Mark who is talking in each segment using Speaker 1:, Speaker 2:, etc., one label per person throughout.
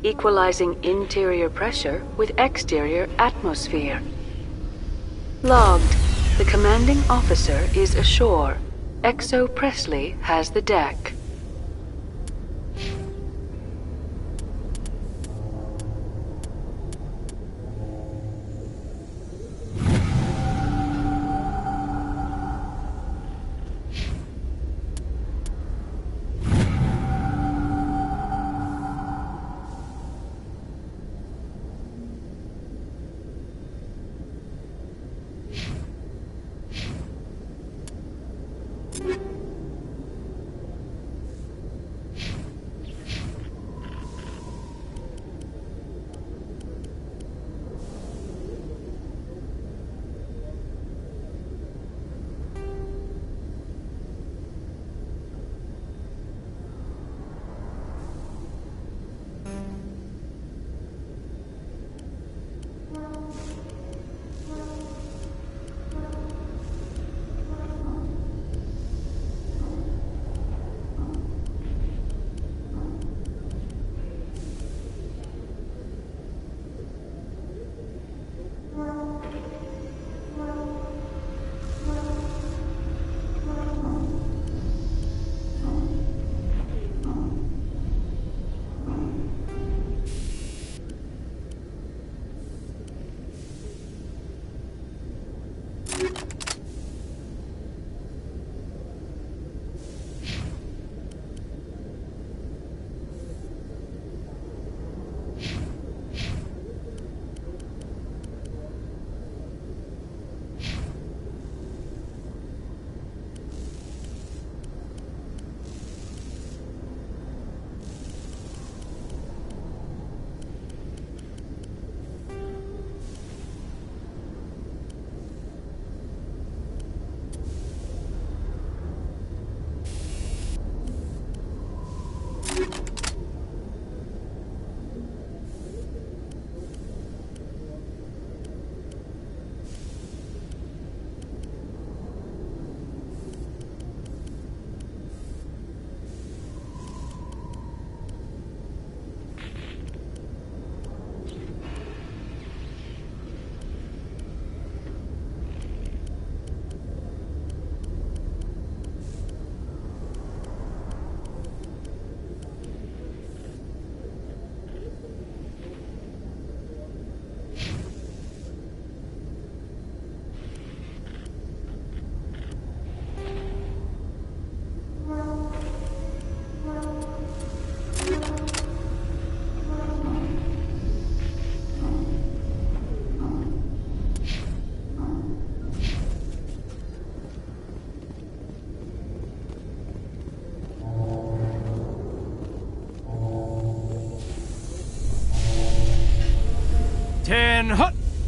Speaker 1: equalizing interior pressure with exterior atmosphere. Logged. The commanding officer is ashore. Exo Presley has the deck.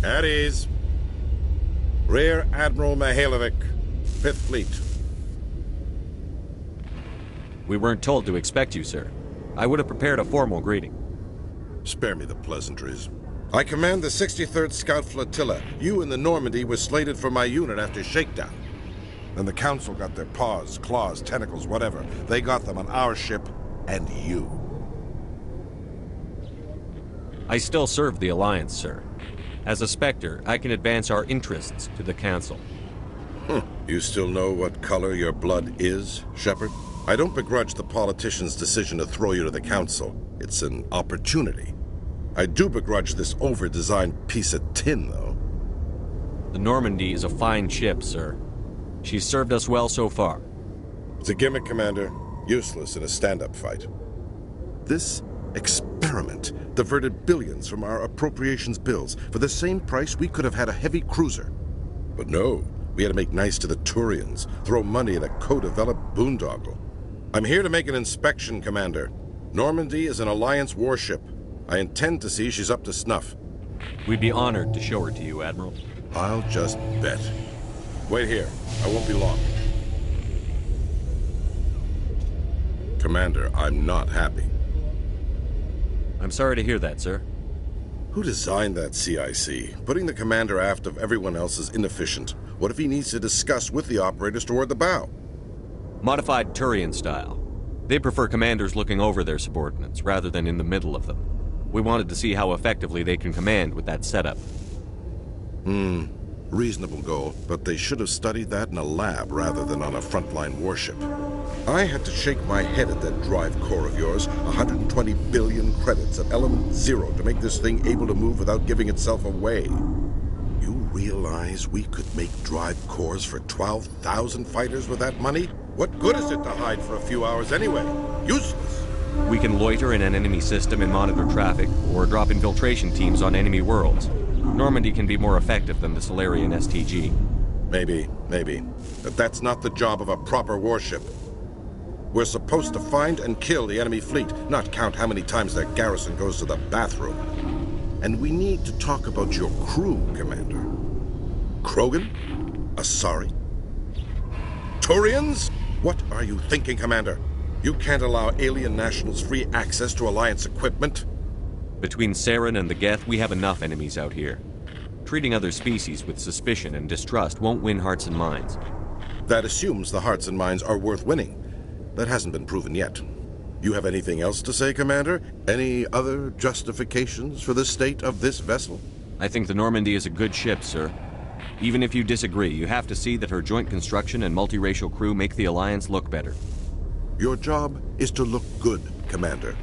Speaker 2: At ease. Rear Admiral Mihailovic, 5th Fleet.
Speaker 3: We weren't told to expect you, sir. I would have prepared a formal greeting.
Speaker 2: Spare me the pleasantries. I command the 63rd Scout Flotilla. You and the Normandy were slated for my unit after shakedown. Then the Council got their paws, claws, tentacles, whatever. They got them on our ship, and you.
Speaker 3: I still serve the Alliance, sir. As a Spectre, I can advance our interests to the Council.
Speaker 2: You still know what color your blood is, Shepard? I don't begrudge the politician's decision to throw you to the Council. It's an opportunity. I do begrudge this over-designed piece of tin, though.
Speaker 3: The Normandy is a fine ship, sir. She's served us well so far.
Speaker 2: It's a gimmick, Commander. Useless in a stand-up fight. This experiment diverted billions from our appropriations bills. For the same price, we could have had a heavy cruiser. But no, we had to make nice to the Turians, throw money at a co-developed boondoggle. I'm here to make an inspection, Commander. Normandy is an Alliance warship. I intend to see she's up to snuff.
Speaker 3: We'd be honored to show her to you, Admiral.
Speaker 2: I'll just bet. Wait here. I won't be long. Commander, I'm not happy.
Speaker 3: I'm sorry to hear that, sir.
Speaker 2: Who designed that CIC? Putting the commander aft of everyone else is inefficient. What if he needs to discuss with the operators toward the bow?
Speaker 3: Modified Turian style. They prefer commanders looking over their subordinates rather than in the middle of them. We wanted to see how effectively they can command with that setup.
Speaker 2: Reasonable goal, but they should have studied that in a lab rather than on a frontline warship. I had to shake my head at that drive core of yours. 120 billion credits at element 0 to make this thing able to move without giving itself away. You realize we could make drive cores for 12,000 fighters with that money? What good is it to hide for a few hours anyway? Useless.
Speaker 3: We can loiter in an enemy system and monitor traffic, or drop infiltration teams on enemy worlds. Normandy can be more effective than the Solarian STG.
Speaker 2: Maybe. But that's not the job of a proper warship. We're supposed to find and kill the enemy fleet, not count how many times their garrison goes to the bathroom. And we need to talk about your crew, Commander. Krogan? Asari? Turians? What are you thinking, Commander? You can't allow alien nationals free access to Alliance equipment?
Speaker 3: Between Saren and the Geth, we have enough enemies out here. Treating other species with suspicion and distrust won't win hearts and minds.
Speaker 2: That assumes the hearts and minds are worth winning. That hasn't been proven yet. You have anything else to say, Commander? Any other justifications for the state of this vessel?
Speaker 3: I think the Normandy is a good ship, sir. Even if you disagree, you have to see that her joint construction and multiracial crew make the Alliance look better.
Speaker 2: Your job is to look good, Commander.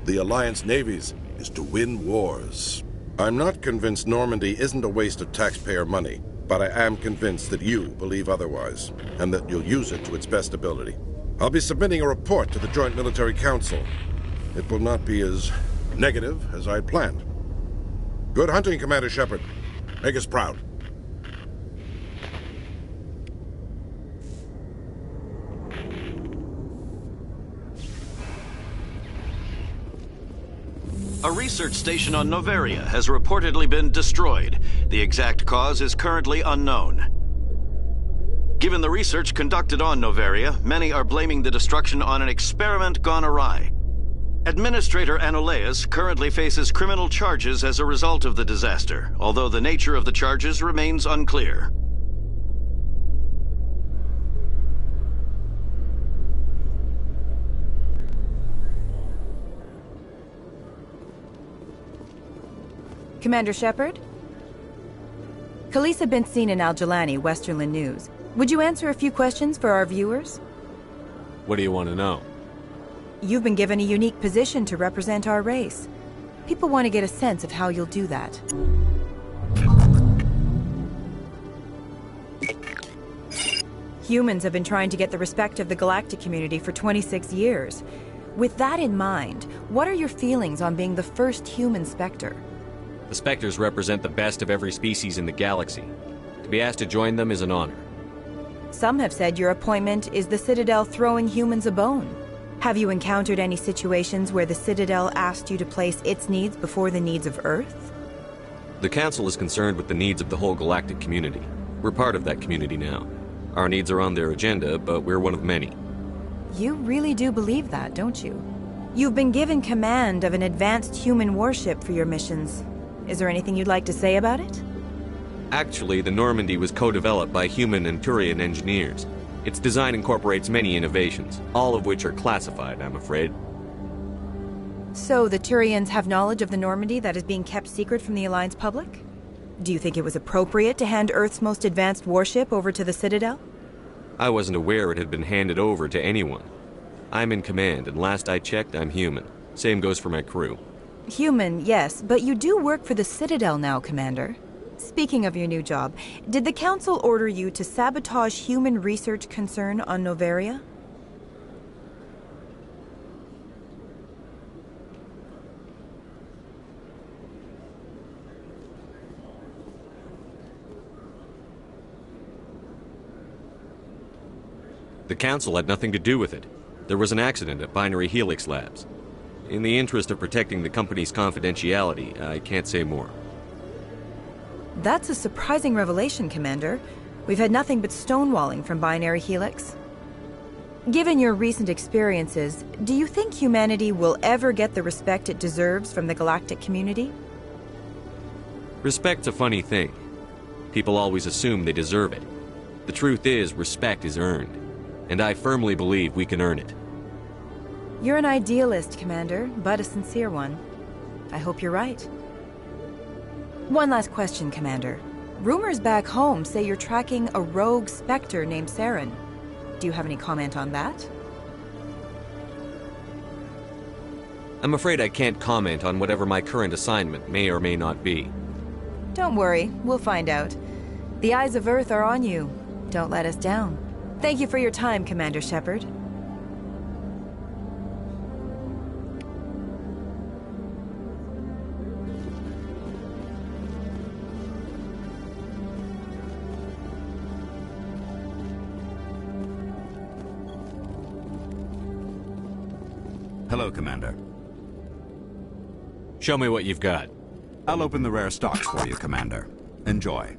Speaker 2: The Alliance navies is to win wars. I'm not convinced Normandy isn't a waste of taxpayer money, but I am convinced that you believe otherwise, and that you'll use it to its best ability. I'll be submitting a report to the Joint Military Council. It will not be as negative as I planned. Good hunting, Commander Shepard. Make us proud.
Speaker 4: A research station on Noveria has reportedly been destroyed. The exact cause is currently unknown. Given the research conducted on Noveria, many are blaming the destruction on an experiment gone awry. Administrator Anoleus currently faces criminal charges as a result of the disaster, although the nature of the charges remains unclear.
Speaker 5: Commander Shepard? Khalisah bint Sina Al-Jalani, Westerland News. Would you answer a few questions for our viewers?
Speaker 3: What do you want to know?
Speaker 5: You've been given a unique position to represent our race. People want to get a sense of how you'll do that. Humans have been trying to get the respect of the galactic community for 26 years. With that in mind, what are your feelings on being the first human Spectre?
Speaker 3: The Spectres represent the best of every species in the galaxy. To be asked to join them is an honor.
Speaker 5: Some have said your appointment is the Citadel throwing humans a bone. Have you encountered any situations where the Citadel asked you to place its needs before the needs of Earth?
Speaker 3: The Council is concerned with the needs of the whole galactic community. We're part of that community now. Our needs are on their agenda, but we're one of many.
Speaker 5: You really do believe that, don't you? You've been given command of an advanced human warship for your missions. Is there anything you'd like to say about it?
Speaker 3: Actually, the Normandy was co-developed by human and Turian engineers. Its design incorporates many innovations, all of which are classified, I'm afraid.
Speaker 5: So the Turians have knowledge of the Normandy that is being kept secret from the Alliance public? Do you think it was appropriate to hand Earth's most advanced warship over to the Citadel?
Speaker 3: I wasn't aware it had been handed over to anyone. I'm in command, and last I checked, I'm human. Same goes for my crew.
Speaker 5: Human, yes, but you do work for the Citadel now, Commander. Speaking of your new job, did the Council order you to sabotage human research concern on Noveria?
Speaker 3: The Council had nothing to do with it. There was an accident at Binary Helix Labs. In the interest of protecting the company's confidentiality, I can't say more.
Speaker 5: That's a surprising revelation, Commander. We've had nothing but stonewalling from Binary Helix. Given your recent experiences, do you think humanity will ever get the respect it deserves from the galactic community?
Speaker 3: Respect's a funny thing. People always assume they deserve it. The truth is, respect is earned. And I firmly believe we can earn it.
Speaker 5: You're an idealist, Commander, but a sincere one. I hope you're right. One last question, Commander. Rumors back home say you're tracking a rogue Spectre named Saren. Do you have any comment on that?
Speaker 3: I'm afraid I can't comment on whatever my current assignment may or may not be.
Speaker 5: Don't worry, we'll find out. The eyes of Earth are on you. Don't let us down. Thank you for your time, Commander Shepard.
Speaker 6: Hello, Commander.
Speaker 3: Show me what you've got.
Speaker 6: I'll open the rare stocks for you, Commander. Enjoy.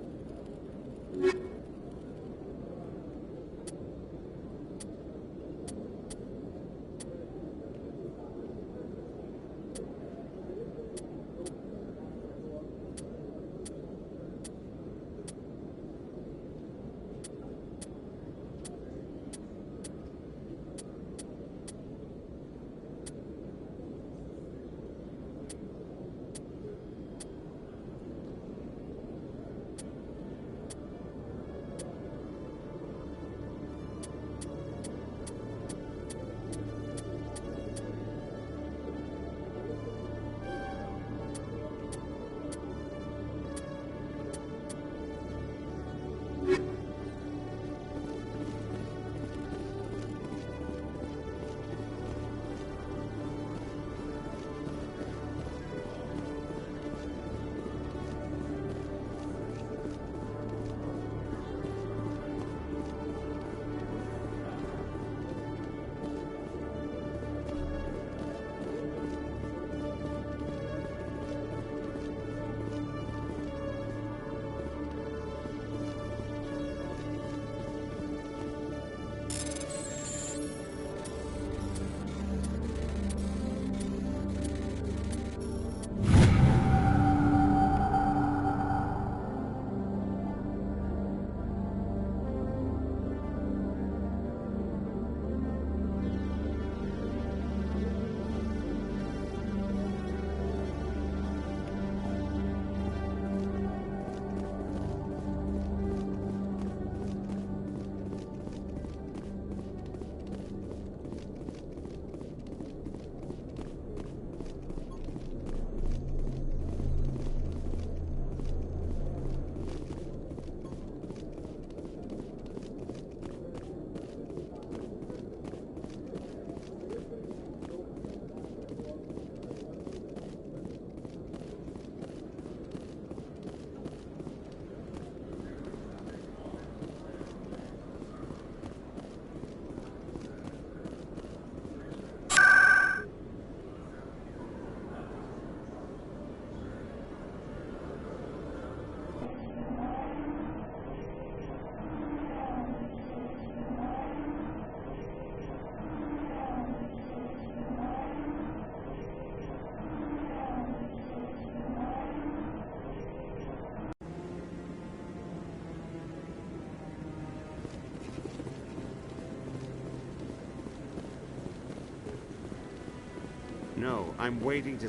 Speaker 7: No, I'm waiting to...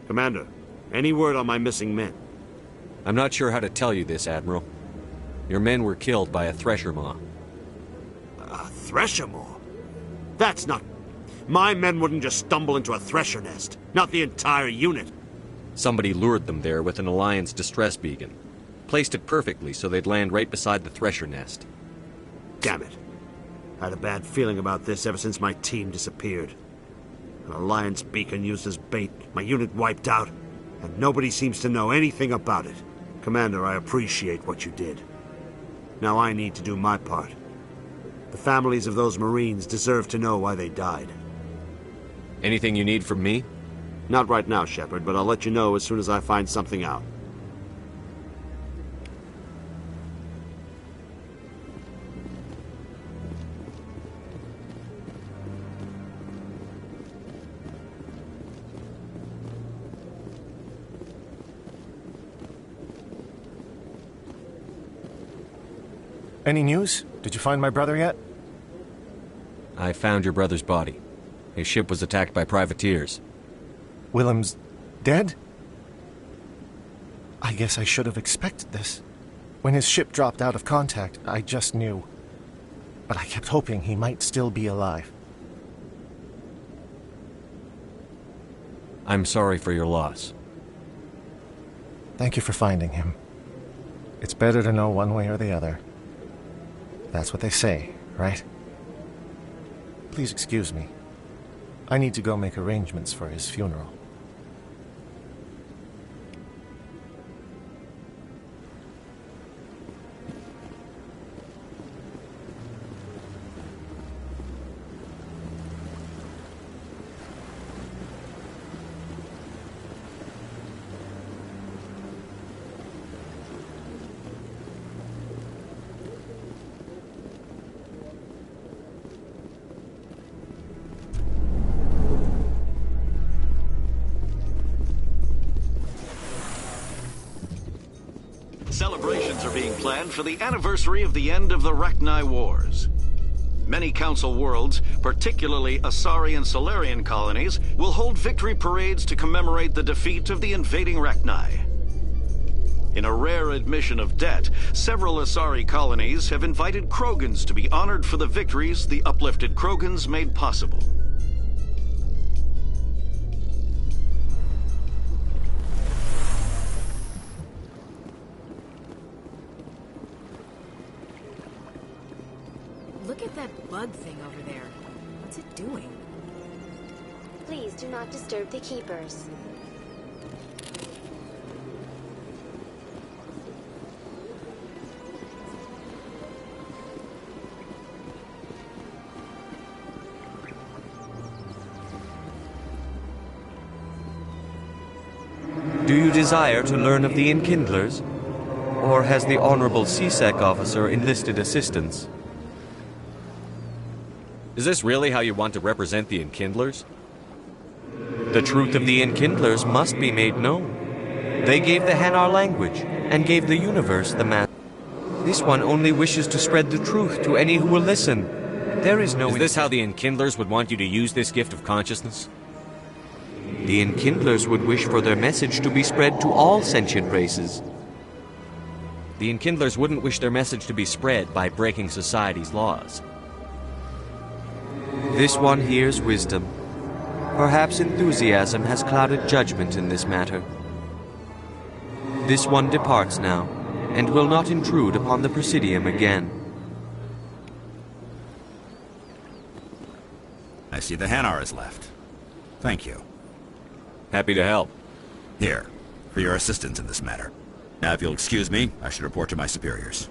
Speaker 7: Commander, any word on my missing men?
Speaker 3: I'm not sure how to tell you this, Admiral. Your men were killed by a Thresher Maw.
Speaker 7: A Thresher Maw? That's not... My men wouldn't just stumble into a Thresher nest. Not the entire unit.
Speaker 3: Somebody lured them there with an Alliance distress beacon. Placed it perfectly so they'd land right beside the Thresher nest.
Speaker 7: Damn it. I had a bad feeling about this ever since my team disappeared. An Alliance beacon used as bait, my unit wiped out, and nobody seems to know anything about it. Commander, I appreciate what you did. Now I need to do my part. The families of those Marines deserve to know why they died.
Speaker 3: Anything you need from me?
Speaker 7: Not right now, Shepard, but I'll let you know as soon as I find something out.
Speaker 8: Any news? Did you find my brother yet?
Speaker 3: I found your brother's body. His ship was attacked by privateers.
Speaker 8: Willem's dead? I guess I should have expected this. When his ship dropped out of contact, I just knew. But I kept hoping he might still be alive.
Speaker 3: I'm sorry for your loss.
Speaker 8: Thank you for finding him. It's better to know one way or the other. That's what they say, right? Please excuse me. I need to go make arrangements for his funeral.
Speaker 4: Celebrations are being planned for the anniversary of the end of the Rachni Wars. Many Council worlds, particularly Asari and Solarian colonies, will hold victory parades to commemorate the defeat of the invading Rachni. In a rare admission of debt, several Asari colonies have invited Krogans to be honored for the victories the uplifted Krogans made possible.
Speaker 5: Look at that bug thing over there. What's it doing?
Speaker 9: Please do not disturb the keepers.
Speaker 3: Do you desire to learn of the Enkindlers? Or has the Honorable C-Sec officer enlisted assistance? Is this really how you want to represent the Enkindlers? The truth of the Enkindlers must be made known. They gave the Hanar language, and gave the universe the map. This one only wishes to spread the truth to any who will listen. There is no... Is this how the Enkindlers would want you to use this gift of consciousness? The Enkindlers would wish for their message to be spread to all sentient races. The Enkindlers wouldn't wish their message to be spread by breaking society's laws. This one hears wisdom. Perhaps enthusiasm has clouded judgment in this matter. This one departs now, and will not intrude upon the Presidium again.
Speaker 6: I see the Hanar is left. Thank you.
Speaker 3: Happy to help.
Speaker 6: Here, for your assistance in this matter. Now, if you'll excuse me, I should report to my superiors.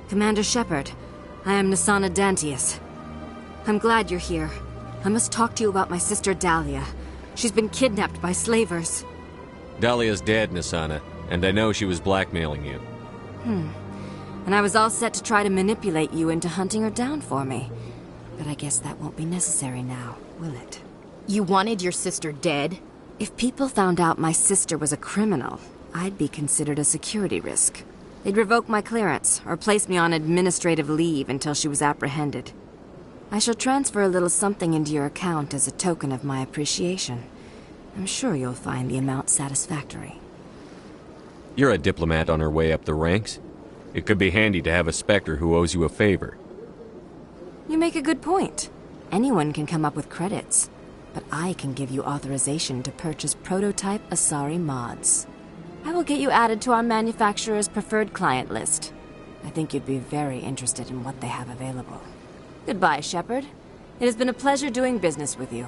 Speaker 10: Commander Shepard, I am Nassana Dantius. I'm glad you're here. I must talk to you about my sister Dahlia. She's been kidnapped by slavers.
Speaker 3: Dahlia's dead, Nassana, and I know she was blackmailing you.
Speaker 10: And I was all set to try to manipulate you into hunting her down for me. But I guess that won't be necessary now, will it?
Speaker 5: You wanted your sister dead?
Speaker 10: If people found out my sister was a criminal, I'd be considered a security risk. They'd revoke my clearance, or place me on administrative leave until she was apprehended. I shall transfer a little something into your account as a token of my appreciation. I'm sure you'll find the amount satisfactory.
Speaker 3: You're a diplomat on her way up the ranks. It could be handy to have a Spectre who owes you a favor.
Speaker 10: You make a good point. Anyone can come up with credits, but I can give you authorization to purchase prototype Asari mods. I will get you added to our manufacturer's preferred client list. I think you'd be very interested in what they have available. Goodbye, Shepard. It has been a pleasure doing business with you.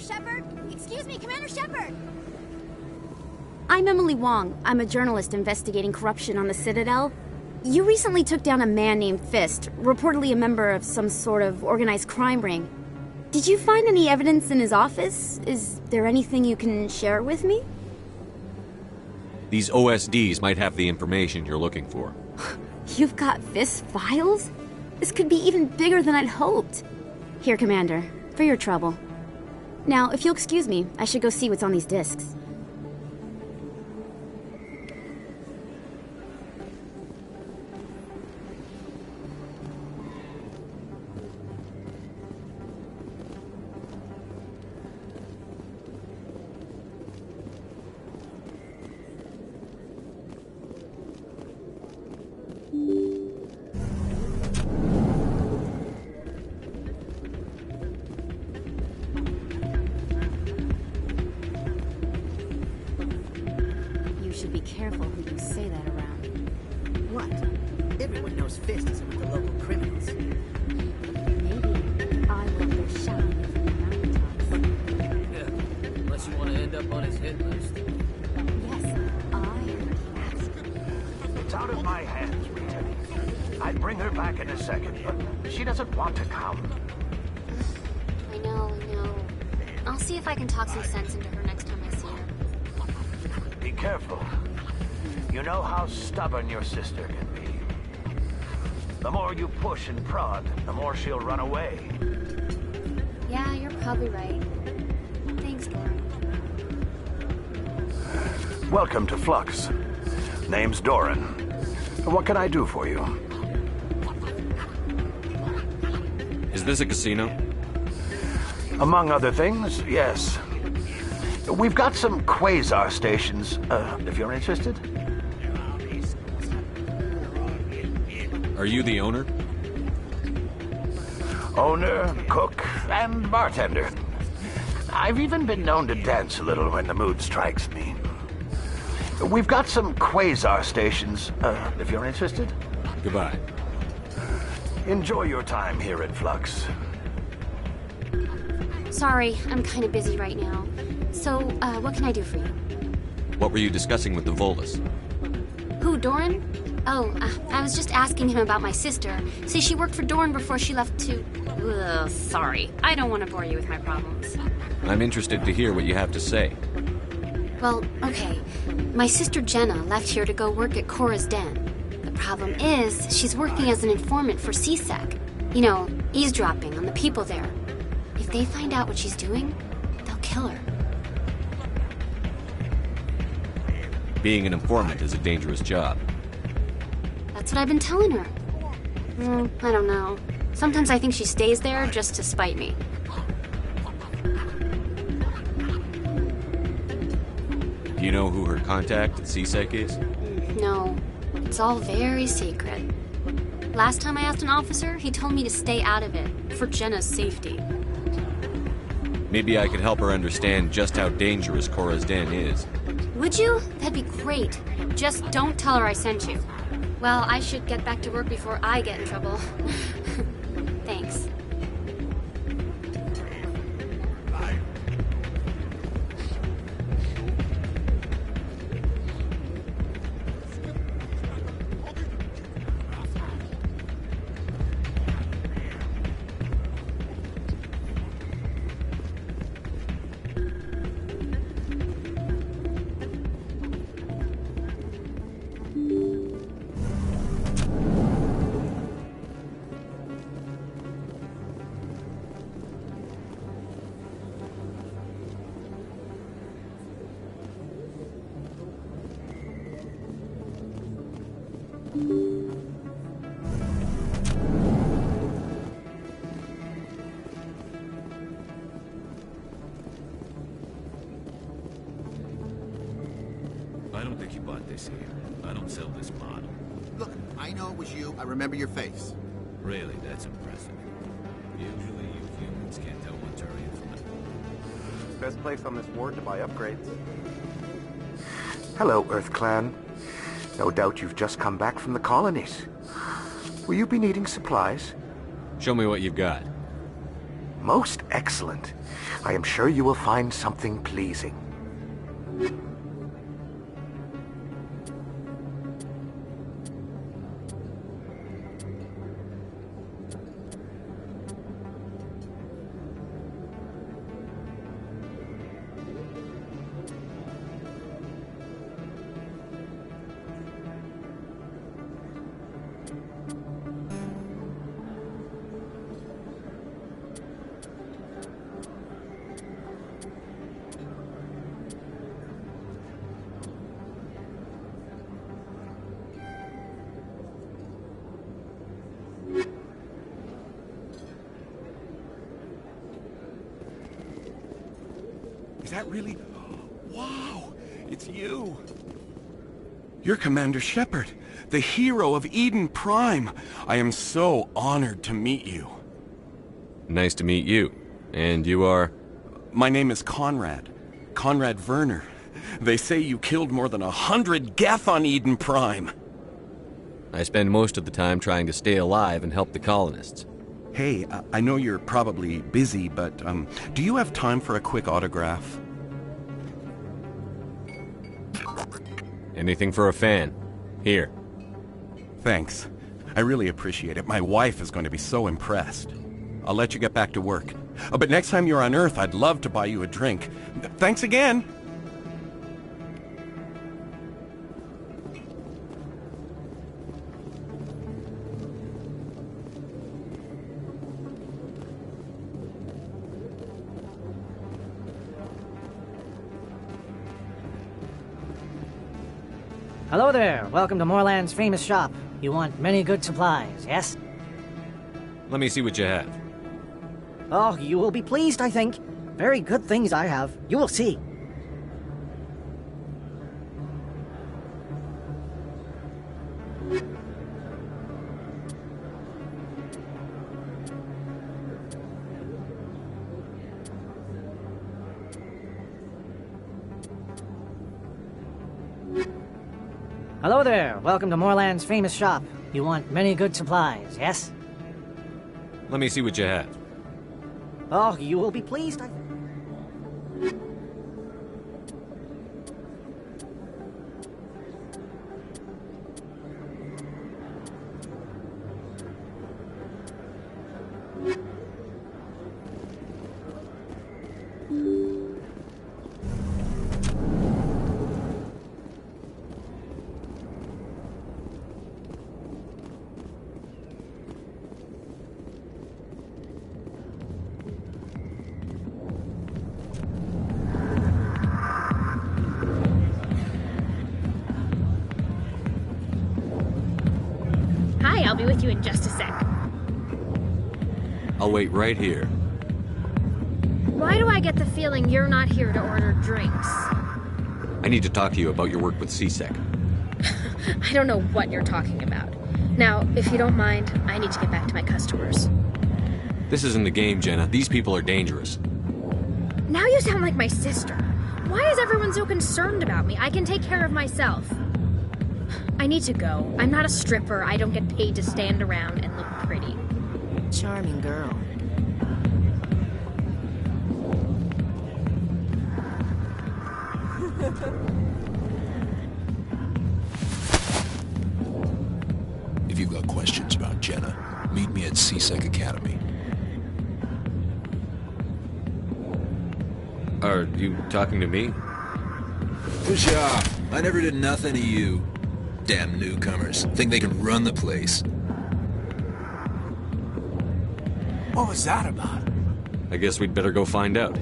Speaker 9: Shepard? Excuse me, Commander Shepard! I'm Emily Wong. I'm a journalist investigating corruption on the Citadel. You recently took down a man named Fist, reportedly a member of some sort of organized crime ring. Did you find any evidence in his office? Is there anything you can share with me?
Speaker 3: These OSDs might have the information you're looking for.
Speaker 9: You've got Fist's files? This could be even bigger than I'd hoped. Here, Commander, for your trouble. Now, if you'll excuse me, I should go see what's on these discs.
Speaker 11: Stubborn your sister can be. The more you push and prod, the more she'll run away.
Speaker 9: Yeah, you're probably right. Thanks, Doran.
Speaker 11: Welcome to Flux. Name's Doran. What can I do for you?
Speaker 3: Is this a casino?
Speaker 11: Among other things, yes. We've got some quasar stations, if you're interested.
Speaker 3: Are you the owner?
Speaker 11: Owner, cook, and bartender. I've even been known to dance a little when the mood strikes me. We've got some quasar stations, if you're interested.
Speaker 3: Goodbye.
Speaker 11: Enjoy your time here at Flux.
Speaker 9: Sorry, I'm kind of busy right now. So, what can I do for you?
Speaker 3: What were you discussing with the Volus?
Speaker 9: Who, Doran? Oh, I was just asking him about my sister. Say she worked for Doran before she left to... Ugh, sorry. I don't want to bore you with my problems.
Speaker 3: I'm interested to hear what you have to say.
Speaker 9: Well, okay. My sister Jenna left here to go work at Cora's Den. The problem is, she's working as an informant for CSEC. You know, eavesdropping on the people there. If they find out what she's doing, they'll kill her.
Speaker 3: Being an informant is a dangerous job.
Speaker 9: That's what I've been telling her. I don't know. Sometimes I think she stays there just to spite me.
Speaker 3: Do you know who her contact at CSEC is?
Speaker 9: No, it's all very secret. Last time I asked an officer, he told me to stay out of it, for Jenna's safety.
Speaker 3: Maybe I could help her understand just how dangerous Cora's Den is.
Speaker 9: Would you? That'd be great. Just don't tell her I sent you. Well, I should get back to work before I get in trouble. Thanks.
Speaker 6: I don't think you bought this here. I don't sell this model.
Speaker 12: Look, I know it was you. I remember your face.
Speaker 6: Really, that's impressive. Usually you humans can't tell one Turian from another.
Speaker 13: Best place on this ward to buy upgrades.
Speaker 11: Hello, Earth Clan. No doubt you've just come back from the colonies. Will you be needing supplies?
Speaker 3: Show me what you've got.
Speaker 11: Most excellent. I am sure you will find something pleasing.
Speaker 14: Is that really... Wow! It's you! You're Commander Shepard, the hero of Eden Prime. I am so honored to meet you.
Speaker 3: Nice to meet you. And you are?
Speaker 14: My name is Conrad. Conrad Werner. They say you killed more than 100 Geth on Eden Prime.
Speaker 3: I spend most of the time trying to stay alive and help the colonists.
Speaker 14: Hey, I know you're probably busy, but do you have time for a quick autograph?
Speaker 3: Anything for a fan. Here.
Speaker 14: Thanks. I really appreciate it. My wife is going to be so impressed. I'll let you get back to work. But next time you're on Earth, I'd love to buy you a drink. Thanks again!
Speaker 15: Hello there. Welcome to Moorland's famous shop. You want many good supplies, yes?
Speaker 3: Let me see what you have.
Speaker 15: Oh, you will be pleased, I think. Very good things I have. You will see. Hello there. Welcome to Moorland's famous shop. You want many good supplies, yes?
Speaker 3: Let me see what you have.
Speaker 15: Oh, you will be pleased.
Speaker 16: I'll be with you in just a sec.
Speaker 3: I'll wait right here.
Speaker 16: Why do I get the feeling you're not here to order drinks?
Speaker 3: I need to talk to you about your work with C-Sec.
Speaker 16: I don't know what you're talking about. Now, if you don't mind, I need to get back to my customers.
Speaker 3: This isn't a game, Jenna. These people are dangerous.
Speaker 16: Now you sound like my sister. Why is everyone so concerned about me? I can take care of myself. I need to go. I'm not a stripper. I don't get paid to stand around and look pretty.
Speaker 10: Charming girl.
Speaker 6: If you've got questions about Jenna, meet me at C-Sec Academy.
Speaker 3: Are you talking to me?
Speaker 6: Push off. I never did nothing to you. Damn newcomers. Think they can run the place.
Speaker 11: What was that about?
Speaker 3: I guess we'd better go find out.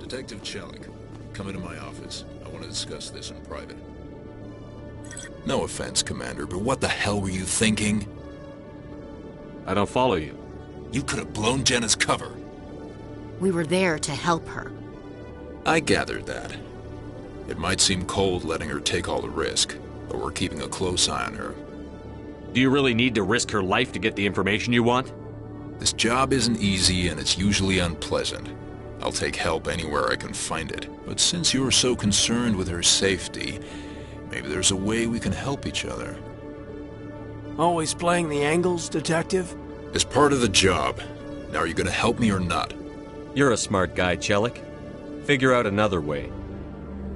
Speaker 6: Detective Chelik, come into my office. I want to discuss this in private. No offense, Commander, but what the hell were you thinking?
Speaker 3: I don't follow you.
Speaker 6: You could have blown Jenna's cover.
Speaker 17: We were there to help her.
Speaker 6: I gathered that. It might seem cold letting her take all the risk, but we're keeping a close eye on her.
Speaker 3: Do you really need to risk her life to get the information you want?
Speaker 6: This job isn't easy and it's usually unpleasant. I'll take help anywhere I can find it. But since you're so concerned with her safety, maybe there's a way we can help each other.
Speaker 11: Always playing the angles, Detective?
Speaker 6: As part of the job. Now, are you gonna help me or not?
Speaker 3: You're a smart guy, Chelik. Figure out another way.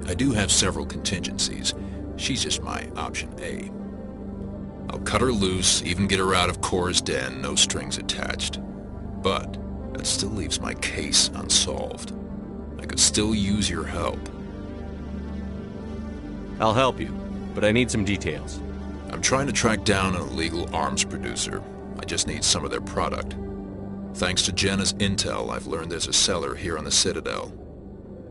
Speaker 6: I do have several contingencies. She's just my option A. I'll cut her loose, even get her out of Cora's den, no strings attached. But that still leaves my case unsolved. I could still use your help.
Speaker 3: I'll help you, but I need some details.
Speaker 6: I'm trying to track down an illegal arms producer. I just need some of their product. Thanks to Jenna's intel, I've learned there's a seller here on the Citadel.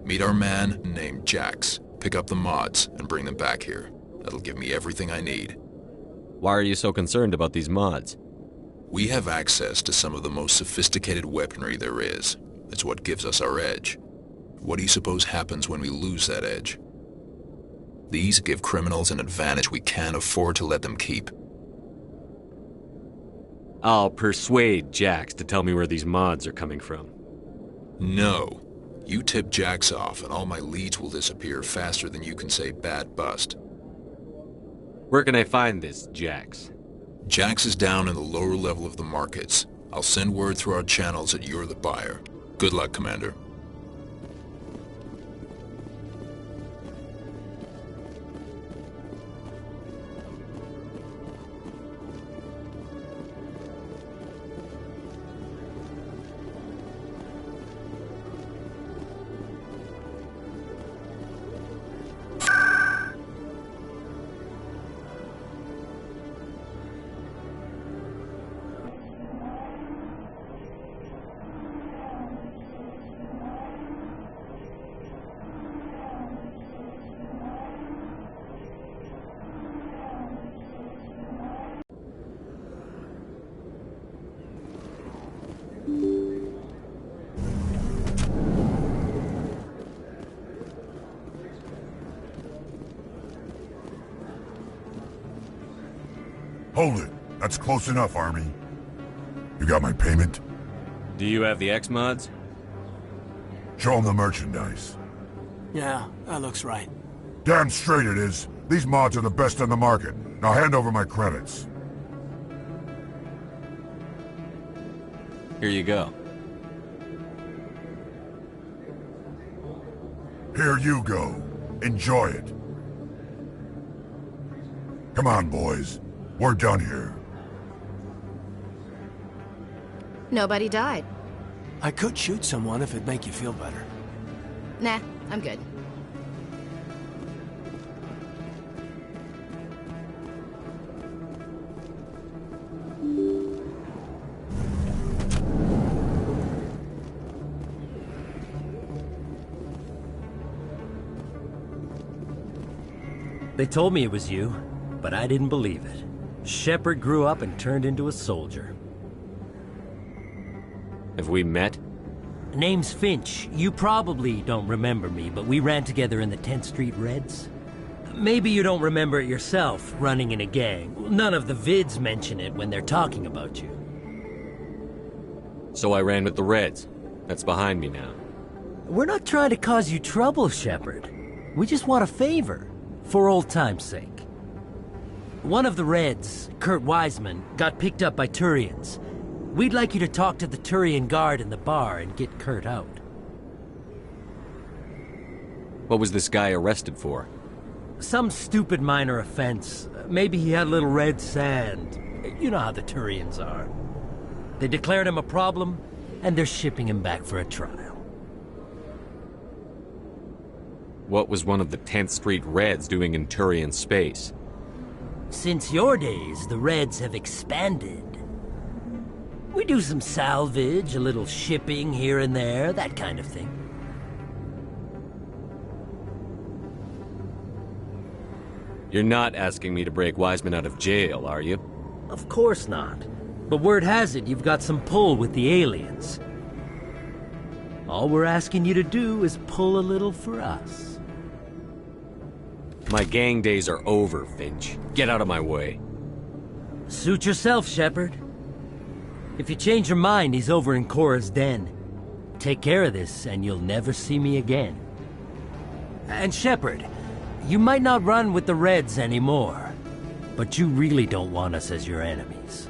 Speaker 6: Meet our man named Jax. Pick up the mods and bring them back here. That'll give me everything I need.
Speaker 3: Why are you so concerned about these mods?
Speaker 6: We have access to some of the most sophisticated weaponry there is. It's what gives us our edge. What do you suppose happens when we lose that edge? These give criminals an advantage we can't afford to let them keep.
Speaker 3: I'll persuade Jax to tell me where these mods are coming from.
Speaker 6: No. You tip Jax off and all my leads will disappear faster than you can say bad bust.
Speaker 3: Where can I find this, Jax?
Speaker 6: Jax is down in the lower level of the markets. I'll send word through our channels that you're the buyer. Good luck, Commander.
Speaker 18: Hold it. That's close enough, Army. You got my payment?
Speaker 3: Do you have the X-Mods?
Speaker 18: Show them the merchandise.
Speaker 19: Yeah, that looks right.
Speaker 18: Damn straight it is. These mods are the best on the market. Now hand over my credits.
Speaker 3: Here you go.
Speaker 18: Here you go. Enjoy it. Come on, boys. We're done here.
Speaker 20: Nobody died.
Speaker 19: I could shoot someone if it'd make you feel better.
Speaker 20: Nah, I'm good.
Speaker 21: They told me it was you, but I didn't believe it. Shepard grew up and turned into a soldier.
Speaker 3: Have we met?
Speaker 21: Name's Finch. You probably don't remember me, but we ran together in the 10th Street Reds. Maybe you don't remember it yourself, running in a gang. None of the vids mention it when they're talking about you.
Speaker 3: So I ran with the Reds. That's behind me now.
Speaker 21: We're not trying to cause you trouble, Shepard. We just want a favor, for old time's sake. One of the Reds, Kurt Wiseman, got picked up by Turians. We'd like you to talk to the Turian guard in the bar and get Kurt out.
Speaker 3: What was this guy arrested for?
Speaker 21: Some stupid minor offense. Maybe he had a little red sand. You know how the Turians are. They declared him a problem, and they're shipping him back for a trial.
Speaker 3: What was one of the 10th Street Reds doing in Turian space?
Speaker 21: Since your days, the Reds have expanded. We do some salvage, a little shipping here and there, that kind of thing.
Speaker 3: You're not asking me to break Wiseman out of jail, are you?
Speaker 21: Of course not. But word has it you've got some pull with the aliens. All we're asking you to do is pull a little for us.
Speaker 3: My gang days are over, Finch. Get out of my way.
Speaker 21: Suit yourself, Shepard. If you change your mind, he's over in Cora's den. Take care of this, and you'll never see me again. And Shepard, you might not run with the Reds anymore, but you really don't want us as your enemies.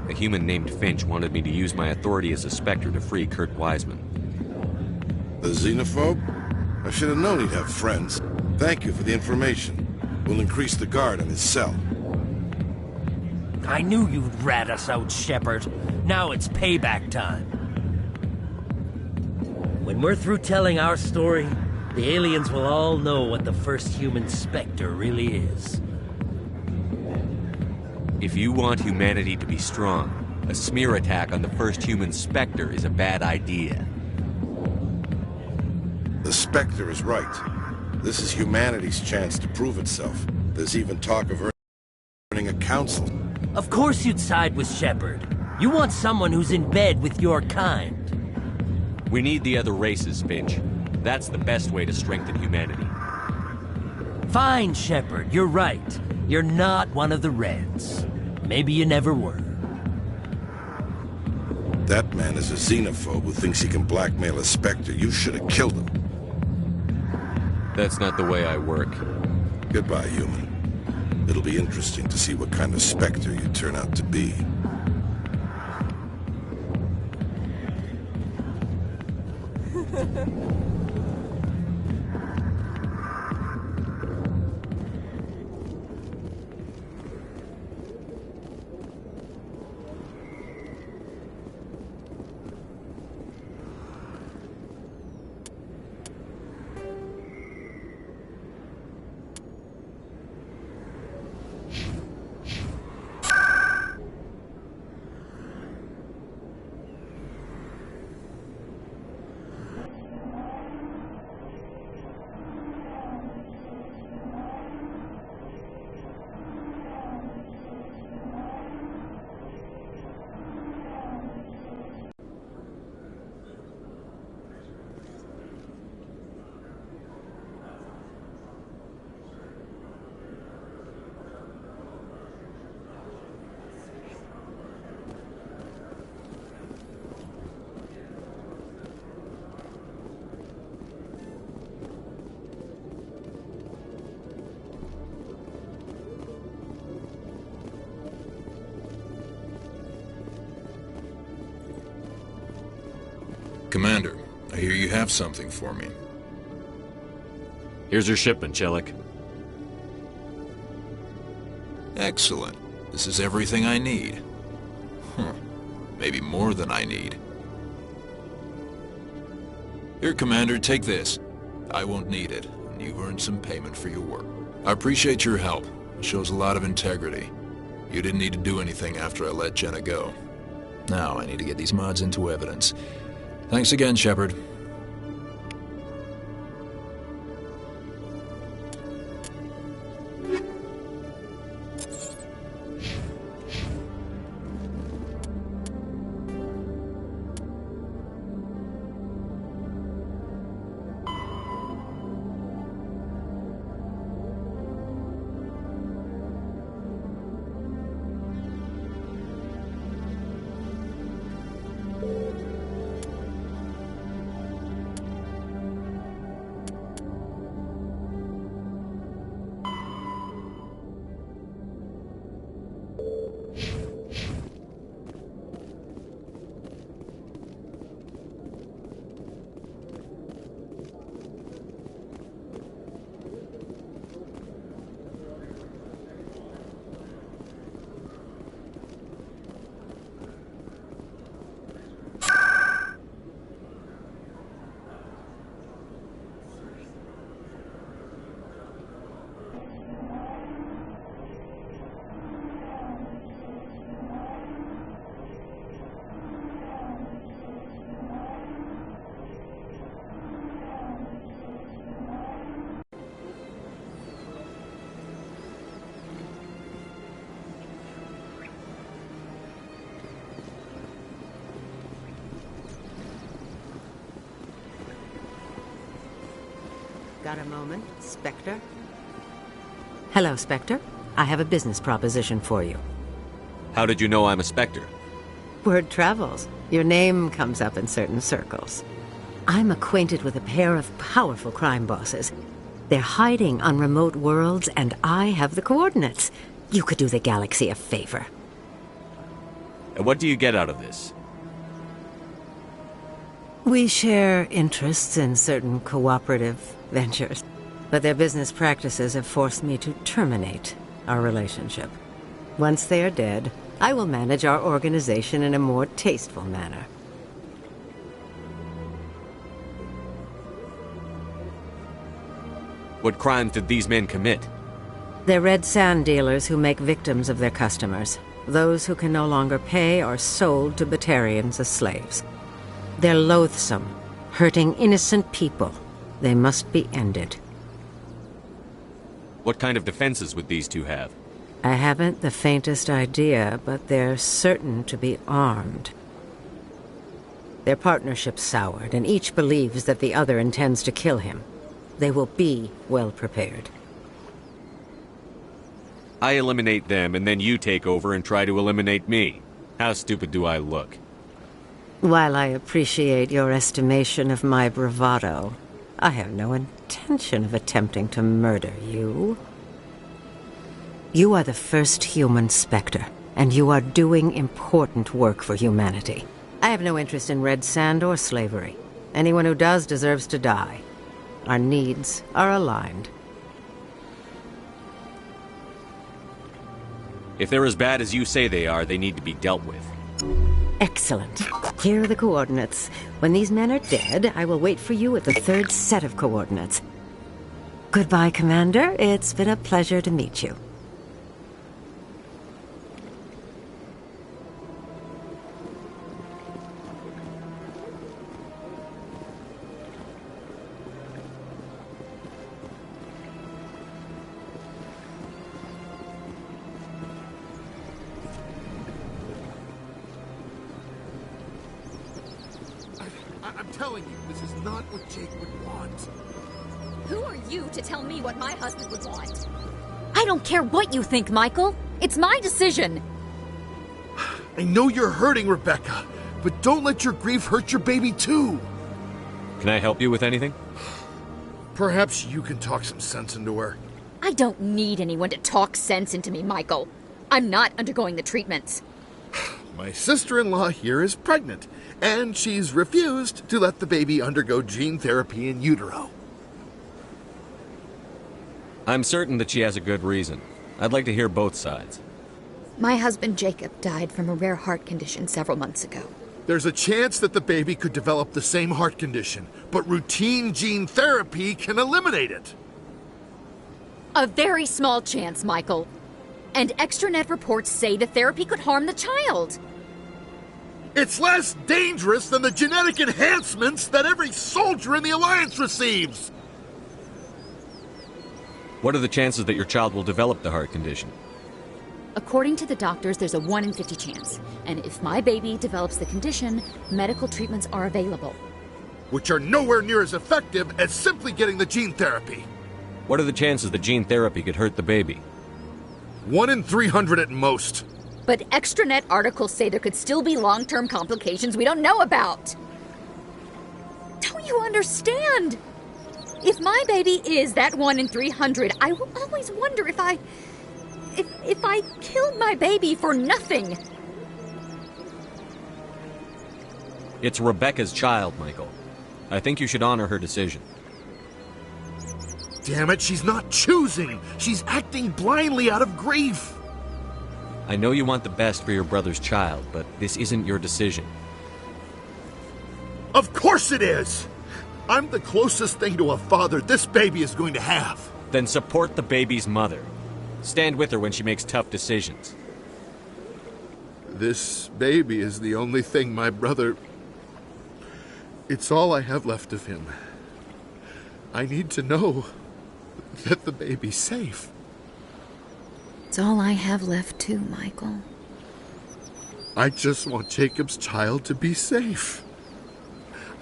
Speaker 3: A human named Finch wanted me to use my authority as a Spectre to free Kurt Wiseman.
Speaker 2: The xenophobe? I should have known he'd have friends. Thank you for the information. We'll increase the guard on his cell.
Speaker 21: I knew you'd rat us out, Shepard. Now it's payback time. When we're through telling our story, the aliens will all know what the first human Spectre really is.
Speaker 3: If you want humanity to be strong, a smear attack on the first human Spectre is a bad idea.
Speaker 2: The Spectre is right. This is humanity's chance to prove itself. There's even talk of earning a council.
Speaker 21: Of course you'd side with Shepard. You want someone who's in bed with your kind.
Speaker 3: We need the other races, Finch. That's the best way to strengthen humanity.
Speaker 21: Fine, Shepard, you're right. You're not one of the Reds. Maybe you never were.
Speaker 2: That man is a xenophobe who thinks he can blackmail a Spectre. You should have killed him.
Speaker 3: That's not the way I work.
Speaker 2: Goodbye, human. It'll be interesting to see what kind of Spectre you turn out to be.
Speaker 6: Commander, I hear you have something for me.
Speaker 3: Here's your shipment, Chelik.
Speaker 6: Excellent. This is everything I need. Maybe more than I need. Here, Commander, take this. I won't need it, and you've earned some payment for your work. I appreciate your help. It shows a lot of integrity. You didn't need to do anything after I let Jenna go. Now I need to get these mods into evidence. Thanks again, Shepard.
Speaker 1: Got a moment, Spectre? Hello, Spectre. I have a business proposition for you.
Speaker 3: How did you know I'm a Spectre?
Speaker 1: Word travels. Your name comes up in certain circles. I'm acquainted with a pair of powerful crime bosses. They're hiding on remote worlds, and I have the coordinates. You could do the galaxy a favor.
Speaker 3: And what do you get out of this?
Speaker 1: We share interests in certain cooperative ventures, but their business practices have forced me to terminate our relationship. Once they are dead, I will manage our organization in a more tasteful manner.
Speaker 3: What crimes did these men commit?
Speaker 1: They're red sand dealers who make victims of their customers. Those who can no longer pay are sold to Batarians as slaves. They're loathsome, hurting innocent people. They must be ended.
Speaker 3: What kind of defenses would these two have?
Speaker 1: I haven't the faintest idea, but they're certain to be armed. Their partnership's soured, and each believes that the other intends to kill him. They will be well prepared.
Speaker 3: I eliminate them, and then you take over and try to eliminate me. How stupid do I look?
Speaker 1: While I appreciate your estimation of my bravado, I have no intention of attempting to murder you. You are the first human Spectre, and you are doing important work for humanity. I have no interest in red sand or slavery. Anyone who does deserves to die. Our needs are aligned.
Speaker 3: If they're as bad as you say they are, they need to be dealt with.
Speaker 1: Excellent. Here are the coordinates. When these men are dead, I will wait for you at the third set of coordinates. Goodbye, Commander. It's been a pleasure to meet you.
Speaker 2: I'm telling you, this is not what Jake would want.
Speaker 22: Who are you to tell me what my husband would want?
Speaker 16: I don't care what you think, Michael. It's my decision.
Speaker 2: I know you're hurting, Rebecca, but don't let your grief hurt your baby too.
Speaker 3: Can I help you with anything?
Speaker 2: Perhaps you can talk some sense into her.
Speaker 22: I don't need anyone to talk sense into me, Michael. I'm not undergoing the treatments.
Speaker 2: My sister-in-law here is pregnant,
Speaker 7: And she's refused to let the baby undergo gene therapy in utero.
Speaker 3: I'm certain that she has a good reason. I'd like to hear both sides.
Speaker 22: My husband Jacob died from a rare heart condition several months ago.
Speaker 7: There's a chance that the baby could develop the same heart condition, but routine gene therapy can eliminate it.
Speaker 22: A very small chance, Michael. And extranet reports say the therapy could harm the child.
Speaker 7: It's less dangerous than the genetic enhancements that every soldier in the Alliance receives.
Speaker 3: What are the chances that your child will develop the heart condition?
Speaker 22: According to the doctors, there's a 1 in 50 chance. And if my baby develops the condition, medical treatments are available.
Speaker 7: Which are nowhere near as effective as simply getting the gene therapy.
Speaker 3: What are the chances that gene therapy could hurt the baby?
Speaker 7: 1 in 300 at most.
Speaker 22: But extranet articles say there could still be long-term complications we don't know about. Don't you understand? If my baby is that 1 in 300, I will always wonder if I killed my baby for nothing.
Speaker 3: It's Rebecca's child, Michael. I think you should honor her decision.
Speaker 7: Damn it, she's not choosing. She's acting blindly out of grief.
Speaker 3: I know you want the best for your brother's child, but this isn't your decision.
Speaker 7: Of course it is! I'm the closest thing to a father this baby is going to have.
Speaker 3: Then support the baby's mother. Stand with her when she makes tough decisions.
Speaker 7: This baby is the only thing my brother... It's all I have left of him. I need to know that the baby's safe.
Speaker 22: It's all I have left too, Michael.
Speaker 7: I just want Jacob's child to be safe.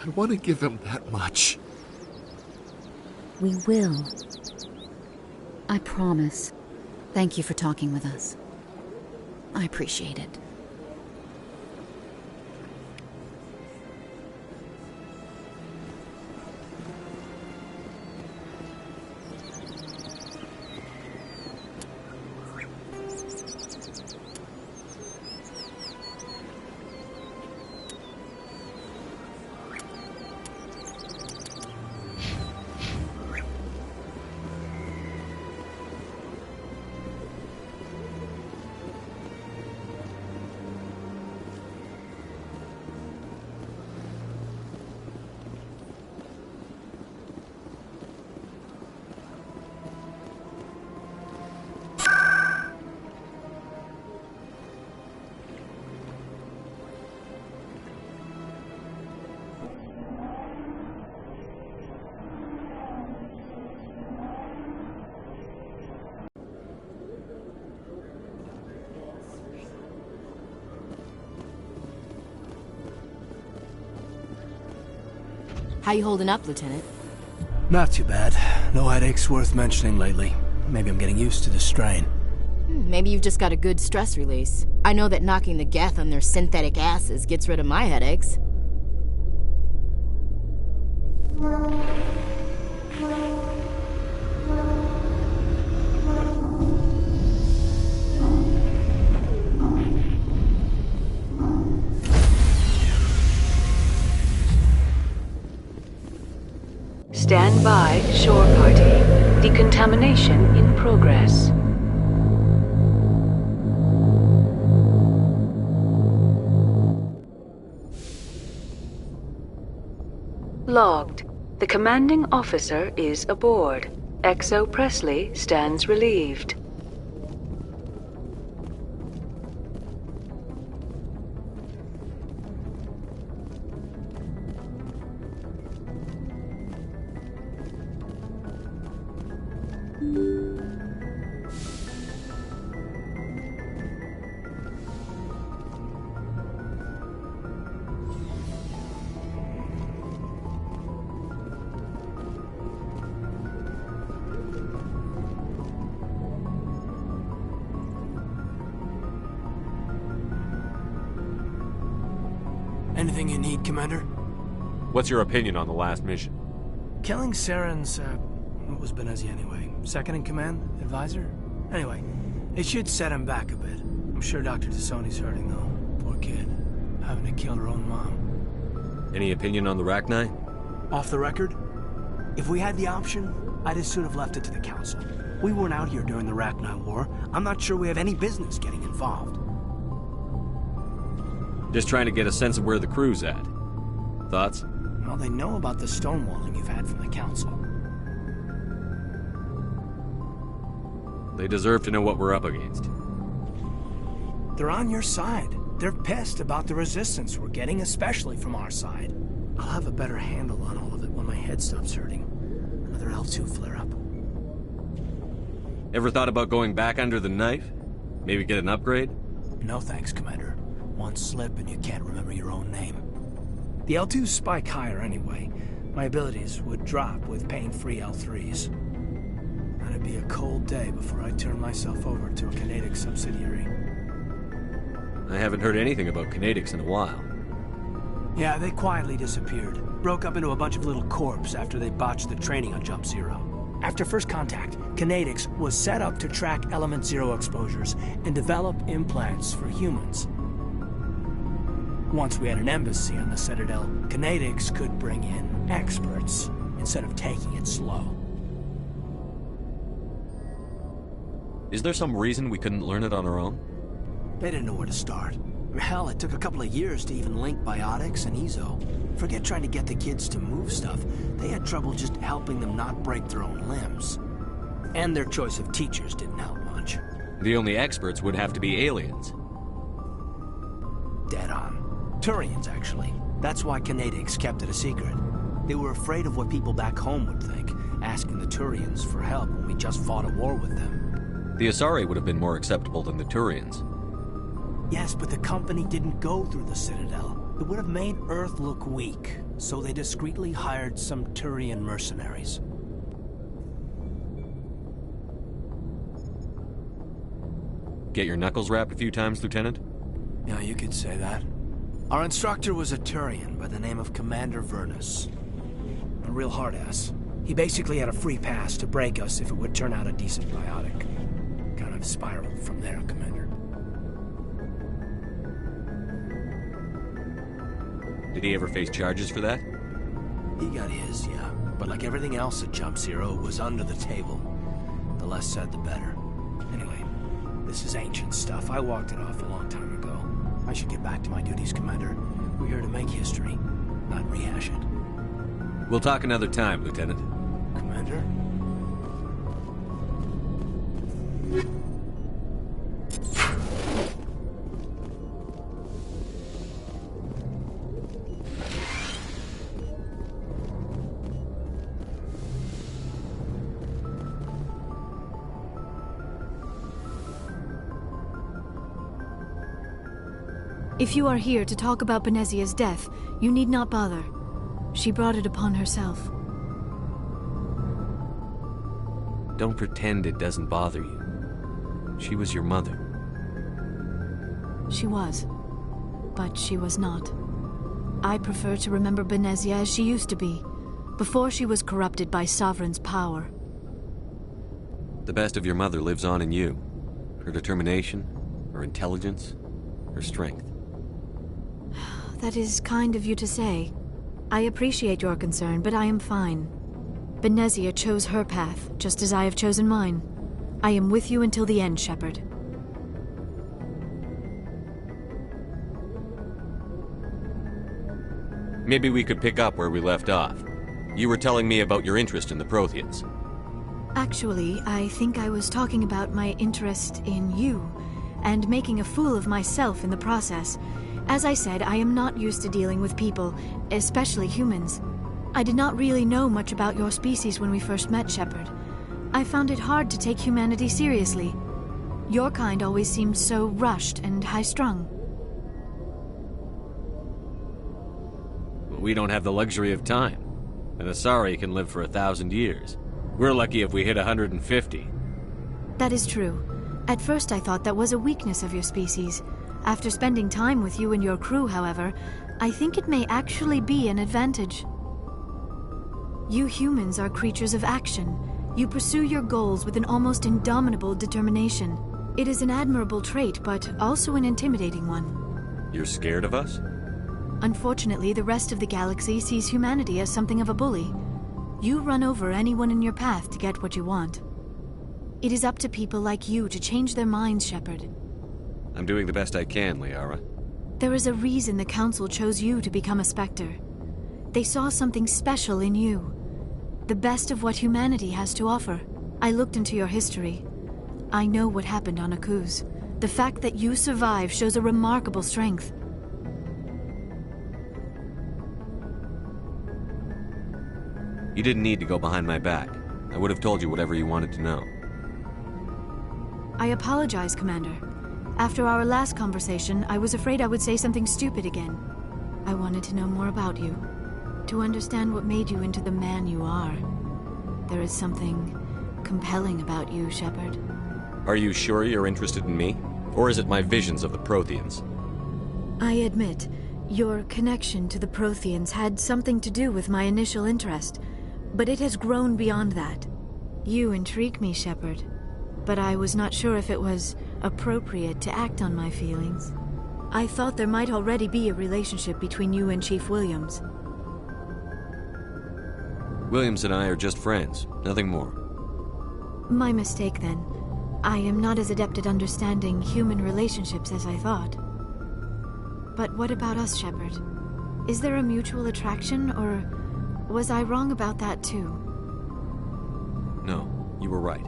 Speaker 7: I want to give him that much.
Speaker 22: We will. I promise. Thank you for talking with us. I appreciate it.
Speaker 10: How you holding up, Lieutenant?
Speaker 19: Not too bad. No headaches worth mentioning lately. Maybe I'm getting used to the strain.
Speaker 10: Maybe you've just got a good stress release. I know that knocking the Geth on their synthetic asses gets rid of my headaches.
Speaker 8: Stand by, shore party. Decontamination in progress. Logged. The commanding officer is aboard. XO Presley stands relieved.
Speaker 19: Anything you need, Commander?
Speaker 3: What's your opinion on the last mission?
Speaker 19: Killing Saren's, what was Benezi anyway? Second in command? Advisor? Anyway, it should set him back a bit. I'm sure Dr. Tassoni's hurting, though. Poor kid. Having to kill her own mom.
Speaker 3: Any opinion on the Rachni?
Speaker 19: Off the record, if we had the option, I'd as soon have left it to the Council. We weren't out here during the Rachni War. I'm not sure we have any business getting involved.
Speaker 3: Just trying to get a sense of where the crew's at. Thoughts?
Speaker 19: Well, they know about the stonewalling you've had from the Council.
Speaker 3: They deserve to know what we're up against.
Speaker 19: They're on your side. They're pissed about the resistance we're getting, especially from our side. I'll have a better handle on all of it when my head stops hurting. Another L2 flare-up.
Speaker 3: Ever thought about going back under the knife? Maybe get an upgrade?
Speaker 19: No thanks, Commander. One slip and you can't remember your own name. The L2s spike higher anyway. My abilities would drop with pain-free L3s. That'd be a cold day before I turn myself over to a Canadic subsidiary.
Speaker 3: I haven't heard anything about Canadics in a while.
Speaker 19: Yeah, they quietly disappeared. Broke up into a bunch of little corps after they botched the training on Jump Zero. After first contact, Canadics was set up to track Element Zero exposures and develop implants for humans. Once we had an embassy on the Citadel, Canadics could bring in experts instead of taking it slow.
Speaker 3: Is there some reason we couldn't learn it on our own?
Speaker 19: They didn't know where to start. Hell, it took a couple of years to even link biotics and Ezo. Forget trying to get the kids to move stuff. They had trouble just helping them not break their own limbs. And their choice of teachers didn't help much.
Speaker 3: The only experts would have to be aliens.
Speaker 19: Dead on. Turians, actually. That's why Canadics kept it a secret. They were afraid of what people back home would think, asking the Turians for help when we just fought a war with them.
Speaker 3: The Asari would have been more acceptable than the Turians.
Speaker 19: Yes, but the company didn't go through the Citadel. It would have made Earth look weak, so they discreetly hired some Turian mercenaries.
Speaker 3: Get your knuckles rapped a few times, Lieutenant?
Speaker 19: Yeah, you could say that. Our instructor was a Turian by the name of Commander Vernus. A real hard-ass. He basically had a free pass to break us if it would turn out a decent biotic. Kind of spiraled from there, Commander.
Speaker 3: Did he ever face charges for that?
Speaker 19: He got his, yeah. But like everything else at Jump Zero, it was under the table. The less said, the better. Anyway, this is ancient stuff. I walked it off a long time ago. I should get back to my duties, Commander. We're here to make history, not rehash it.
Speaker 3: We'll talk another time, Lieutenant.
Speaker 19: Commander?
Speaker 4: If you are here to talk about Benezia's death, you need not bother. She brought it upon herself.
Speaker 3: Don't pretend it doesn't bother you. She was your mother.
Speaker 4: She was. But she was not. I prefer to remember Benezia as she used to be, before she was corrupted by Sovereign's power.
Speaker 3: The best of your mother lives on in you. Her determination, her intelligence, her strength.
Speaker 4: That is kind of you to say. I appreciate your concern, but I am fine. Benezia chose her path, just as I have chosen mine. I am with you until the end, Shepard.
Speaker 3: Maybe we could pick up where we left off. You were telling me about your interest in the Protheans.
Speaker 4: Actually, I think I was talking about my interest in you, and making a fool of myself in the process. As I said, I am not used to dealing with people, especially humans. I did not really know much about your species when we first met, Shepard. I found it hard to take humanity seriously. Your kind always seemed so rushed and high-strung.
Speaker 3: We don't have the luxury of time. An Asari can live for 1,000 years. We're lucky if we hit 150.
Speaker 4: That is true. At first I thought that was a weakness of your species. After spending time with you and your crew, however, I think it may actually be an advantage. You humans are creatures of action. You pursue your goals with an almost indomitable determination. It is an admirable trait, but also an intimidating one.
Speaker 3: You're scared of us?
Speaker 4: Unfortunately, the rest of the galaxy sees humanity as something of a bully. You run over anyone in your path to get what you want. It is up to people like you to change their minds, Shepard.
Speaker 3: I'm doing the best I can, Liara.
Speaker 4: There is a reason the Council chose you to become a Spectre. They saw something special in you. The best of what humanity has to offer. I looked into your history. I know what happened on Akuz. The fact that you survived shows a remarkable strength.
Speaker 3: You didn't need to go behind my back. I would have told you whatever you wanted to know.
Speaker 4: I apologize, Commander. After our last conversation, I was afraid I would say something stupid again. I wanted to know more about you. To understand what made you into the man you are. There is something compelling about you, Shepard.
Speaker 3: Are you sure you're interested in me? Or is it my visions of the Protheans?
Speaker 4: I admit, your connection to the Protheans had something to do with my initial interest, but it has grown beyond that. You intrigue me, Shepard, but I was not sure if it was appropriate to act on my feelings. I thought there might already be a relationship between you and Chief Williams.
Speaker 3: Williams and I are just friends, nothing more.
Speaker 4: My mistake, then. I am not as adept at understanding human relationships as I thought. But what about us, Shepard? Is there a mutual attraction, or was I wrong about that too?
Speaker 3: No, you were right.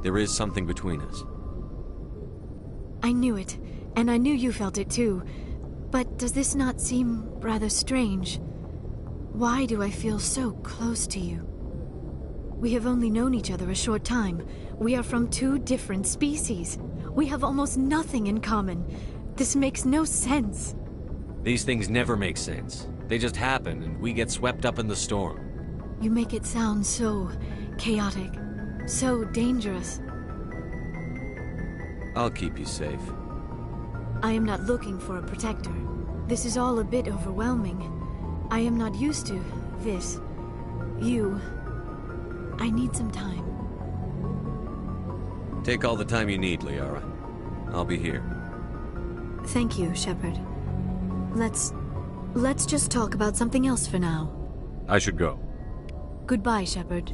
Speaker 3: There is something between us.
Speaker 4: I knew it, and I knew you felt it too. But does this not seem rather strange? Why do I feel so close to you? We have only known each other a short time. We are from two different species. We have almost nothing in common. This makes no sense.
Speaker 3: These things never make sense. They just happen, and we get swept up in the storm.
Speaker 4: You make it sound so chaotic, so dangerous.
Speaker 3: I'll keep you safe.
Speaker 4: I am not looking for a protector. This is all a bit overwhelming. I am not used to this. You. I need some time.
Speaker 3: Take all the time you need, Liara. I'll be here.
Speaker 4: Thank you, Shepard. Let's just talk about something else for now.
Speaker 3: I should go.
Speaker 4: Goodbye, Shepard.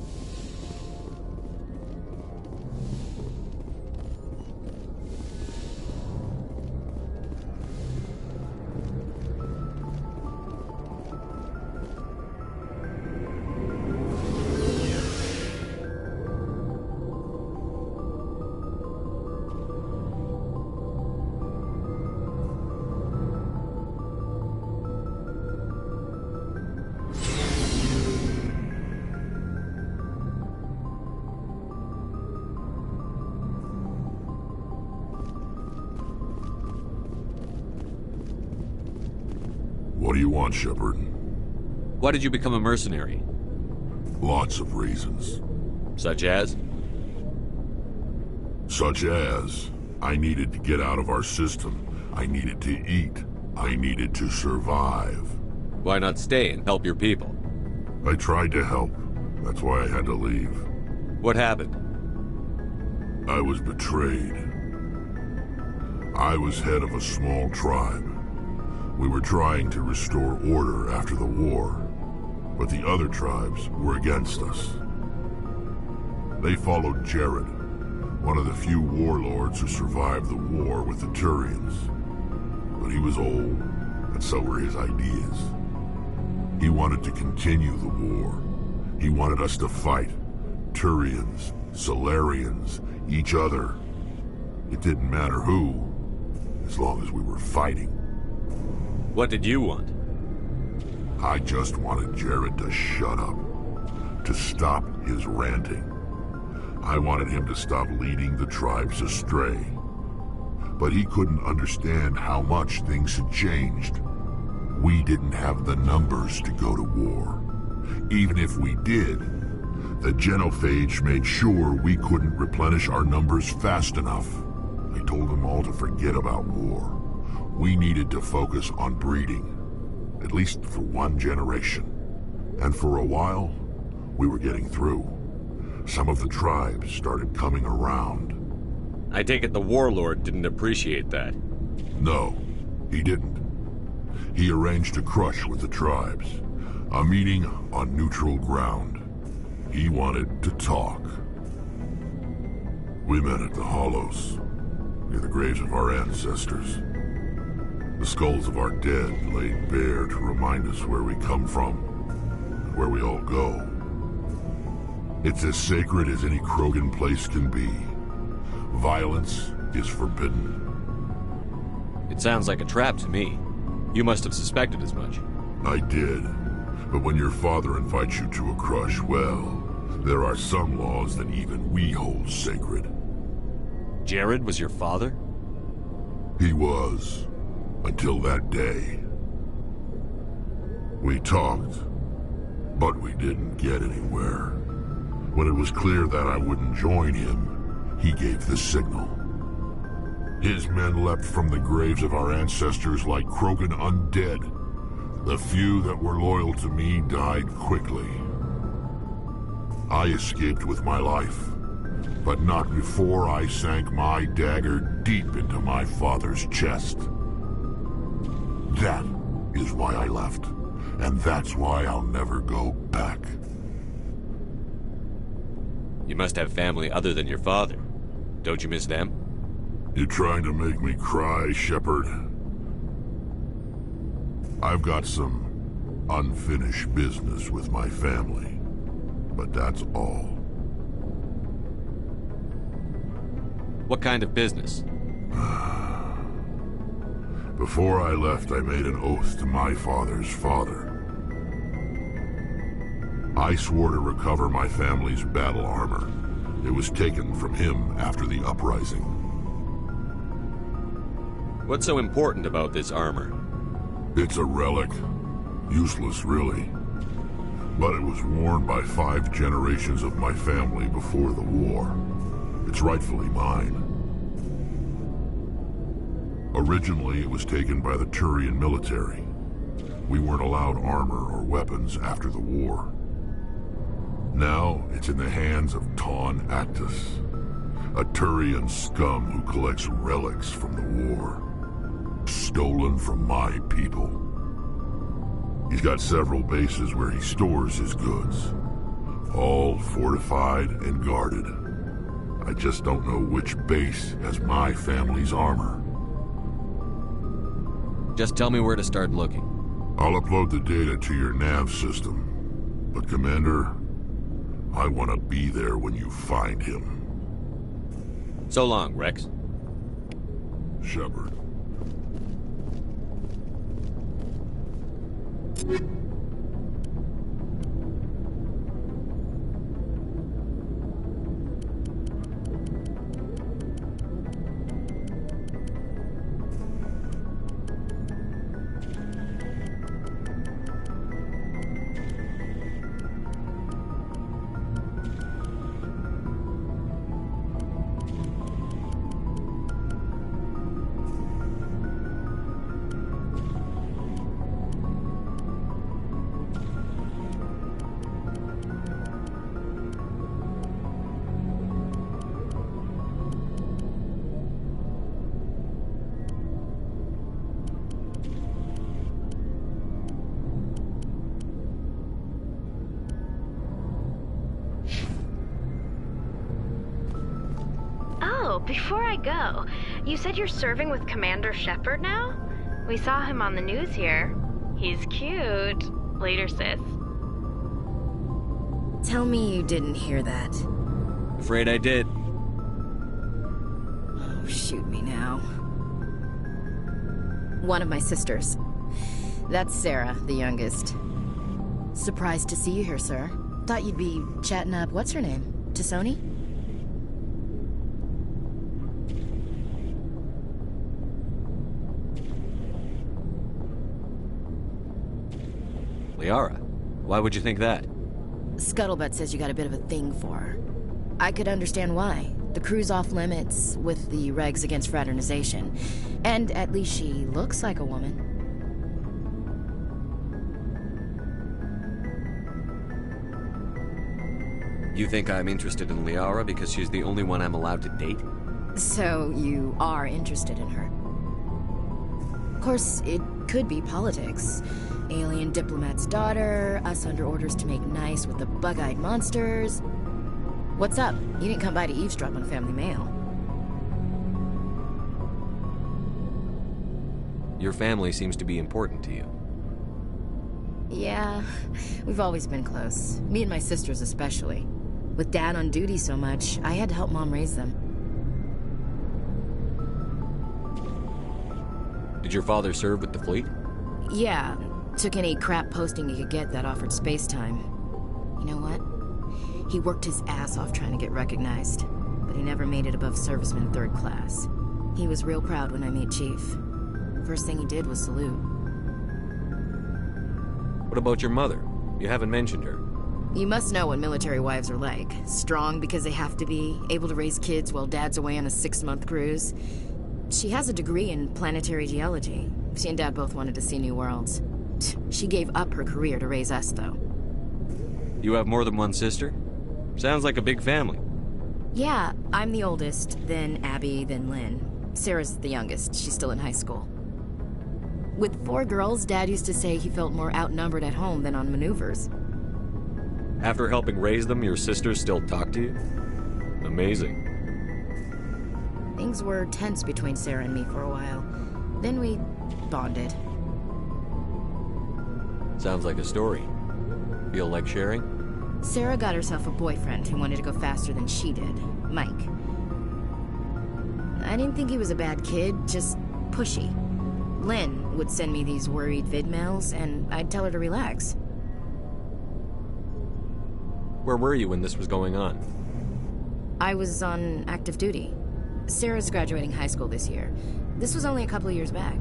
Speaker 18: What do you want, Shepard?
Speaker 3: Why did you become a mercenary?
Speaker 18: Lots of reasons.
Speaker 3: Such as?
Speaker 18: Such as, I needed to get out of our system. I needed to eat. I needed to survive.
Speaker 3: Why not stay and help your people?
Speaker 18: I tried to help. That's why I had to leave.
Speaker 3: What happened?
Speaker 18: I was betrayed. I was head of a small tribe. We were trying to restore order after the war, but the other tribes were against us. They followed Jared, one of the few warlords who survived the war with the Turians. But he was old, and so were his ideas. He wanted to continue the war. He wanted us to fight. Turians, Solarians, each other. It didn't matter who, as long as we were fighting.
Speaker 3: What did you want?
Speaker 18: I just wanted Jared to shut up, to stop his ranting. I wanted him to stop leading the tribes astray. But he couldn't understand how much things had changed. We didn't have the numbers to go to war. Even if we did, the genophage made sure we couldn't replenish our numbers fast enough. I told them all to forget about war. We needed to focus on breeding, at least for one generation. And for a while, we were getting through. Some of the tribes started coming around.
Speaker 3: I take it the warlord didn't appreciate that.
Speaker 18: No, he didn't. He arranged a crush with the tribes. A meeting on neutral ground. He wanted to talk. We met at the Hollows, near the graves of our ancestors. The skulls of our dead laid bare to remind us where we come from, and where we all go. It's as sacred as any Krogan place can be. Violence is forbidden.
Speaker 3: It sounds like a trap to me. You must have suspected as much.
Speaker 18: I did. But when your father invites you to a crush, well, there are some laws that even we hold sacred.
Speaker 3: Jared was your father?
Speaker 18: He was. Until that day. We talked, but we didn't get anywhere. When it was clear that I wouldn't join him, he gave the signal. His men leapt from the graves of our ancestors like Krogan undead. The few that were loyal to me died quickly. I escaped with my life, but not before I sank my dagger deep into my father's chest. That is why I left, and that's why I'll never go back.
Speaker 3: You must have family other than your father. Don't you miss them?
Speaker 18: You trying to make me cry, Shepard? I've got some unfinished business with my family, but that's all.
Speaker 3: What kind of business?
Speaker 18: Before I left, I made an oath to my father's father. I swore to recover my family's battle armor. It was taken from him after the uprising.
Speaker 3: What's so important about this armor?
Speaker 18: It's a relic. Useless, really. But it was worn by 5 generations of my family before the war. It's rightfully mine. Originally, it was taken by the Turian military. We weren't allowed armor or weapons after the war. Now, it's in the hands of Taun Actus, a Turian scum who collects relics from the war. Stolen from my people. He's got several bases where he stores his goods. All fortified and guarded. I just don't know which base has my family's armor.
Speaker 3: Just tell me where to start looking.
Speaker 18: I'll upload the data to your nav system. But Commander, I want to be there when you find him.
Speaker 3: So long, Rex.
Speaker 18: Shepard.
Speaker 5: Before I go, you said you're serving with Commander Shepard now? We saw him on the news here. He's cute. Later, sis.
Speaker 20: Tell me you didn't hear that.
Speaker 3: Afraid I did.
Speaker 20: Oh, shoot me now. One of my sisters. That's Sarah, the youngest. Surprised to see you here, sir. Thought you'd be chatting up, what's her name? T'Soni?
Speaker 3: Liara. Why would you think that?
Speaker 20: Scuttlebutt says you got a bit of a thing for her. I could understand why. The crew's off limits with the regs against fraternization. And at least she looks like a woman.
Speaker 3: You think I'm interested in Liara because she's the only one I'm allowed to date?
Speaker 20: So you are interested in her. Of course, it could be politics. Alien diplomat's daughter, us under orders to make nice with the bug-eyed monsters. What's up? You didn't come by to eavesdrop on Family Mail.
Speaker 3: Your family seems to be important to you.
Speaker 20: Yeah, we've always been close. Me and my sisters especially. With Dad on duty so much, I had to help Mom raise them.
Speaker 3: Did your father serve with the fleet?
Speaker 20: Yeah, took any crap posting he could get that offered space time. You know what? He worked his ass off trying to get recognized, but he never made it above serviceman 3rd class. He was real proud when I met Chief. First thing he did was salute.
Speaker 3: What about your mother? You haven't mentioned her.
Speaker 20: You must know what military wives are like. Strong because they have to be, able to raise kids while Dad's away on a 6-month cruise. She has a degree in planetary geology. She and Dad both wanted to see new worlds. She gave up her career to raise us, though.
Speaker 3: You have more than one sister? Sounds like a big family.
Speaker 20: Yeah, I'm the oldest, then Abby, then Lynn. Sarah's the youngest. She's still in high school. With 4 girls, Dad used to say he felt more outnumbered at home than on maneuvers.
Speaker 3: After helping raise them, your sisters still talk to you? Amazing.
Speaker 20: Things were tense between Sarah and me for a while. Then we bonded.
Speaker 3: Sounds like a story. Feel like sharing?
Speaker 20: Sarah got herself a boyfriend who wanted to go faster than she did, Mike. I didn't think he was a bad kid, just pushy. Lynn would send me these worried vidmails, and I'd tell her to relax.
Speaker 3: Where were you when this was going on?
Speaker 20: I was on active duty. Sarah's graduating high school this year. This was only a couple of years back.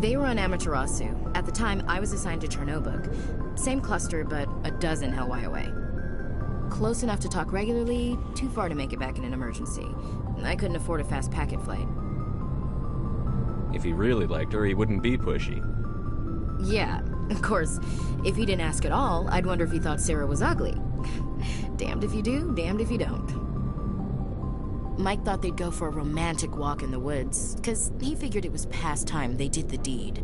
Speaker 20: They were on Amaterasu. At the time, I was assigned to Chernobog. Same cluster, but a dozen Hellwire away. Close enough to talk regularly, too far to make it back in an emergency. I couldn't afford a fast packet flight.
Speaker 3: If he really liked her, he wouldn't be pushy.
Speaker 20: Yeah, of course. If he didn't ask at all, I'd wonder if he thought Sarah was ugly. Damned if you do, damned if you don't. Mike thought they'd go for a romantic walk in the woods, because he figured it was past time they did the deed.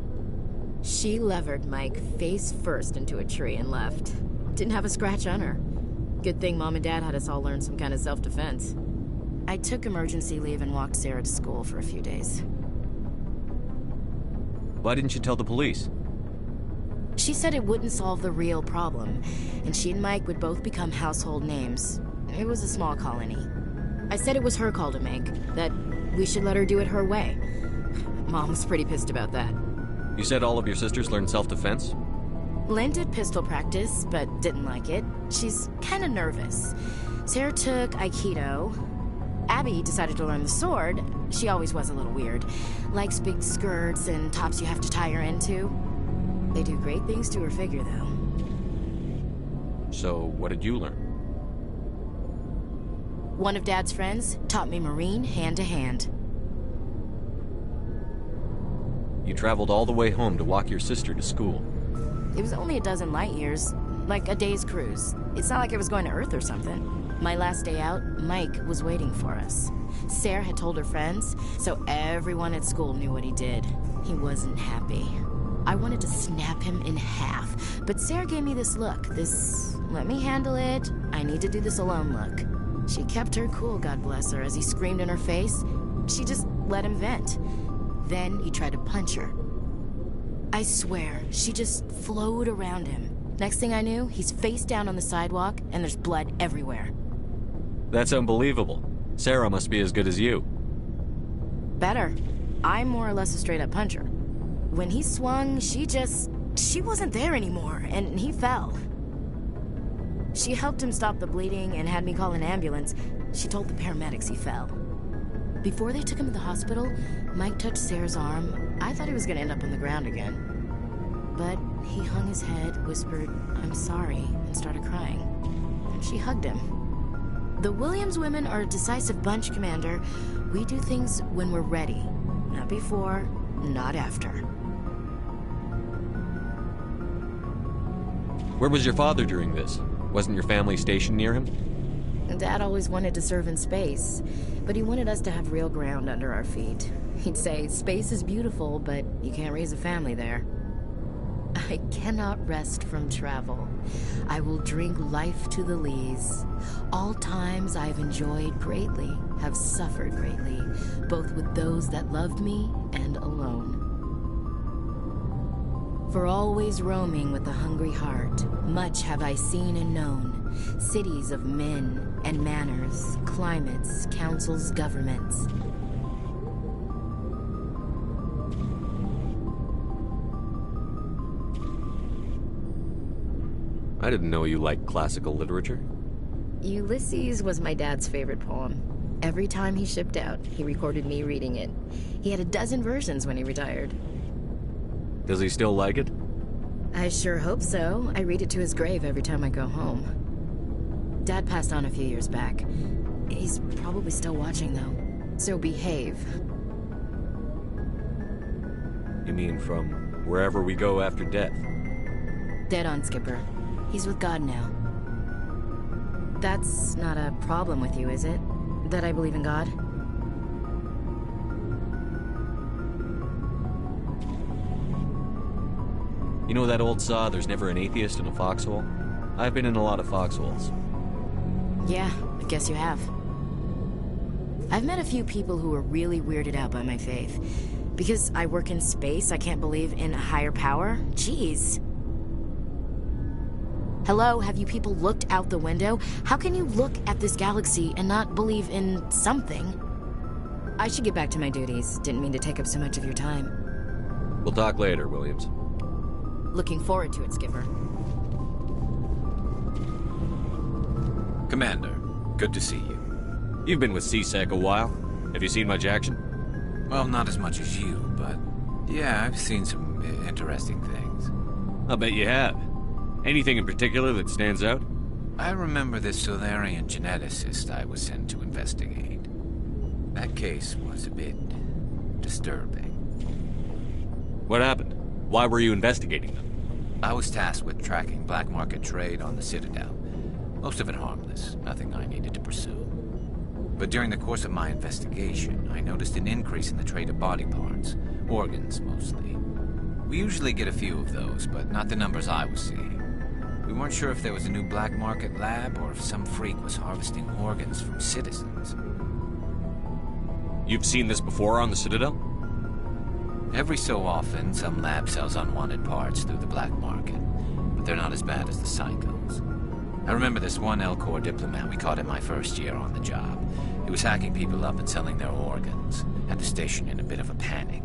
Speaker 20: She levered Mike face first into a tree and left. Didn't have a scratch on her. Good thing Mom and Dad had us all learn some kind of self-defense. I took emergency leave and walked Sarah to school for a few days.
Speaker 3: Why didn't you tell the police?
Speaker 20: She said it wouldn't solve the real problem, and she and Mike would both become household names. It was a small colony. I said it was her call to make, that we should let her do it her way. Mom was pretty pissed about that.
Speaker 3: You said all of your sisters learned self-defense?
Speaker 20: Lynn did pistol practice, but didn't like it. She's kind of nervous. Sarah took Aikido. Abby decided to learn the sword. She always was a little weird. Likes big skirts and tops you have to tie her into. They do great things to her figure, though.
Speaker 3: So, what did you learn?
Speaker 20: One of Dad's friends taught me Marine hand-to-hand.
Speaker 3: You traveled all the way home to walk your sister to school.
Speaker 20: It was only a dozen light years, like a day's cruise. It's not like I was going to Earth or something. My last day out, Mike was waiting for us. Sarah had told her friends, so everyone at school knew what he did. He wasn't happy. I wanted to snap him in half, but Sarah gave me this look, this let me handle it, I need to do this alone look. She kept her cool, God bless her, as he screamed in her face. She just let him vent. Then he tried to punch her. I swear, she just flowed around him. Next thing I knew, he's face down on the sidewalk, and there's blood everywhere.
Speaker 3: That's unbelievable. Sarah must be as good as you.
Speaker 20: Better. I'm more or less a straight-up puncher. When he swung, she wasn't there anymore, and he fell. She helped him stop the bleeding and had me call an ambulance. She told the paramedics he fell. Before they took him to the hospital, Mike touched Sarah's arm. I thought he was gonna end up on the ground again. But he hung his head, whispered, "I'm sorry," and started crying. And she hugged him. The Williams women are a decisive bunch, Commander. We do things when we're ready. Not before, not after.
Speaker 3: Where was your father during this? Wasn't your family stationed near him?
Speaker 20: Dad always wanted to serve in space, but he wanted us to have real ground under our feet. He'd say, space is beautiful, but you can't raise a family there. I cannot rest from travel. I will drink life to the lees. All times I have enjoyed greatly, have suffered greatly, both with those that loved me and alone. For always roaming with a hungry heart, much have I seen and known, cities of men and manners, climates, councils, governments.
Speaker 3: I didn't know you liked classical literature.
Speaker 20: Ulysses was my dad's favorite poem. Every time he shipped out, he recorded me reading it. He had a dozen versions when he retired.
Speaker 3: Does he still like it?
Speaker 20: I sure hope so. I read it to his grave every time I go home. Dad passed on a few years back. He's probably still watching, though. So behave.
Speaker 3: You mean from wherever we go after death?
Speaker 20: Dead on, Skipper. He's with God now. That's not a problem with you, is it? That I believe in God?
Speaker 3: You know that old saw, there's never an atheist in a foxhole? I've been in a lot of foxholes.
Speaker 20: Yeah, I guess you have. I've met a few people who are really weirded out by my faith. Because I work in space, I can't believe in a higher power? Jeez. Hello, have you people looked out the window? How can you look at this galaxy and not believe in something? I should get back to my duties. Didn't mean to take up so much of your time.
Speaker 3: We'll talk later, Williams.
Speaker 20: Looking forward to it, Skipper.
Speaker 9: Commander, good to see you.
Speaker 3: You've been with CSEC a while. Have you seen much action?
Speaker 9: Well, not as much as you, but yeah, I've seen some interesting things.
Speaker 3: I'll bet you have. Anything in particular that stands out?
Speaker 9: I remember this Solarian geneticist I was sent to investigate. That case was a bit disturbing.
Speaker 3: What happened? Why were you investigating them?
Speaker 9: I was tasked with tracking black market trade on the Citadel. Most of it harmless, nothing I needed to pursue. But during the course of my investigation, I noticed an increase in the trade of body parts, organs mostly. We usually get a few of those, but not the numbers I was seeing. We weren't sure if there was a new black market lab or if some freak was harvesting organs from citizens.
Speaker 3: You've seen this before on the Citadel?
Speaker 9: Every so often, some lab sells unwanted parts through the black market, but they're not as bad as the psychos. I remember this one Elcor diplomat we caught in my first year on the job. He was hacking people up and selling their organs. Had the station in a bit of a panic.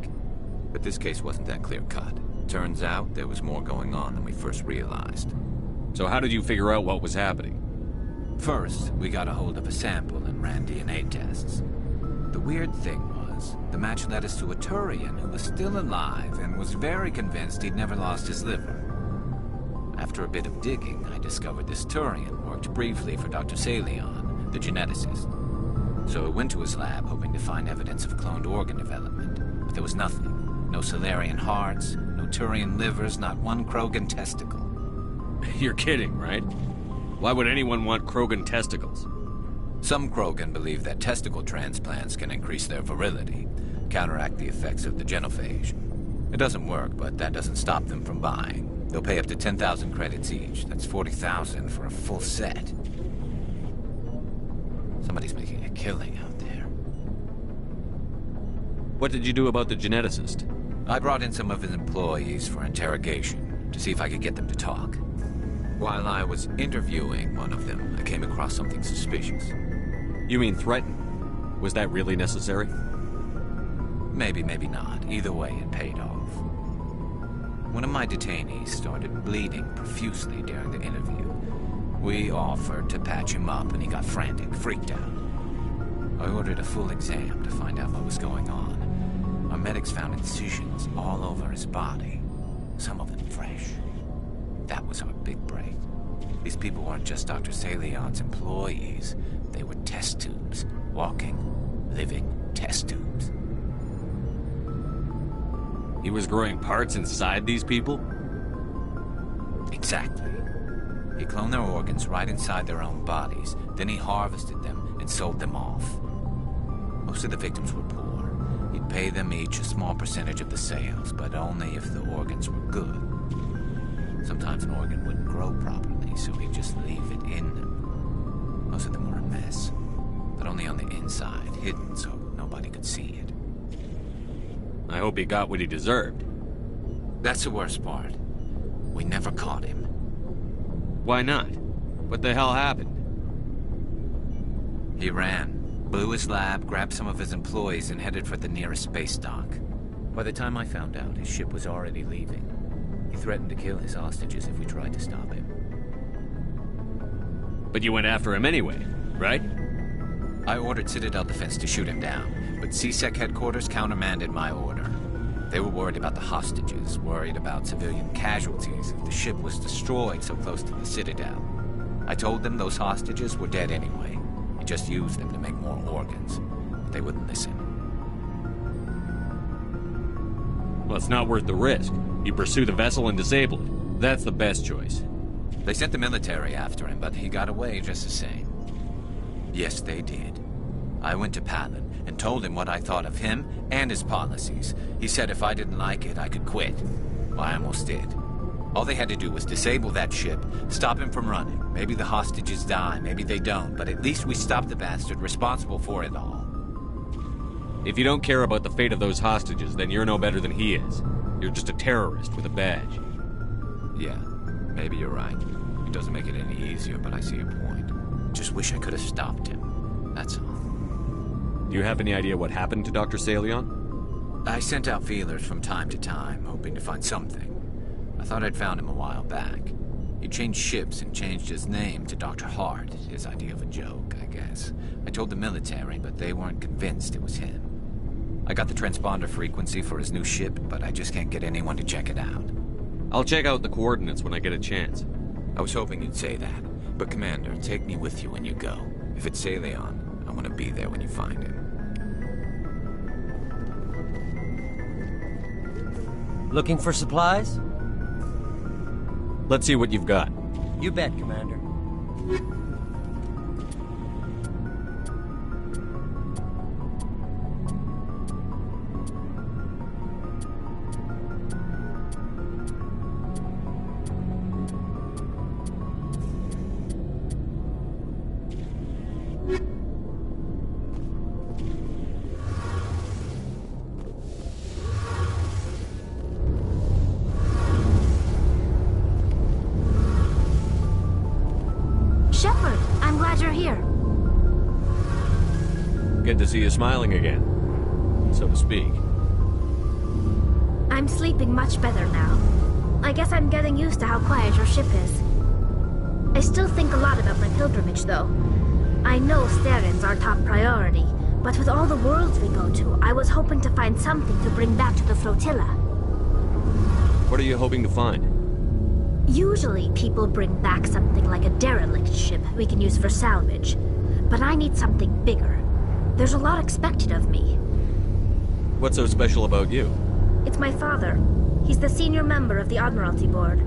Speaker 9: But this case wasn't that clear-cut. Turns out there was more going on than we first realized.
Speaker 3: So how did you figure out what was happening?
Speaker 9: First, we got a hold of a sample and ran DNA tests. The weird thing was, the match led us to a Turian who was still alive and was very convinced he'd never lost his liver. After a bit of digging, I discovered this Turian worked briefly for Dr. Salion, the geneticist. So I went to his lab hoping to find evidence of cloned organ development, but there was nothing. No Solarian hearts, no Turian livers, not one Krogan testicle.
Speaker 3: You're kidding, right? Why would anyone want Krogan testicles?
Speaker 9: Some Krogan believe that testicle transplants can increase their virility, counteract the effects of the genophage. It doesn't work, but that doesn't stop them from buying. They'll pay up to 10,000 credits each. That's 40,000 for a full set. Somebody's making a killing out there.
Speaker 3: What did you do about the geneticist?
Speaker 9: I brought in some of his employees for interrogation, to see if I could get them to talk. While I was interviewing one of them, I came across something suspicious.
Speaker 3: You mean threaten? Was that really necessary?
Speaker 9: Maybe, maybe not. Either way, it paid off. One of my detainees started bleeding profusely during the interview. We offered to patch him up and he got frantic, freaked out. I ordered a full exam to find out what was going on. Our medics found incisions all over his body, some of them fresh. That was our big break. These people weren't just Dr. Salion's employees. They were test tubes. Walking, living test tubes.
Speaker 3: He was growing parts inside these people?
Speaker 9: Exactly. He cloned their organs right inside their own bodies. Then he harvested them and sold them off. Most of the victims were poor. He would pay them each a small percentage of the sales, but only if the organs were good. Sometimes an organ wouldn't grow properly, so he'd just leave it in them. Most of them were a mess, but only on the inside, hidden so nobody could see it.
Speaker 3: I hope he got what he deserved.
Speaker 9: That's the worst part. We never caught him.
Speaker 3: Why not? What the hell happened?
Speaker 9: He ran, blew his lab, grabbed some of his employees, and headed for the nearest space dock. By the time I found out, his ship was already leaving. He threatened to kill his hostages if we tried to stop him.
Speaker 3: But you went after him anyway, right?
Speaker 9: I ordered Citadel Defense to shoot him down, but CSEC headquarters countermanded my order. They were worried about the hostages, worried about civilian casualties if the ship was destroyed so close to the Citadel. I told them those hostages were dead anyway. He just used them to make more organs. But they wouldn't listen.
Speaker 3: Well, it's not worth the risk. You pursue the vessel and disable it. That's the best choice.
Speaker 9: They sent the military after him, but he got away just the same. Yes, they did. I went to Palin and told him what I thought of him and his policies. He said if I didn't like it, I could quit. Well, I almost did. All they had to do was disable that ship, stop him from running. Maybe the hostages die, maybe they don't, but at least we stopped the bastard responsible for it all.
Speaker 3: If you don't care about the fate of those hostages, then you're no better than he is. You're just a terrorist with a badge.
Speaker 9: Yeah, maybe you're right. It doesn't make it any easier, but I see your point. Just wish I could have stopped him. That's all.
Speaker 3: Do you have any idea what happened to Dr. Salion?
Speaker 9: I sent out feelers from time to time, hoping to find something. I thought I'd found him a while back. He changed ships and changed his name to Dr. Hart, his idea of a joke, I guess. I told the military, but they weren't convinced it was him. I got the transponder frequency for his new ship, but I just can't get anyone to check it out.
Speaker 3: I'll check out the coordinates when I get a chance.
Speaker 9: I was hoping you'd say that. But Commander, take me with you when you go. If it's Salion, I want to be there when you find him.
Speaker 21: Looking for supplies?
Speaker 3: Let's see what you've got.
Speaker 21: You bet, Commander.
Speaker 3: Good to see you smiling again, so to speak.
Speaker 16: I'm sleeping much better now. I guess I'm getting used to how quiet your ship is. I still think a lot about my pilgrimage, though. I know Steren's our top priority, but with all the worlds we go to, I was hoping to find something to bring back to the flotilla.
Speaker 3: What are you hoping to find?
Speaker 16: Usually, people bring back something like a derelict ship we can use for salvage. But I need something bigger. There's a lot expected of me.
Speaker 3: What's so special about you?
Speaker 16: It's my father. He's the senior member of the Admiralty Board.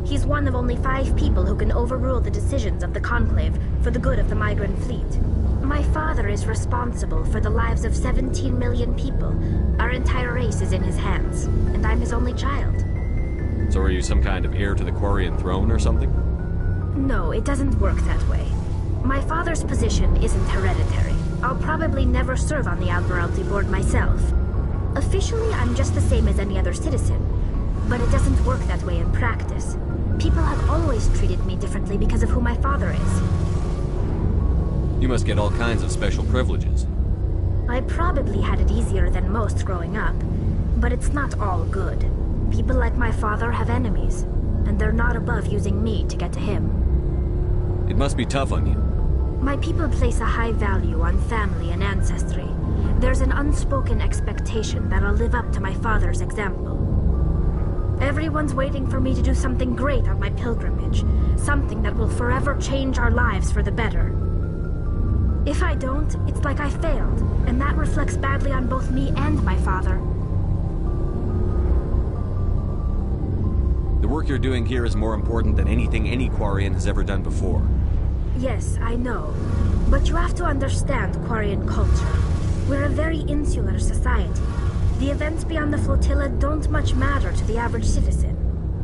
Speaker 16: He's one of only 5 people who can overrule the decisions of the Conclave for the good of the migrant fleet. My father is responsible for the lives of 17 million people. Our entire race is in his hands, and I'm his only child.
Speaker 3: So are you some kind of heir to the Quarian throne or something?
Speaker 16: No, it doesn't work that way. My father's position isn't hereditary. I'll probably never serve on the Admiralty Board myself. Officially, I'm just the same as any other citizen, but it doesn't work that way in practice. People have always treated me differently because of who my father is.
Speaker 3: You must get all kinds of special privileges.
Speaker 16: I probably had it easier than most growing up, but it's not all good. People like my father have enemies, and they're not above using me to get to him.
Speaker 3: It must be tough on you.
Speaker 16: My people place a high value on family and ancestry. There's an unspoken expectation that I'll live up to my father's example. Everyone's waiting for me to do something great on my pilgrimage, something that will forever change our lives for the better. If I don't, it's like I failed, and that reflects badly on both me and my father.
Speaker 3: The work you're doing here is more important than anything any Quarian has ever done before.
Speaker 16: Yes, I know. But you have to understand Quarian culture. We're a very insular society.
Speaker 12: The events beyond the flotilla don't much matter to the average citizen.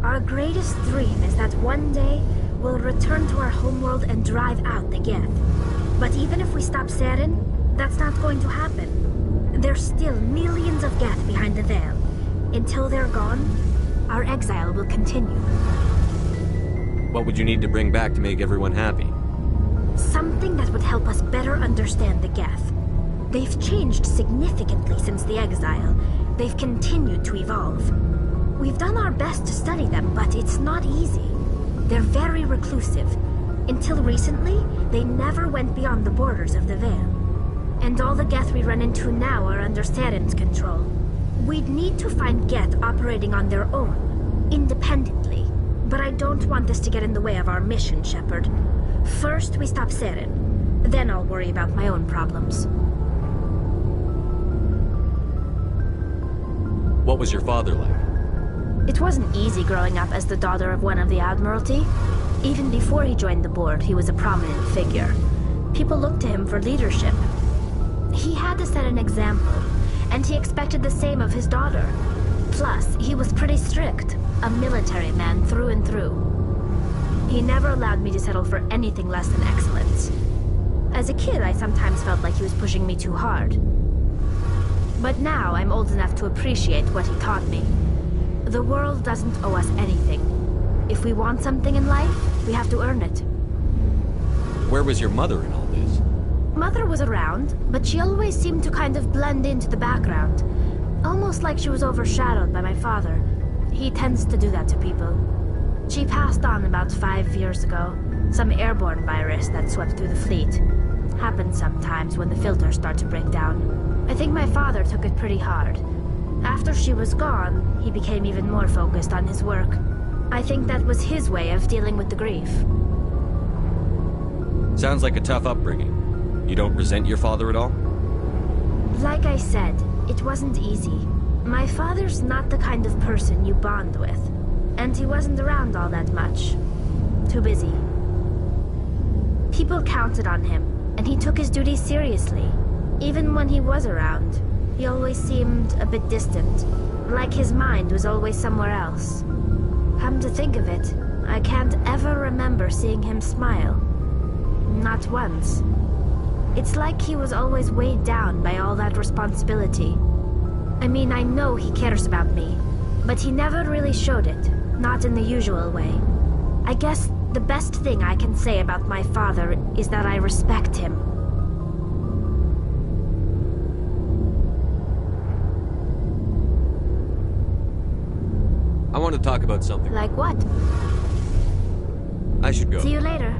Speaker 12: Our greatest dream is that one day we'll return to our homeworld and drive out the Geth. But even if we stop Saren, that's not going to happen. There's still millions of Geth behind the veil. Until they're gone, our exile will continue.
Speaker 3: What would you need to bring back to make everyone happy?
Speaker 12: Something that would help us better understand the Geth. They've changed significantly since the exile. They've continued to evolve. We've done our best to study them, but it's not easy. They're very reclusive. Until recently, they never went beyond the borders of the Veil. And all the Geth we run into now are under Saren's control. We'd need to find Geth operating on their own, independently. But I don't want this to get in the way of our mission, Shepard. First, we stop Saren. Then I'll worry about my own problems.
Speaker 3: What was your father like?
Speaker 12: It wasn't easy growing up as the daughter of one of the Admiralty. Even before he joined the board, he was a prominent figure. People looked to him for leadership. He had to set an example, and he expected the same of his daughter. Plus, he was pretty strict, a military man through and through. He never allowed me to settle for anything less than excellence. As a kid, I sometimes felt like he was pushing me too hard. But now I'm old enough to appreciate what he taught me. The world doesn't owe us anything. If we want something in life, we have to earn it.
Speaker 3: Where was your mother in all this?
Speaker 12: Mother was around, but she always seemed to kind of blend into the background. Almost like she was overshadowed by my father. He tends to do that to people. She passed on about 5 years ago. Some airborne virus that swept through the fleet. Happens sometimes when the filters start to break down. I think my father took it pretty hard. After she was gone, he became even more focused on his work. I think that was his way of dealing with the grief.
Speaker 3: Sounds like a tough upbringing. You don't resent your father at all?
Speaker 12: Like I said, it wasn't easy. My father's not the kind of person you bond with. And he wasn't around all that much. Too busy. People counted on him, and he took his duties seriously. Even when he was around, he always seemed a bit distant, like his mind was always somewhere else. Come to think of it, I can't ever remember seeing him smile. Not once. It's like he was always weighed down by all that responsibility. I mean, I know he cares about me, but he never really showed it, not in the usual way. I guess the best thing I can say about my father is that I respect him.
Speaker 3: I want to talk about something.
Speaker 12: Like what?
Speaker 3: I should go.
Speaker 12: See you later.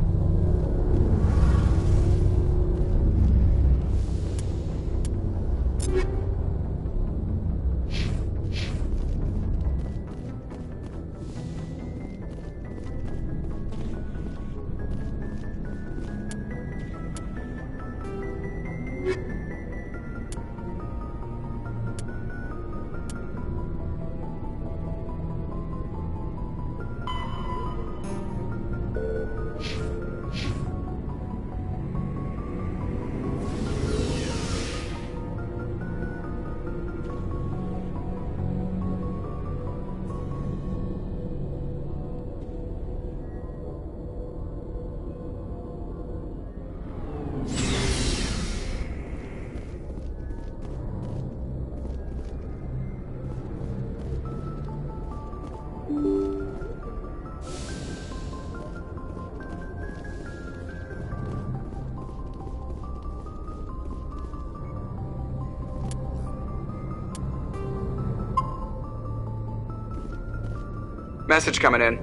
Speaker 13: Message coming in.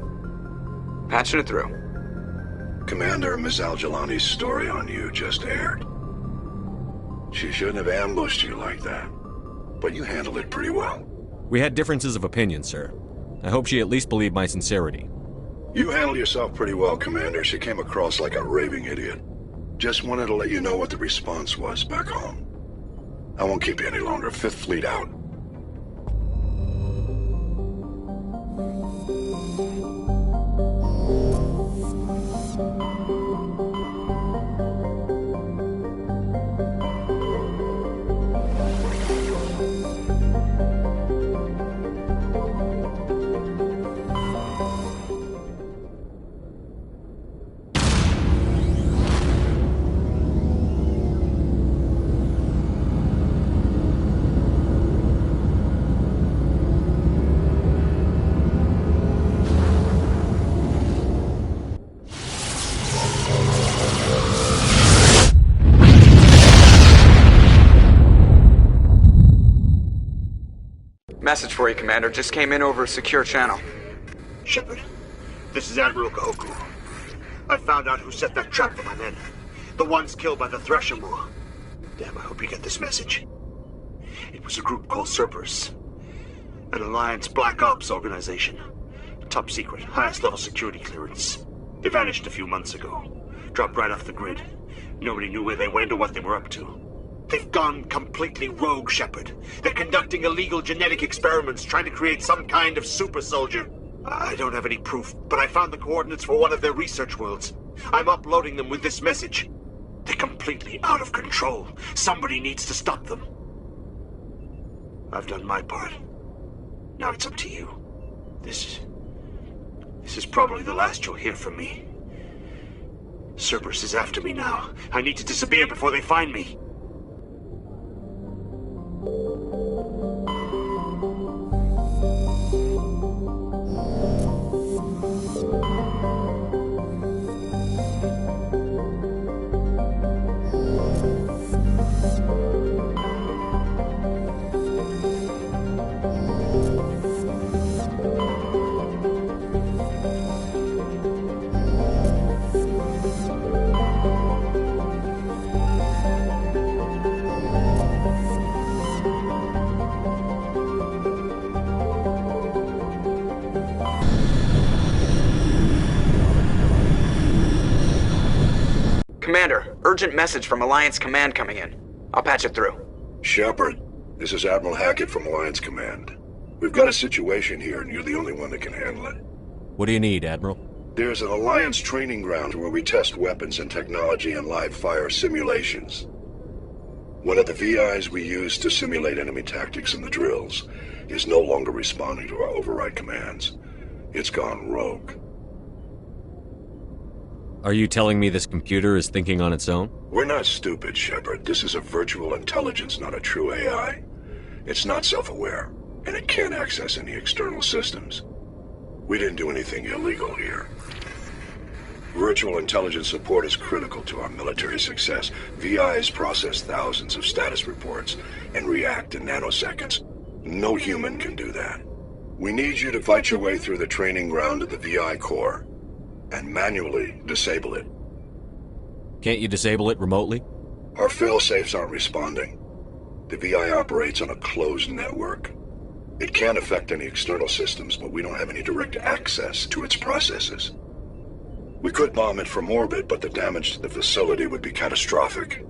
Speaker 13: Patching it through.
Speaker 23: Commander, Miss Al-Jalani's story on you just aired. She shouldn't have ambushed you like that, but you handled it pretty well.
Speaker 3: We had differences of opinion, sir. I hope she at least believed my sincerity.
Speaker 23: You handled yourself pretty well, Commander. She came across like a raving idiot. Just wanted to let you know what the response was back home. I won't keep you any longer. Fifth Fleet out.
Speaker 13: message for you, Commander. Just came in over a secure channel.
Speaker 14: Shepard, this is Admiral Kahoku. I found out who set that trap for my men. The ones killed by the Threshermoor. Damn, I hope you get this message. It was a group called Cerberus. An Alliance Black Ops organization. Top secret, highest level security clearance. They vanished a few months ago. Dropped right off the grid. Nobody knew where they went or what they were up to. They've gone completely rogue, Shepard. They're conducting illegal genetic experiments, trying to create some kind of super soldier. I don't have any proof, but I found the coordinates for one of their research worlds. I'm uploading them with this message. They're completely out of control. Somebody needs to stop them. I've done my part. Now it's up to you. This is probably the last you'll hear from me. Cerberus is after me now. I need to disappear before they find me.
Speaker 13: Commander, urgent message from Alliance Command coming in. I'll patch it through.
Speaker 23: Shepard, this is Admiral Hackett from Alliance Command. We've got a situation here, and you're the only one that can handle it.
Speaker 3: What do you need, Admiral?
Speaker 23: There's an Alliance training ground where we test weapons and technology in live fire simulations. One of the VIs we use to simulate enemy tactics in the drills is no longer responding to our override commands. It's gone rogue.
Speaker 3: Are you telling me this computer is thinking on its own?
Speaker 23: We're not stupid, Shepard. This is a virtual intelligence, not a true AI. It's not self-aware, and it can't access any external systems. We didn't do anything illegal here. Virtual intelligence support is critical to our military success. VIs process thousands of status reports and react in nanoseconds. No human can do that. We need you to fight your way through the training ground of the VI core and manually disable it.
Speaker 3: Can't you disable it remotely?
Speaker 23: Our fail-safes aren't responding. The VI operates on a closed network. It can't affect any external systems, but we don't have any direct access to its processes. We could bomb it from orbit, but the damage to the facility would be catastrophic.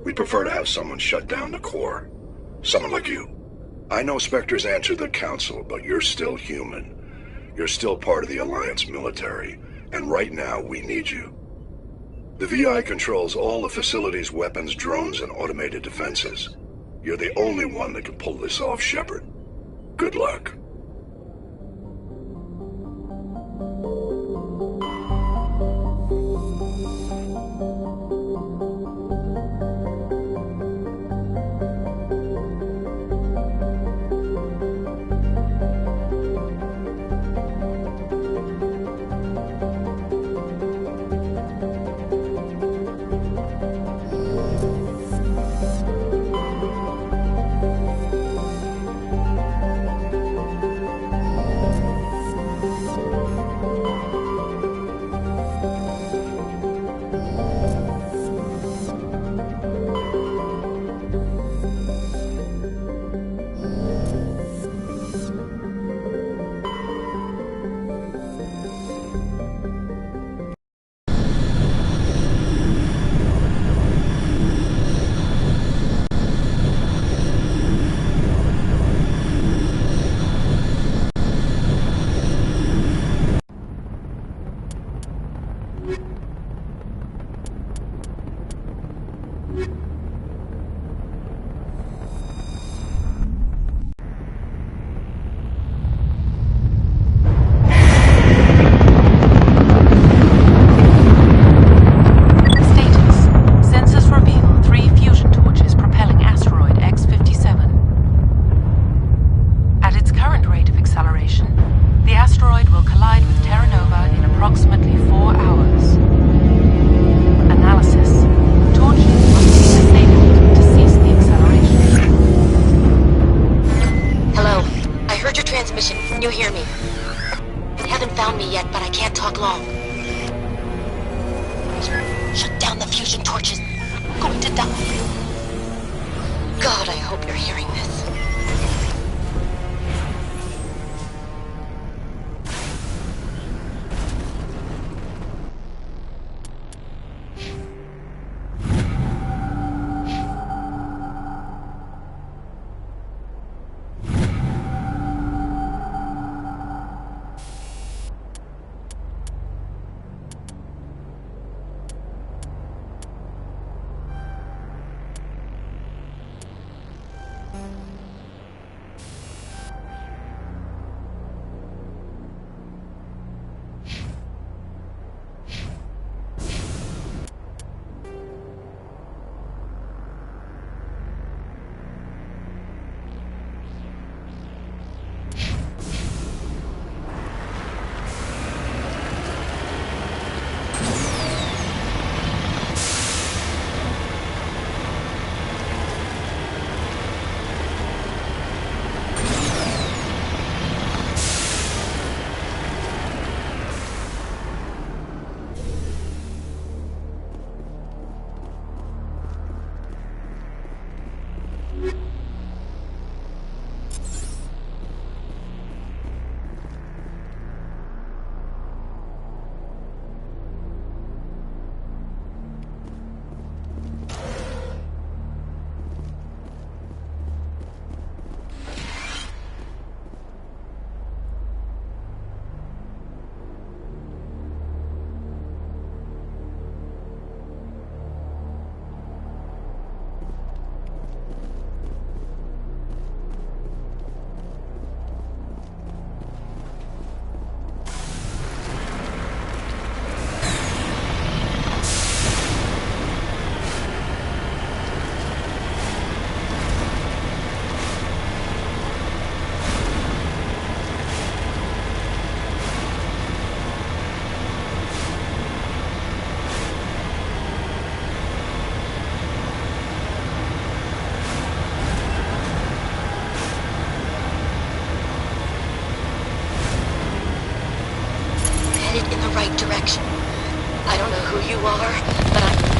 Speaker 23: We'd prefer to have someone shut down the core. Someone like you. I know Spectres answer the Council, but you're still human. You're still part of the Alliance military. And right now, we need you. The VI controls all the facility's weapons, drones, and automated defenses. You're the only one that can pull this off, Shepard. Good luck.
Speaker 11: glow. Shut down the fusion torches. I'm going to die. God, I hope you're hearing this. Right direction. I don't know who you are, but I'm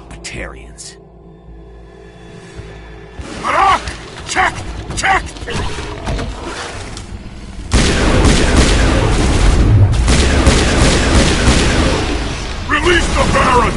Speaker 19: Batarians.
Speaker 18: Marok! Check! Check! Release the Baron!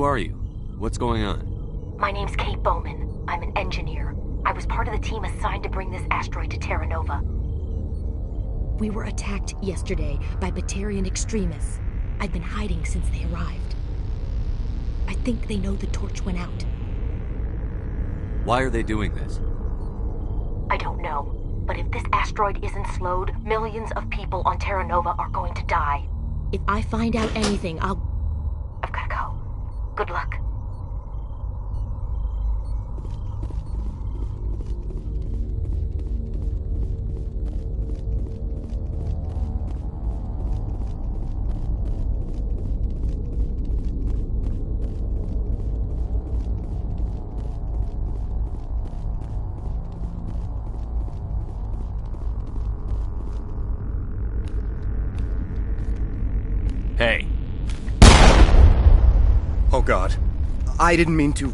Speaker 3: Who are you? What's going on?
Speaker 11: My name's Kate Bowman. I'm an engineer. I was part of the team assigned to bring this asteroid to Terra Nova.
Speaker 22: We were attacked yesterday by Batarian extremists. I've been hiding since they arrived. I think they know the torch went out.
Speaker 3: Why are they doing this?
Speaker 11: I don't know. But if this asteroid isn't slowed, millions of people on Terra Nova are going to die.
Speaker 22: If I find out anything,
Speaker 11: I've gotta go. Good luck.
Speaker 3: Hey.
Speaker 6: Oh God. I didn't mean to...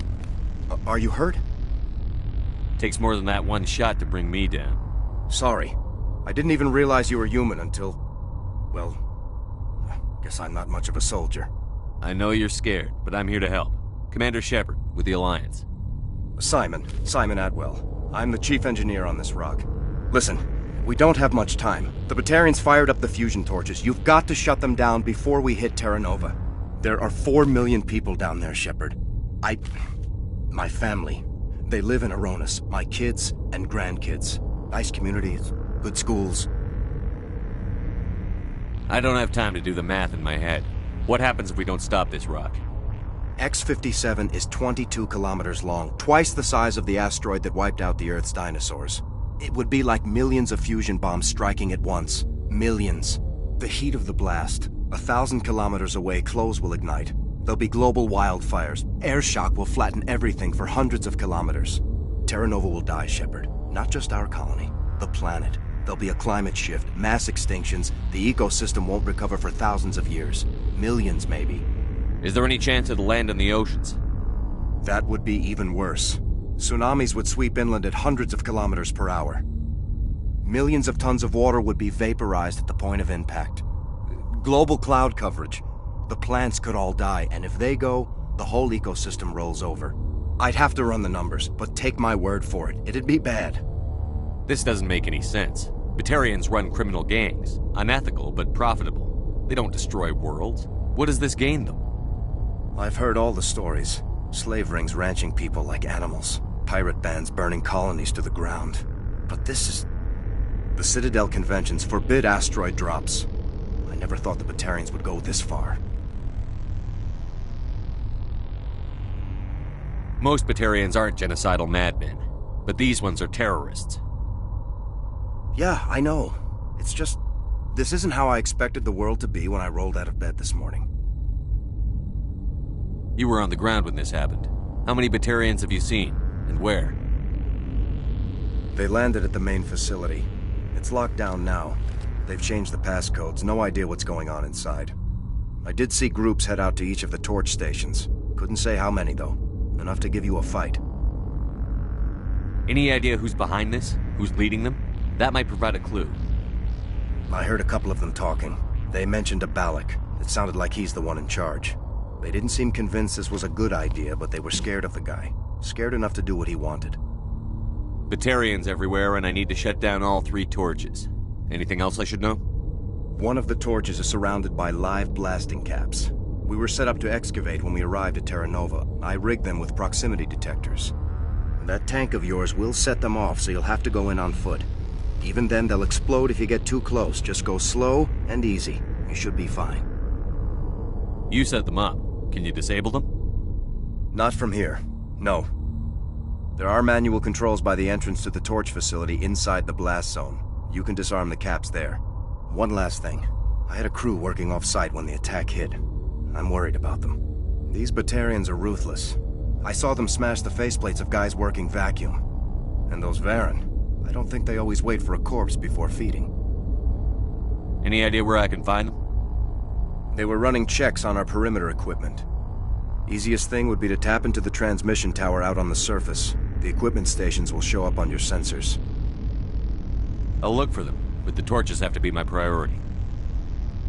Speaker 6: Are you hurt?
Speaker 3: Takes more than that one shot to bring me down.
Speaker 6: Sorry. I didn't even realize you were human until... Well... Guess I'm not much of a soldier.
Speaker 3: I know you're scared, but I'm here to help. Commander Shepard, with the Alliance.
Speaker 6: Simon Atwell. I'm the chief engineer on this rock. Listen. We don't have much time. The Batarians fired up the fusion torches. You've got to shut them down before we hit Terra Nova. There are 4 million people down there, Shepard. My family. They live in Aronis. My kids and grandkids. Nice communities, good schools.
Speaker 3: I don't have time to do the math in my head. What happens if we don't stop this rock?
Speaker 6: X-57 is 22 kilometers long, twice the size of the asteroid that wiped out the Earth's dinosaurs. It would be like millions of fusion bombs striking at once. Millions. The heat of the blast. 1,000 kilometers away, clothes will ignite. There'll be global wildfires. Air shock will flatten everything for hundreds of kilometers. Terra Nova will die, Shepard. Not just our colony. The planet. There'll be a climate shift, mass extinctions. The ecosystem won't recover for thousands of years. Millions, maybe.
Speaker 3: Is there any chance it'll land in the oceans?
Speaker 6: That would be even worse. Tsunamis would sweep inland at hundreds of kilometers per hour. Millions of tons of water would be vaporized at the point of impact. Global cloud coverage. The plants could all die, and if they go, the whole ecosystem rolls over. I'd have to run the numbers, but take my word for it. It'd be bad.
Speaker 3: This doesn't make any sense. Batarians run criminal gangs. Unethical, but profitable. They don't destroy worlds. What does this gain them?
Speaker 6: I've heard all the stories. Slave rings ranching people like animals. Pirate bands burning colonies to the ground. But this is... The Citadel conventions forbid asteroid drops. I never thought the Batarians would go this far.
Speaker 3: Most Batarians aren't genocidal madmen, but these ones are terrorists.
Speaker 6: Yeah, I know. It's just... This isn't how I expected the world to be when I rolled out of bed this morning.
Speaker 3: You were on the ground when this happened. How many Batarians have you seen, and where?
Speaker 6: They landed at the main facility. It's locked down now. They've changed the passcodes, no idea what's going on inside. I did see groups head out to each of the torch stations. Couldn't say how many, though. Enough to give you a fight.
Speaker 3: Any idea who's behind this? Who's leading them? That might provide a clue.
Speaker 6: I heard a couple of them talking. They mentioned a Balak. It sounded like he's the one in charge. They didn't seem convinced this was a good idea, but they were scared of the guy. Scared enough to do what he wanted.
Speaker 3: Batarians everywhere, and I need to shut down all 3 torches. Anything else I should know?
Speaker 6: One of the torches is surrounded by live blasting caps. We were set up to excavate when we arrived at Terra Nova. I rigged them with proximity detectors. That tank of yours will set them off, so you'll have to go in on foot. Even then, they'll explode if you get too close. Just go slow and easy. You should be fine.
Speaker 3: You set them up. Can you disable them?
Speaker 6: Not from here. No. There are manual controls by the entrance to the torch facility inside the blast zone. You can disarm the caps there. One last thing. I had a crew working off-site when the attack hit. I'm worried about them. These Batarians are ruthless. I saw them smash the faceplates of guys working vacuum. And those Varen, I don't think they always wait for a corpse before feeding.
Speaker 3: Any idea where I can find them?
Speaker 6: They were running checks on our perimeter equipment. Easiest thing would be to tap into the transmission tower out on the surface. The equipment stations will show up on your sensors.
Speaker 3: I'll look for them, but the torches have to be my priority.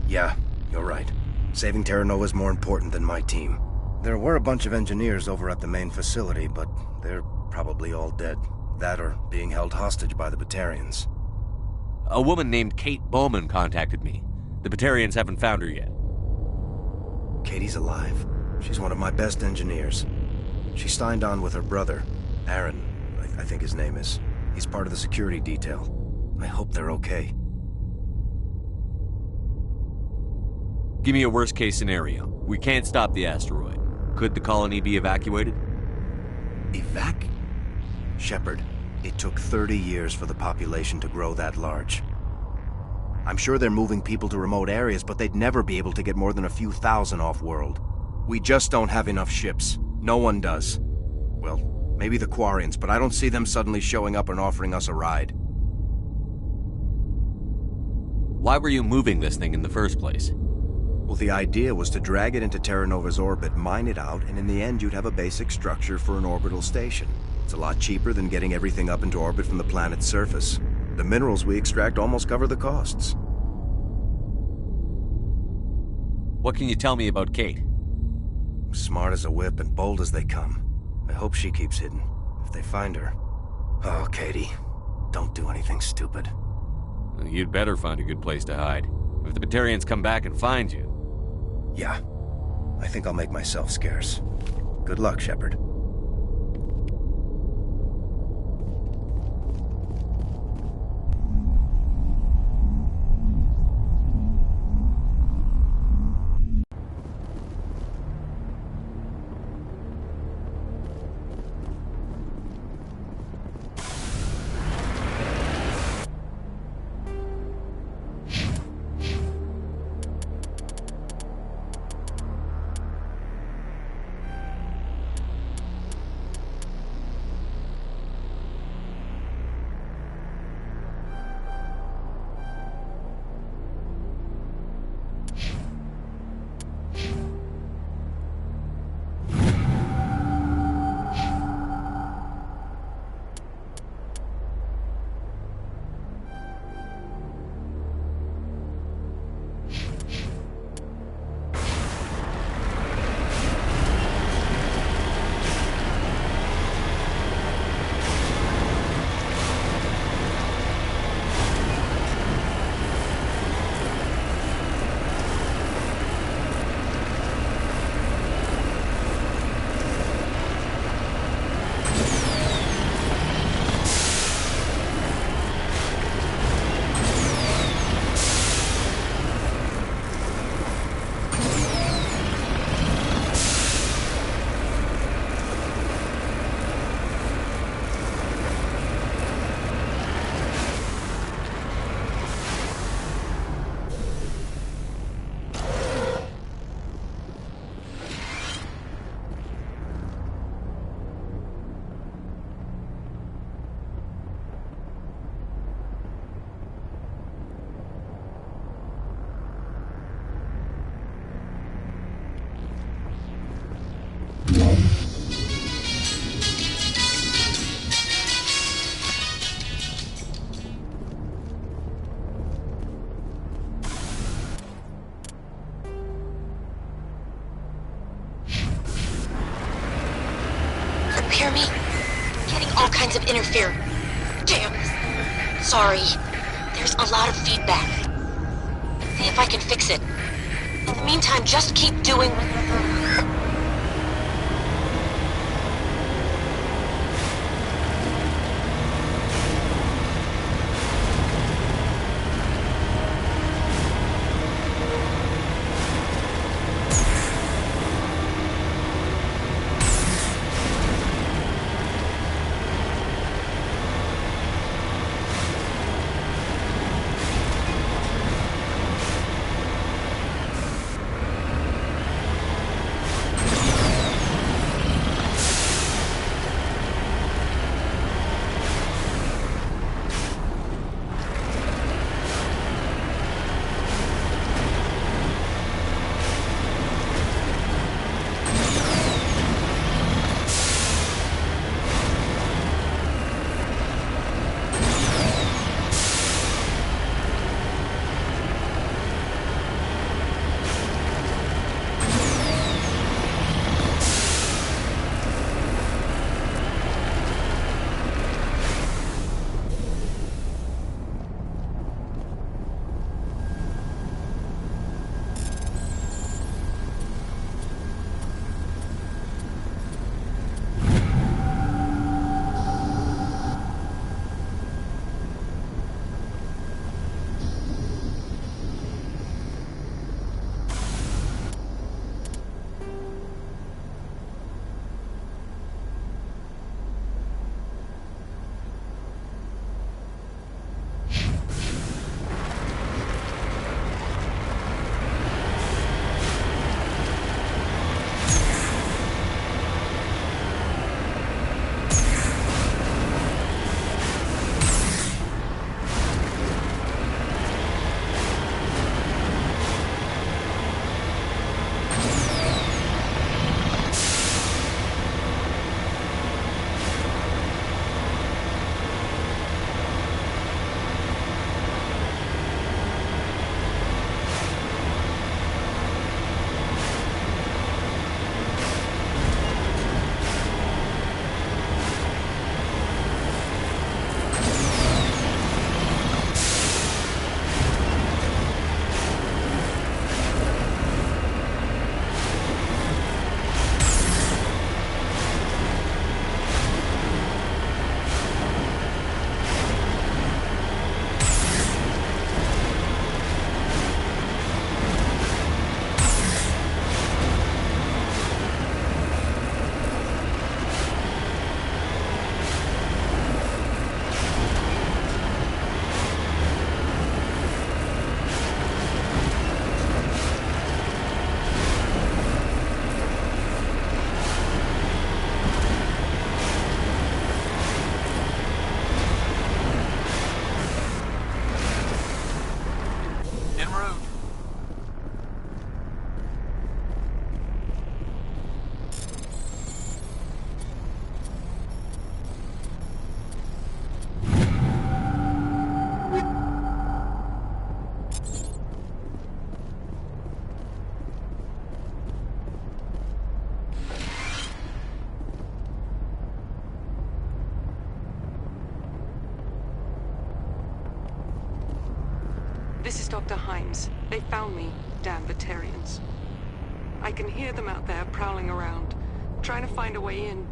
Speaker 6: Yeah, you're right. Saving Terra Nova is more important than my team. There were a bunch of engineers over at the main facility, but they're probably all dead. That or being held hostage by the Batarians.
Speaker 3: A woman named Kate Bowman contacted me. The Batarians haven't found her yet.
Speaker 6: Katie's alive. She's one of my best engineers. She signed on with her brother, Aaron, I think his name is. He's part of the security detail. I hope they're okay.
Speaker 3: Give me a worst-case scenario. We can't stop the asteroid. Could the colony be evacuated?
Speaker 6: Shepard, it took 30 years for the population to grow that large. I'm sure they're moving people to remote areas, but they'd never be able to get more than a few thousand off-world. We just don't have enough ships. No one does. Well, maybe the Quarians, but I don't see them suddenly showing up and offering us a ride.
Speaker 3: Why were you moving this thing in the first place?
Speaker 6: Well, the idea was to drag it into Terra Nova's orbit, mine it out, and in the end you'd have a basic structure for an orbital station. It's a lot cheaper than getting everything up into orbit from the planet's surface. The minerals we extract almost cover the costs.
Speaker 3: What can you tell me about Kate?
Speaker 6: Smart as a whip and bold as they come. I hope she keeps hidden, if they find her. Oh, Katie, don't do anything stupid.
Speaker 3: You'd better find a good place to hide. If the Batarians come back and find you...
Speaker 6: Yeah, I think I'll make myself scarce. Good luck, Shepard.
Speaker 11: Hear me? Getting all kinds of interference. Damn. Sorry. There's a lot of feedback. See if I can fix it. In the meantime, just keep doing...
Speaker 1: This is Dr. Himes. They found me, damn Batarians. I can hear them out there prowling around, trying to find a way in.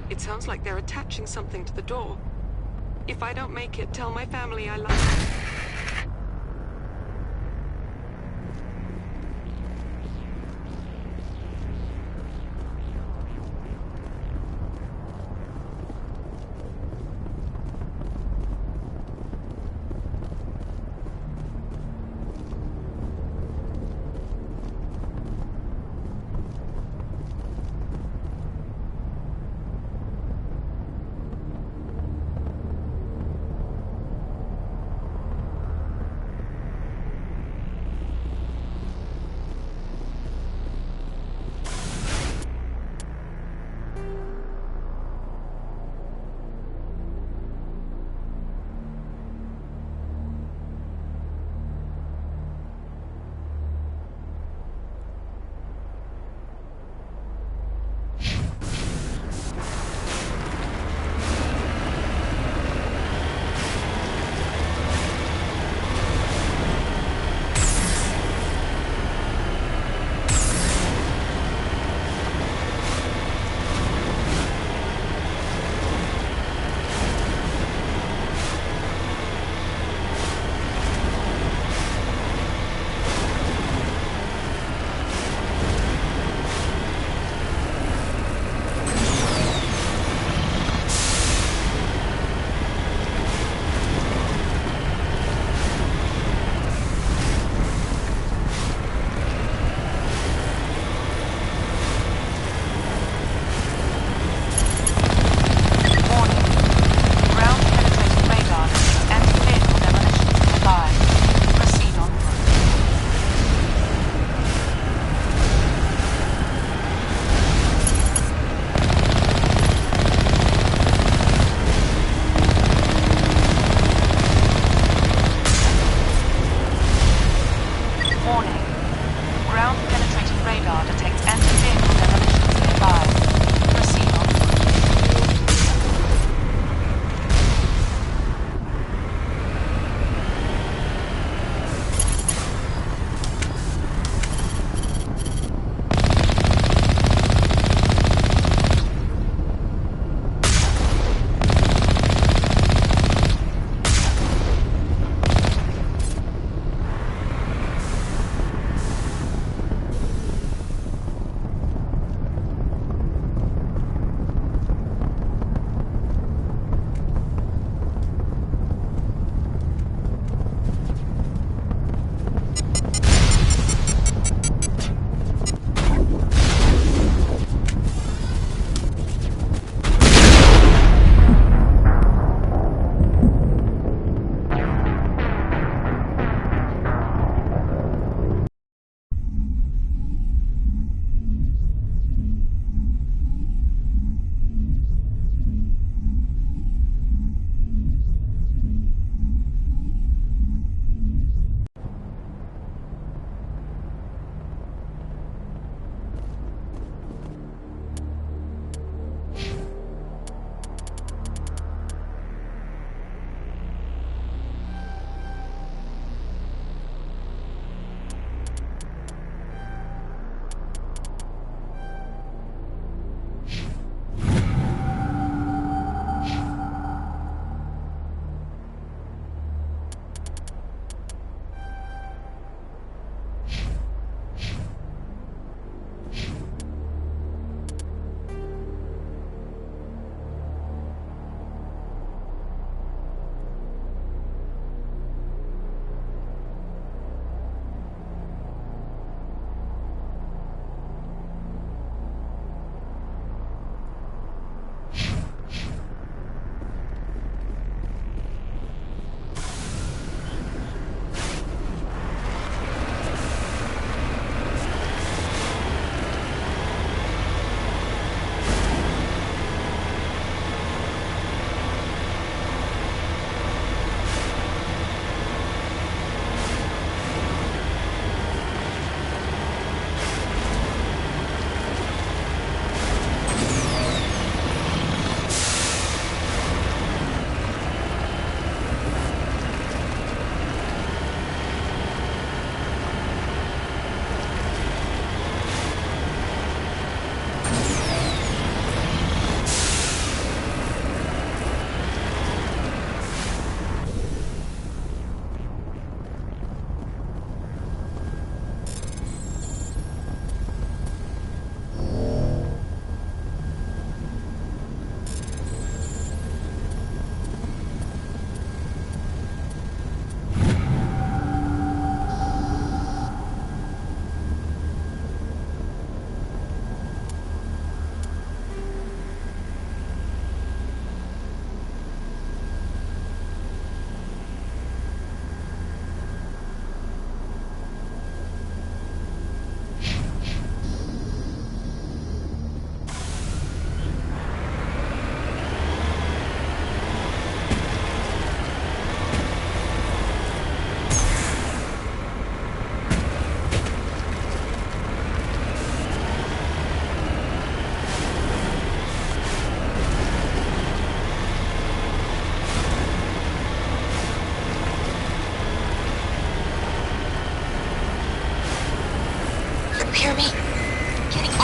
Speaker 1: It sounds like they're attaching something to the door. If I don't make it, tell my family I love them.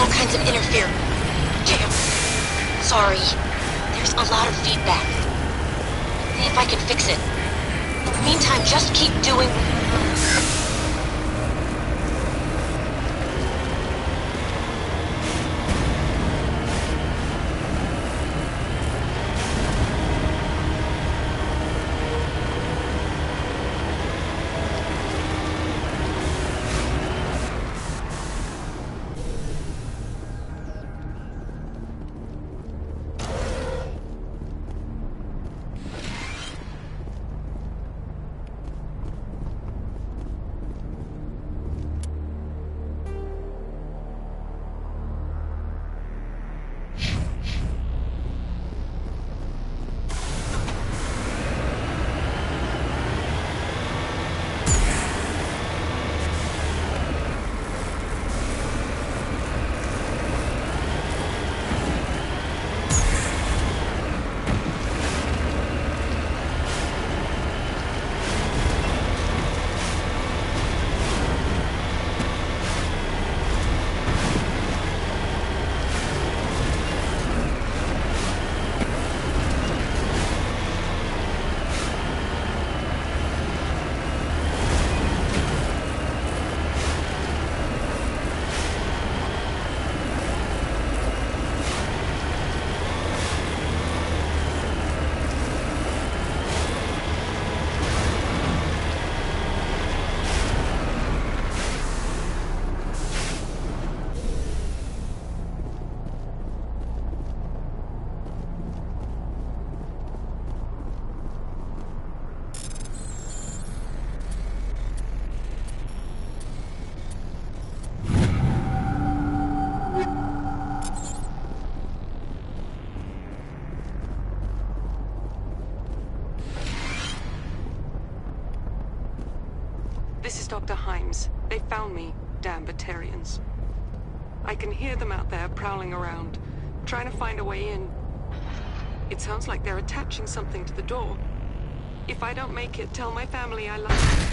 Speaker 11: all kinds of interference. Damn. Sorry. There's a lot of feedback. See if I can fix it. In the meantime, just keep doing...
Speaker 1: This is Dr. Himes. They found me, damn Batarians. I can hear them out there prowling around, trying to find a way in. It sounds like they're attaching something to the door. If I don't make it, tell my family I love them.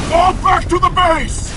Speaker 18: Fall back to the base!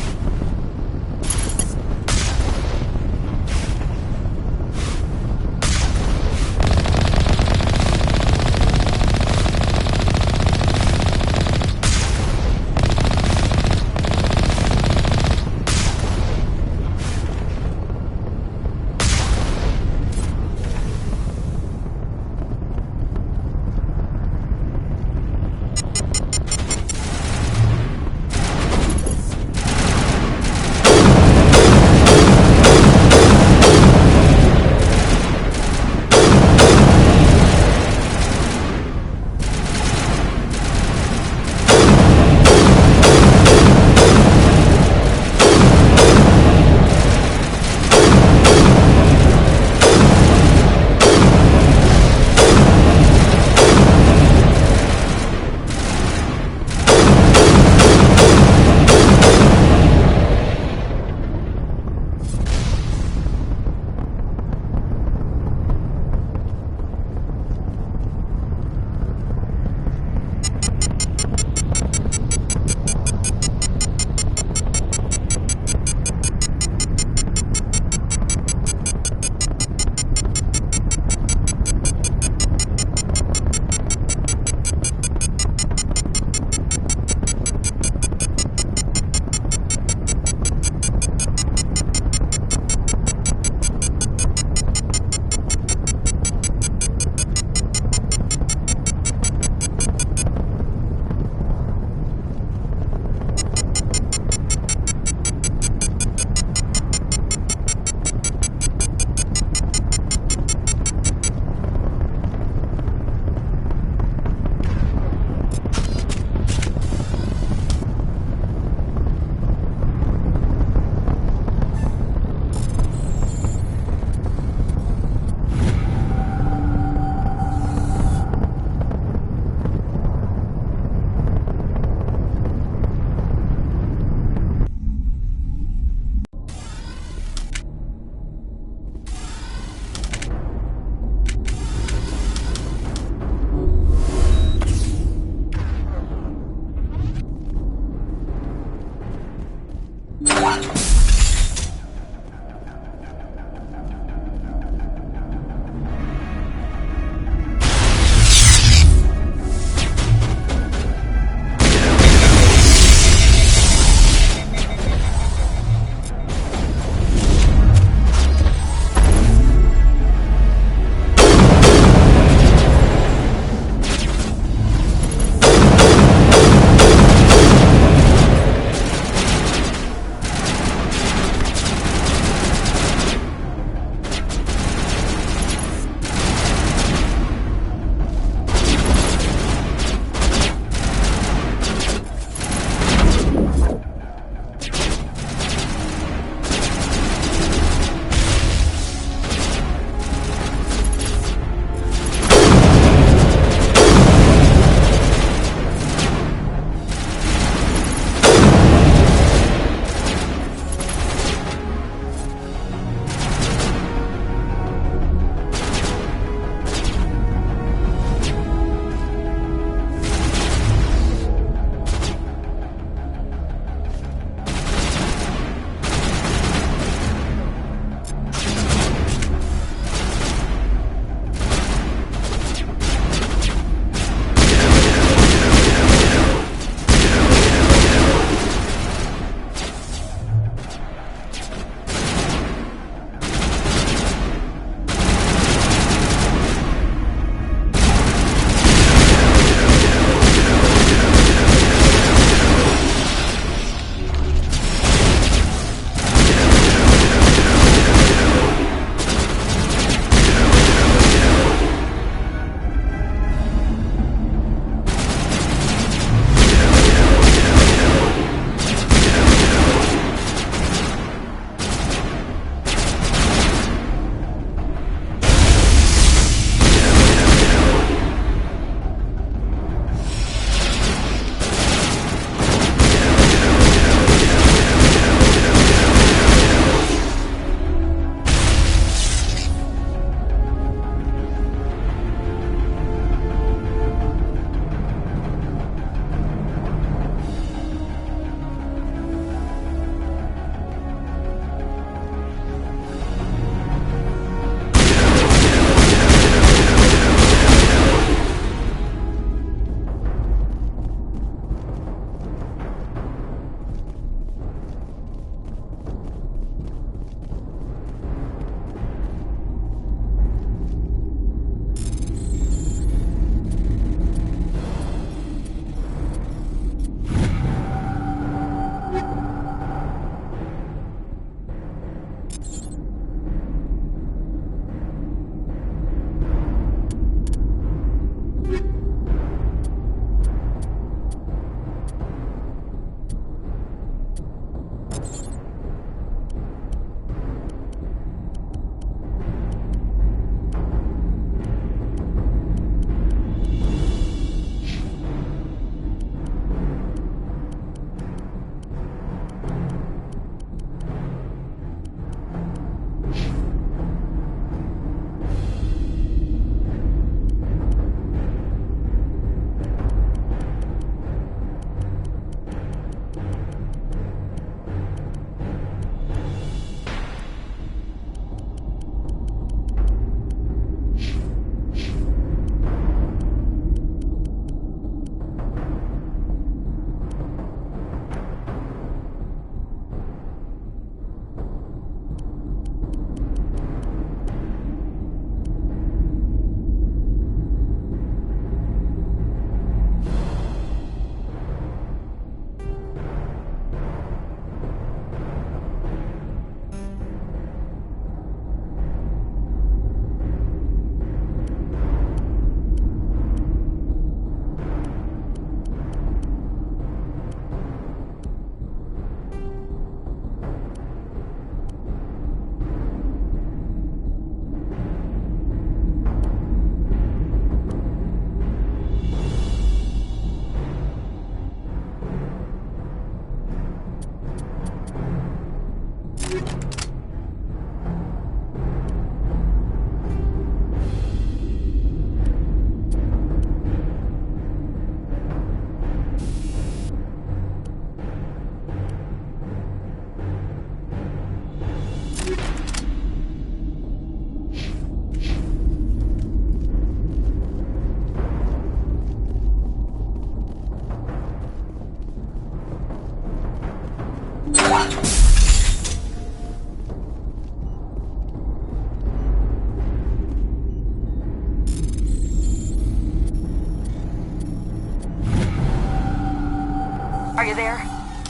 Speaker 11: Are you there?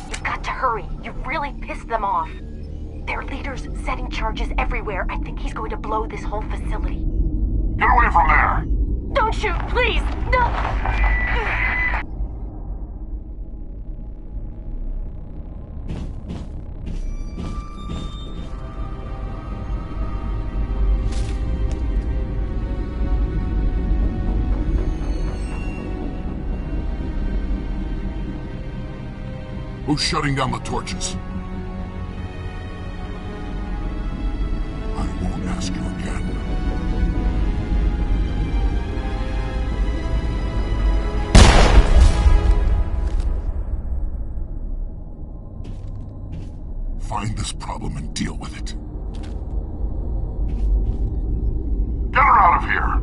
Speaker 11: You've got to hurry. You really pissed them off. Their leader's setting charges everywhere. I think he's going to blow this whole facility.
Speaker 18: Get away from there!
Speaker 11: Don't shoot, please! No!
Speaker 18: Who's shutting down the torches? I won't ask you again. Find this problem and deal with it. Get her out of here!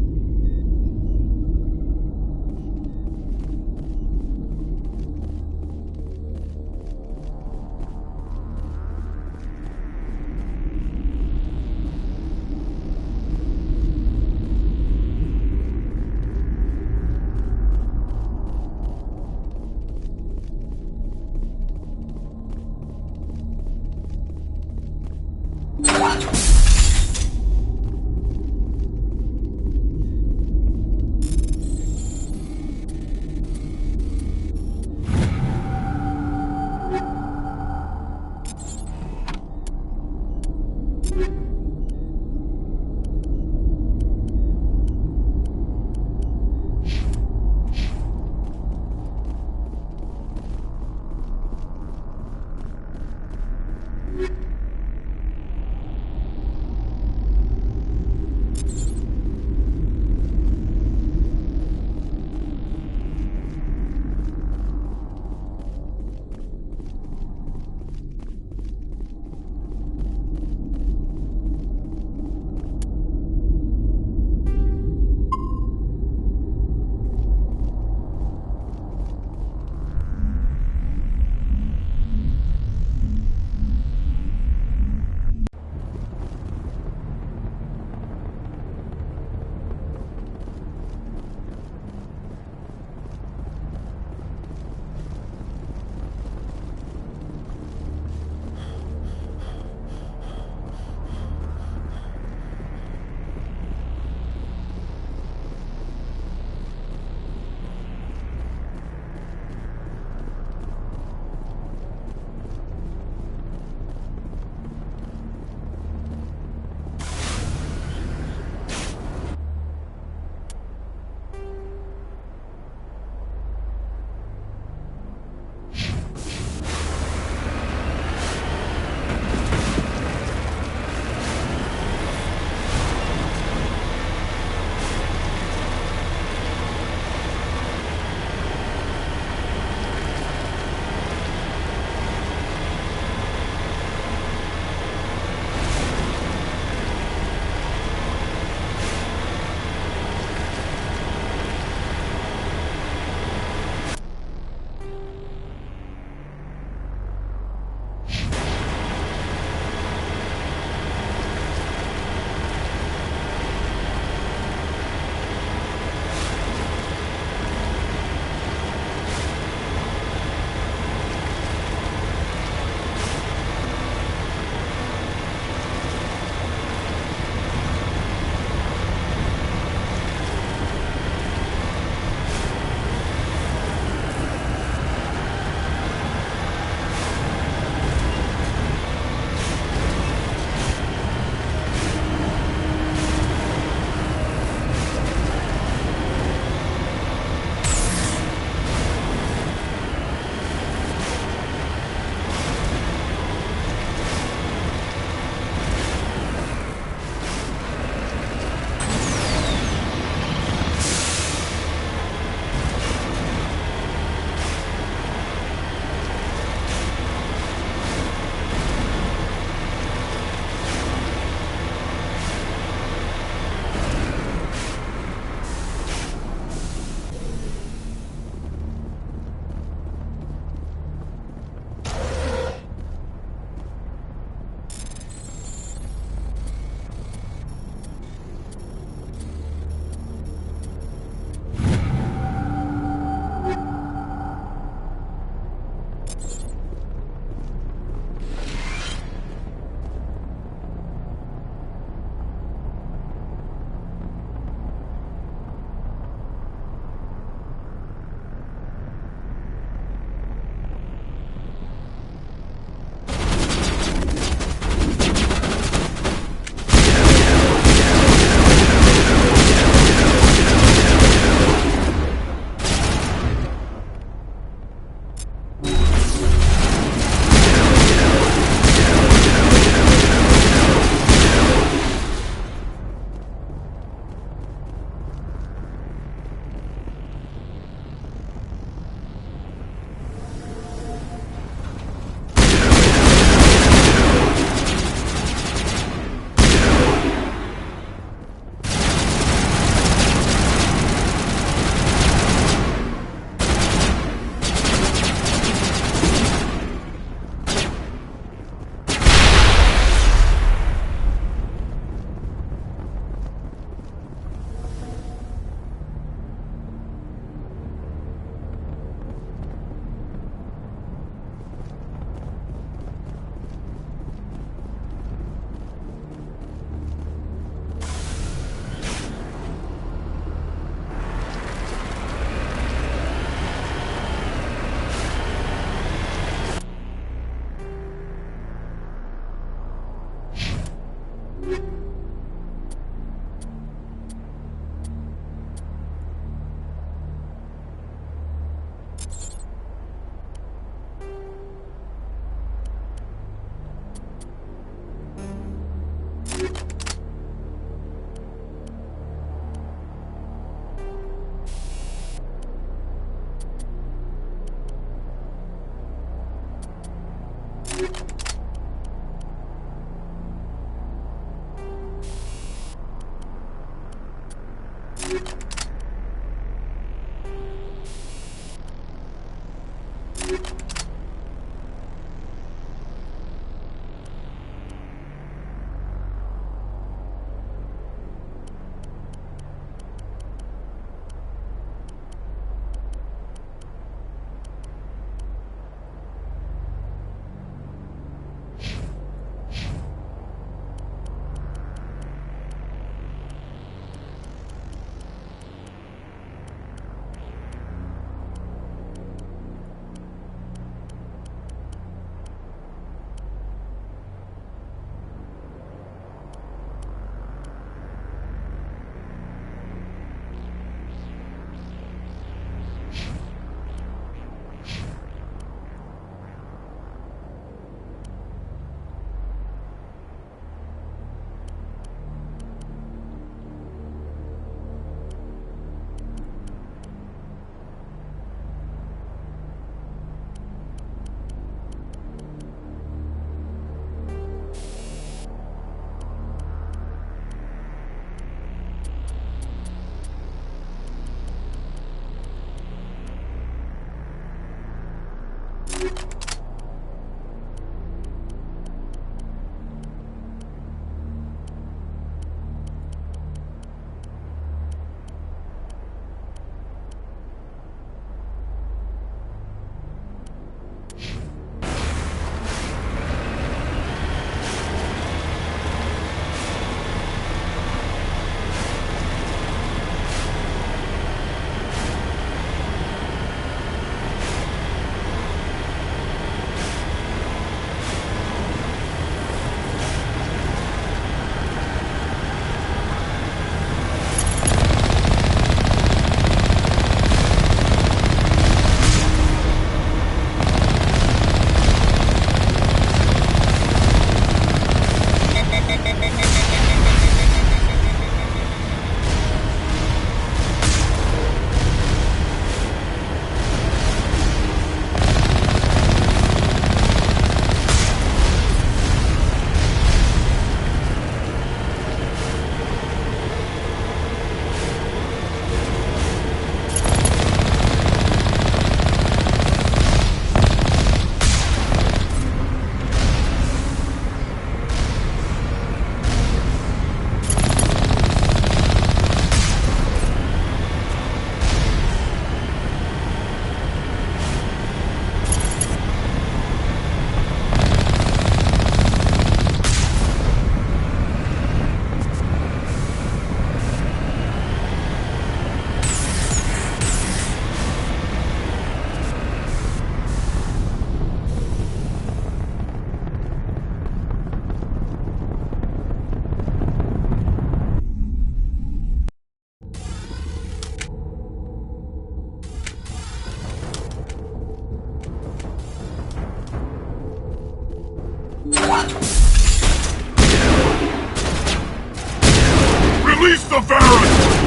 Speaker 18: Release the Varus!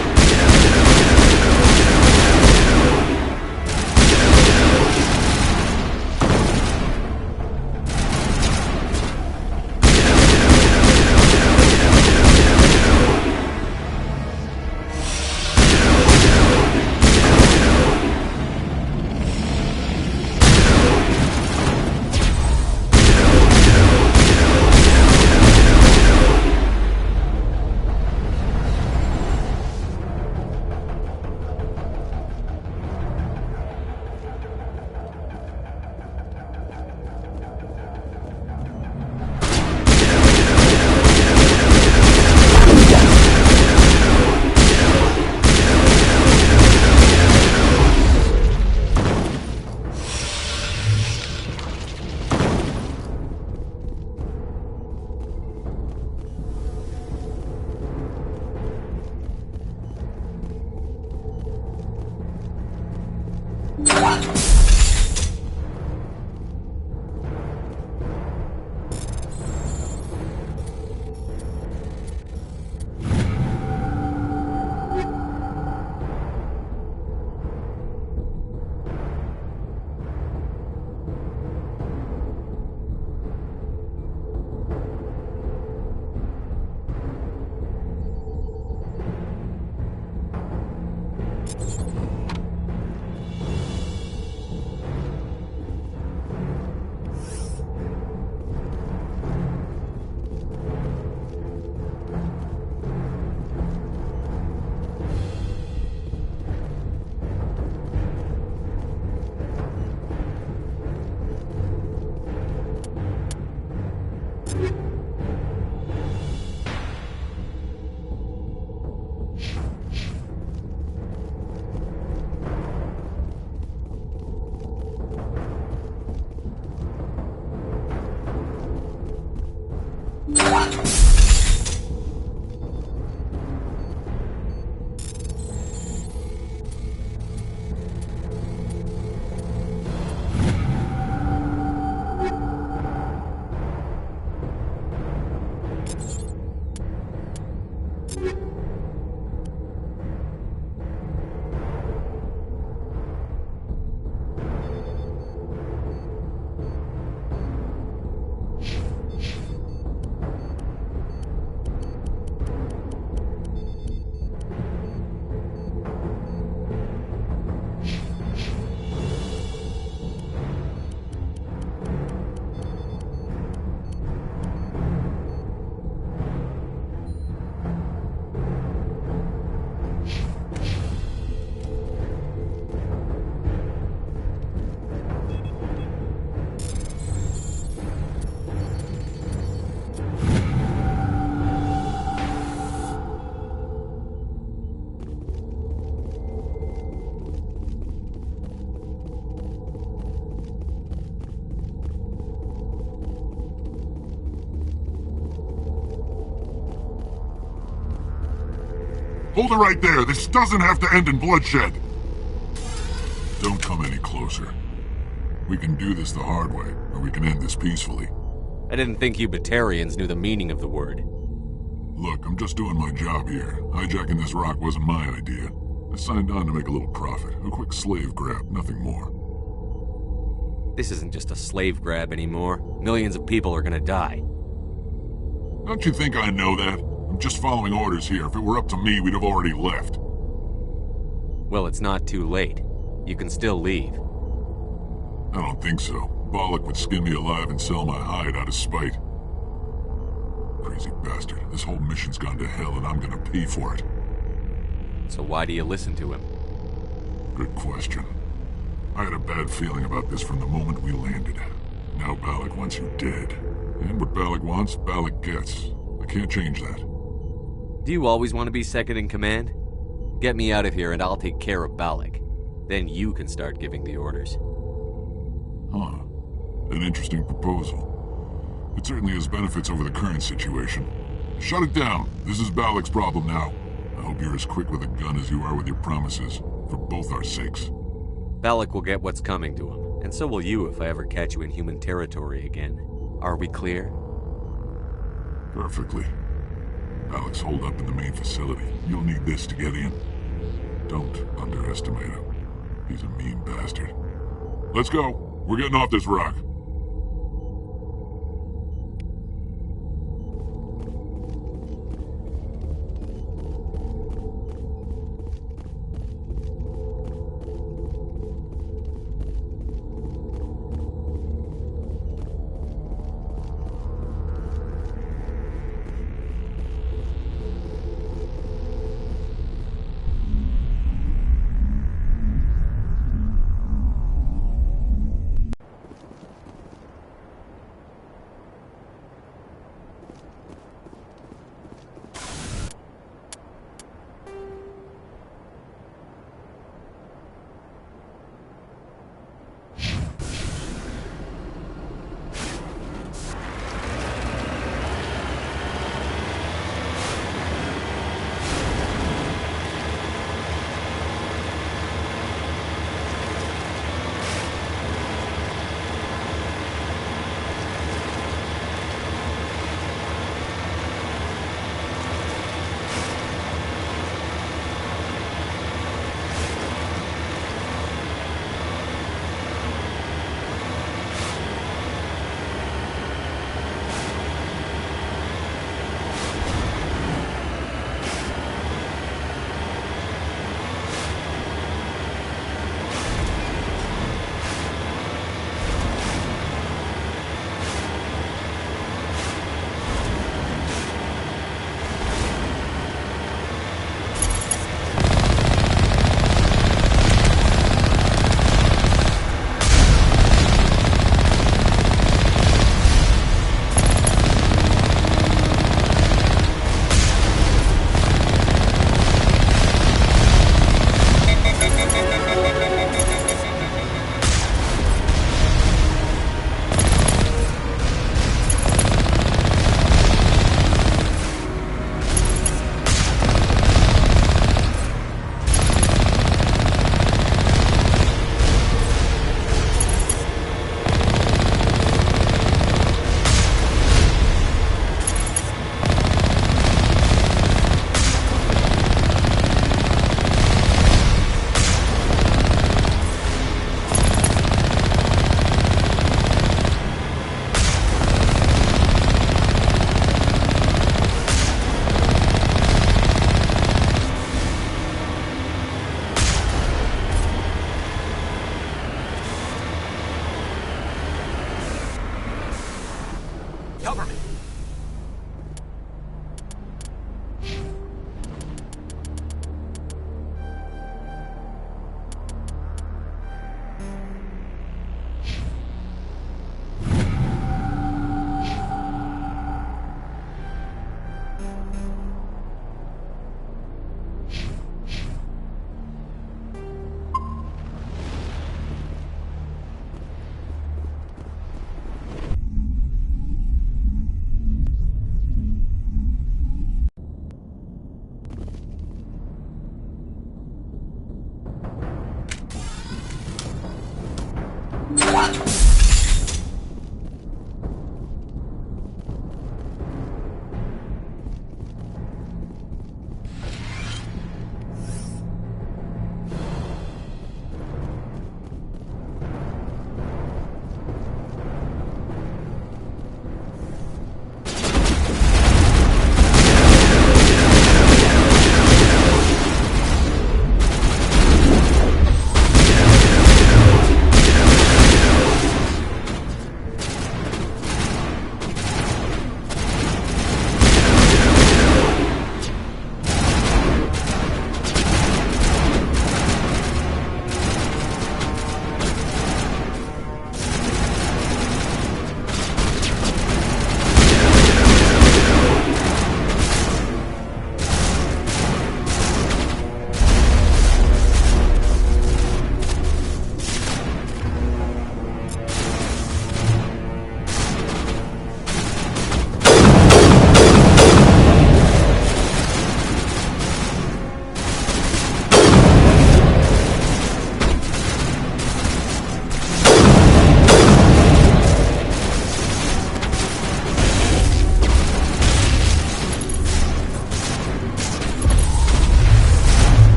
Speaker 18: Hold it right there. This doesn't have to end in bloodshed. Don't come any closer. We can do this the hard way, or we can end this peacefully.
Speaker 3: I didn't think you Batarians knew the meaning of the word.
Speaker 18: Look, I'm just doing my job here. Hijacking this rock wasn't my idea. I signed on to make a little profit. A quick slave grab, nothing more.
Speaker 3: This isn't just a slave grab anymore. Millions of people are gonna die.
Speaker 18: Don't you think I know that? I'm just following orders here. If it were up to me, we'd have already left.
Speaker 3: Well, it's not too late. You can still leave.
Speaker 18: I don't think so. Balak would skin me alive and sell my hide out of spite. Crazy bastard. This whole mission's gone to hell and I'm gonna pay for it.
Speaker 3: So why do you listen to him?
Speaker 18: Good question. I had a bad feeling about this from the moment we landed. Now Balak wants you dead. And what Balak wants, Balak gets. I can't change that.
Speaker 3: Do you always want to be second in command? Get me out of here and I'll take care of Balak. Then you can start giving the orders.
Speaker 18: Huh. An interesting proposal. It certainly has benefits over the current situation. Shut it down. This is Balak's problem now. I hope you're as quick with a gun as you are with your promises, for both our sakes.
Speaker 3: Balak will get what's coming to him, and so will you if I ever catch you in human territory again. Are we clear?
Speaker 18: Perfectly. Balak's holed up in the main facility. You'll need this to get in. Don't underestimate him. He's a mean bastard. Let's go. We're getting off this rock.
Speaker 19: Cover me!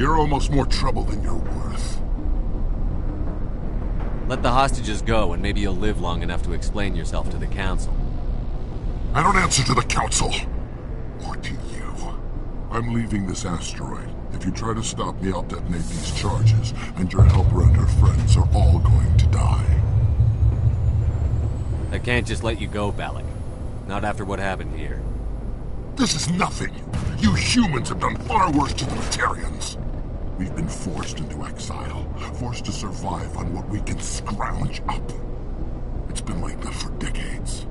Speaker 18: You're almost more trouble than you're worth.
Speaker 3: Let the hostages go, and maybe you'll live long enough to explain yourself to the Council.
Speaker 18: I don't answer to the Council! Or to you. I'm leaving this asteroid. If you try to stop me, I'll detonate these charges, and your helper and her friends are all going to die.
Speaker 3: I can't just let you go, Balak. Not after what happened here.
Speaker 18: This is nothing! You humans have done far worse to the Batarians! We've been forced into exile, forced to survive on what we can scrounge up. It's been like that for decades.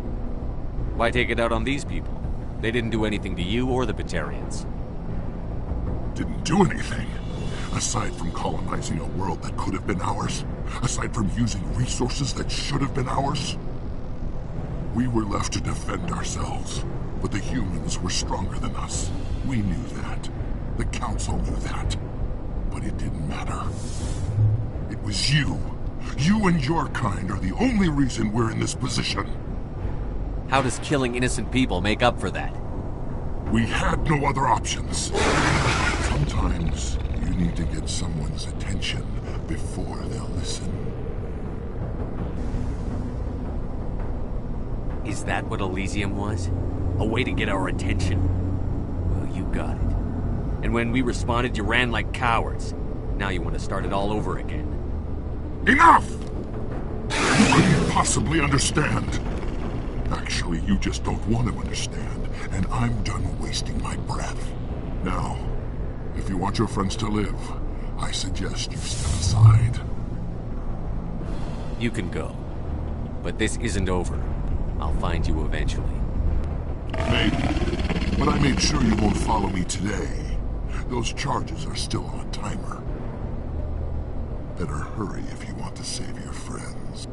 Speaker 3: Why take it out on these people? They didn't do anything to you or the Batarians.
Speaker 18: Didn't do anything. Aside from colonizing a world that could have been ours. Aside from using resources that should have been ours. We were left to defend ourselves. But the humans were stronger than us. We knew that. The Council knew that. But it didn't matter. It was you. You and your kind are the only reason we're in this position.
Speaker 3: How does killing innocent people make up for that?
Speaker 18: We had no other options. Sometimes you need to get someone's attention before they'll listen.
Speaker 3: Is that what Elysium was? A way to get our attention? Well, you got it. And when we responded, you ran like cowards. Now you want to start it all over again.
Speaker 18: Enough! How do you possibly understand? Actually, you just don't want to understand, and I'm done wasting my breath. Now, if you want your friends to live, I suggest you step aside.
Speaker 3: You can go. But this isn't over. I'll find you eventually.
Speaker 18: Maybe. But I made sure you won't follow me today. Those charges are still on a timer. Better hurry if you want to save your friends.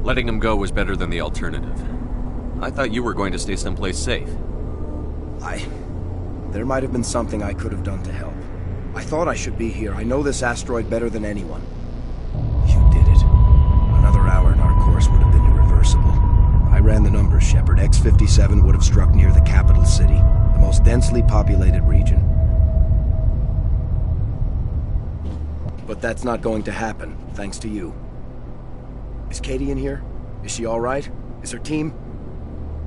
Speaker 3: Letting him go was better than the alternative. I thought you were going to stay someplace safe.
Speaker 6: There might have been something I could have done to help. I thought I should be here. I know this asteroid better than anyone. You did it. Another hour and our course would have been irreversible. I ran the numbers, Shepard. X-57 would have struck near the capital city, the most densely populated region. But that's not going to happen, thanks to you. Is Katie in here? Is she all right? Is her team?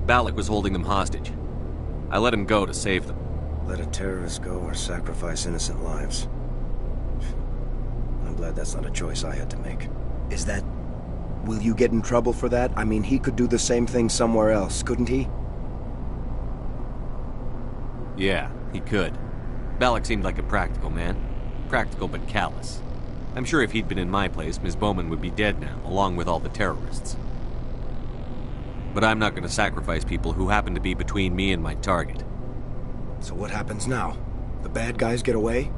Speaker 3: Balak was holding them hostage. I let him go to save them.
Speaker 6: Let a terrorist go or sacrifice innocent lives. I'm glad that's not a choice I had to make. Is that Will you get in trouble for that? I mean, he could do the same thing somewhere else, couldn't he?
Speaker 3: Yeah, he could. Balak seemed like a practical man. Practical but callous. I'm sure if he'd been in my place, Ms. Bowman would be dead now, along with all the terrorists. But I'm not going to sacrifice people who happen to be between me and my target.
Speaker 6: So what happens now? The bad guys get away?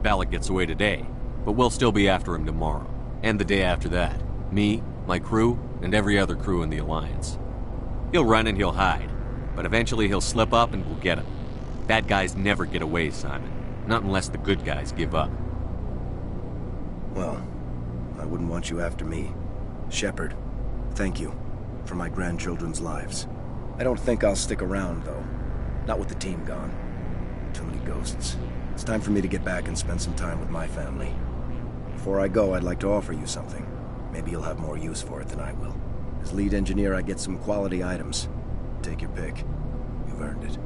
Speaker 3: Balak gets away today, but we'll still be after him tomorrow, and the day after that. Me, my crew, and every other crew in the Alliance. He'll run and he'll hide, but eventually he'll slip up and we'll get him. Bad guys never get away, Simon. Not unless the good guys give up.
Speaker 6: Well, I wouldn't want you after me. Shepard, thank you for my grandchildren's lives. I don't think I'll stick around, though. Not with the team gone. Too many ghosts. It's time for me to get back and spend some time with my family. Before I go, I'd like to offer you something. Maybe you'll have more use for it than I will. As lead engineer, I get some quality items. Take your pick. You've earned it.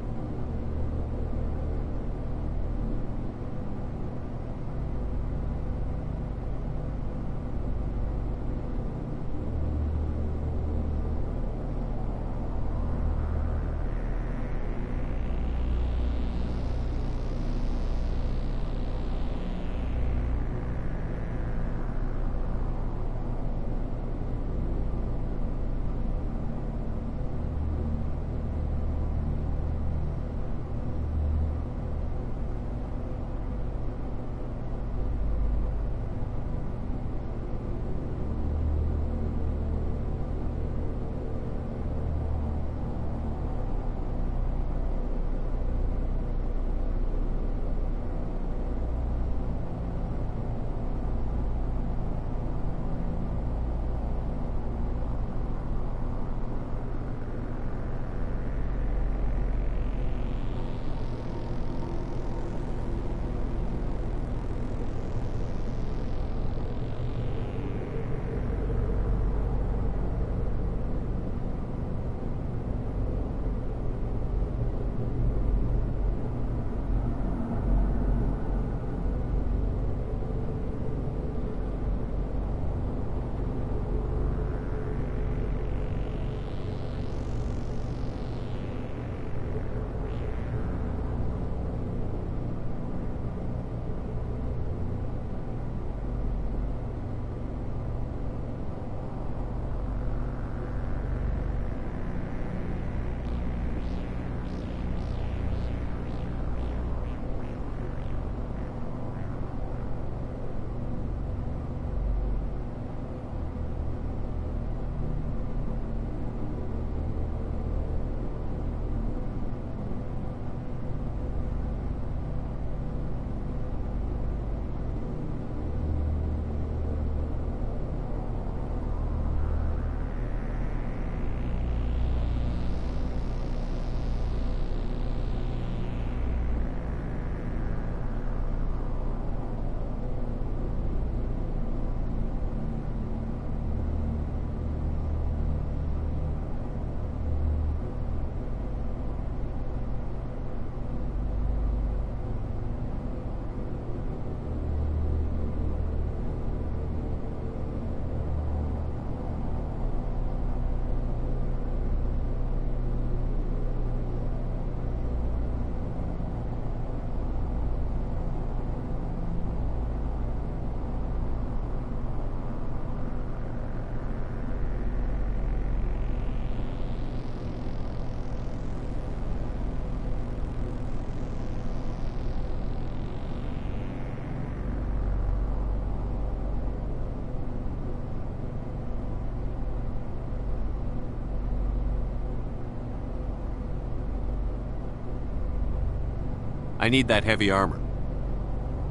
Speaker 3: I need that heavy armor.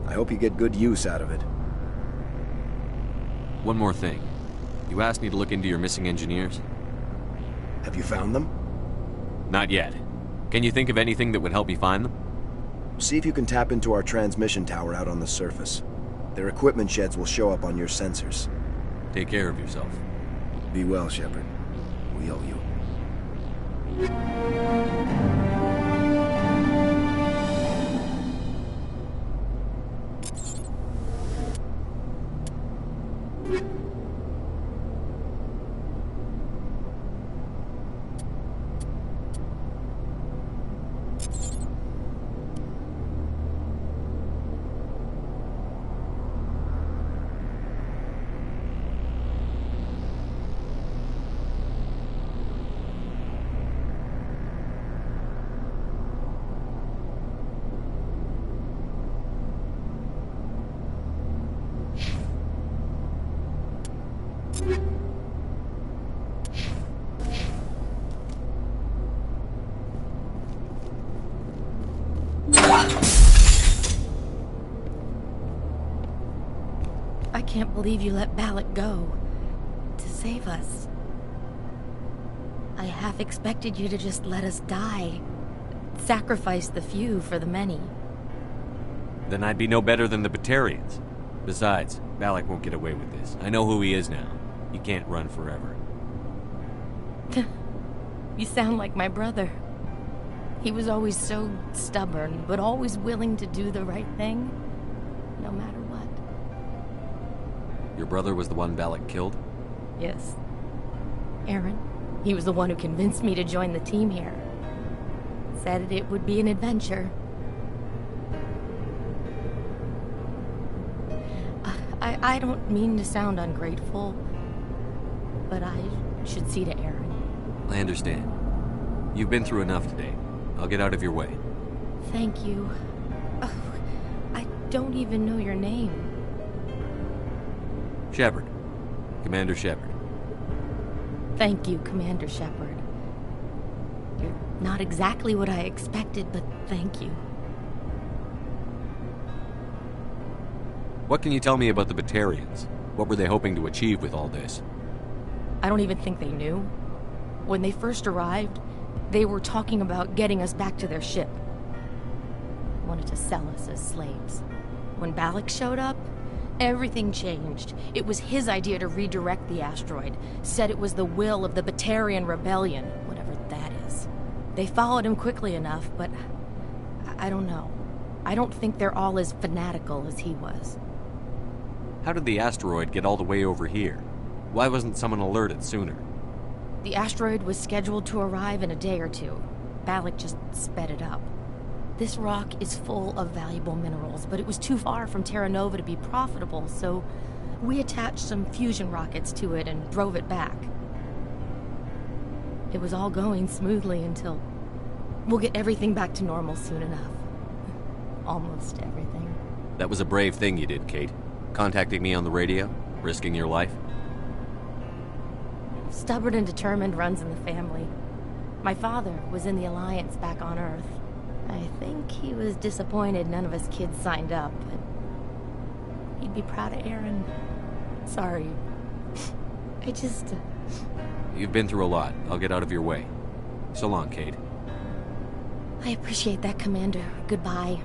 Speaker 6: I hope you get good use out of it.
Speaker 3: One more thing. You asked me to look into your missing engineers?
Speaker 6: Have you found them?
Speaker 3: Not yet. Can you think of anything that would help me find them?
Speaker 6: See if you can tap into our transmission tower out on the surface. Their equipment sheds will show up on your sensors.
Speaker 3: Take care of yourself.
Speaker 6: Be well, Shepard. We owe you.
Speaker 20: I can't believe you let Balak go to save us. I half expected you to just let us die. Sacrifice the few for the many.
Speaker 3: Then I'd be no better than the Batarians. Besides, Balak won't get away with this. I know who he is now. He can't run forever.
Speaker 20: You sound like my brother. He was always so stubborn, but always willing to do the right thing, no matter what.
Speaker 3: Your brother was the one Balak killed?
Speaker 20: Yes. Aaron. He was the one who convinced me to join the team here. Said it would be an adventure. I don't mean to sound ungrateful, but I should see to Aaron.
Speaker 3: I understand. You've been through enough today. I'll get out of your way.
Speaker 20: Thank you. Oh, I don't even know your name.
Speaker 3: Shepard. Commander Shepard.
Speaker 20: Thank you, Commander Shepard. You're not exactly what I expected, but thank you.
Speaker 3: What can you tell me about the Batarians? What were they hoping to achieve with all this?
Speaker 20: I don't even think they knew. When they first arrived, they were talking about getting us back to their ship. Wanted to sell us as slaves. When Balak showed up, everything changed. It was his idea to redirect the asteroid. Said it was the will of the Batarian Rebellion, whatever that is. They followed him quickly enough, but I don't know. I don't think they're all as fanatical as he was.
Speaker 3: How did the asteroid get all the way over here? Why wasn't someone alerted sooner?
Speaker 20: The asteroid was scheduled to arrive in a day or two. Balak just sped it up. This rock is full of valuable minerals, but it was too far from Terra Nova to be profitable, so we attached some fusion rockets to it and drove it back. It was all going smoothly until... We'll get everything back to normal soon enough. Almost everything.
Speaker 3: That was a brave thing you did, Kate. Contacting me on the radio, risking your life.
Speaker 20: Stubborn and determined runs in the family. My father was in the Alliance back on Earth. I think he was disappointed none of us kids signed up, but he'd be proud of Aaron. Sorry. I just...
Speaker 3: You've been through a lot. I'll get out of your way. So long, Kate.
Speaker 20: I appreciate that, Commander. Goodbye.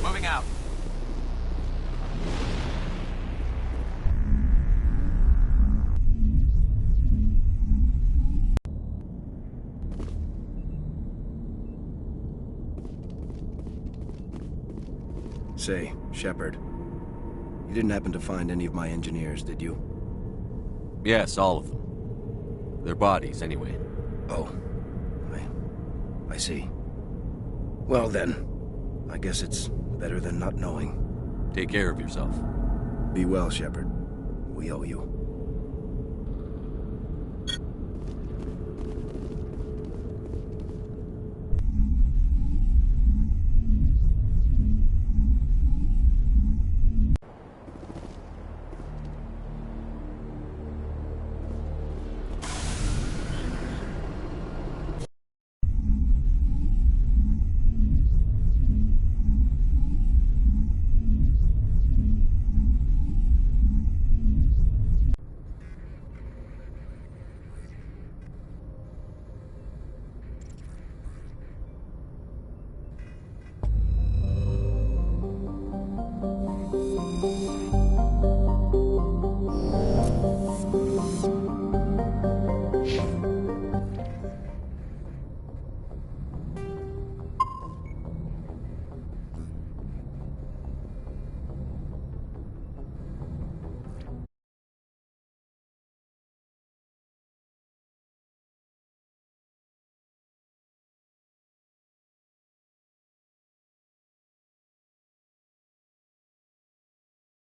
Speaker 9: Moving out.
Speaker 6: Say, Shepard, you didn't happen to find any of my engineers, did you?
Speaker 3: Yes, all of them. Their bodies, anyway.
Speaker 6: Oh. I see. Well then, I guess it's better than not knowing.
Speaker 3: Take care of yourself.
Speaker 6: Be well, Shepard. We owe you.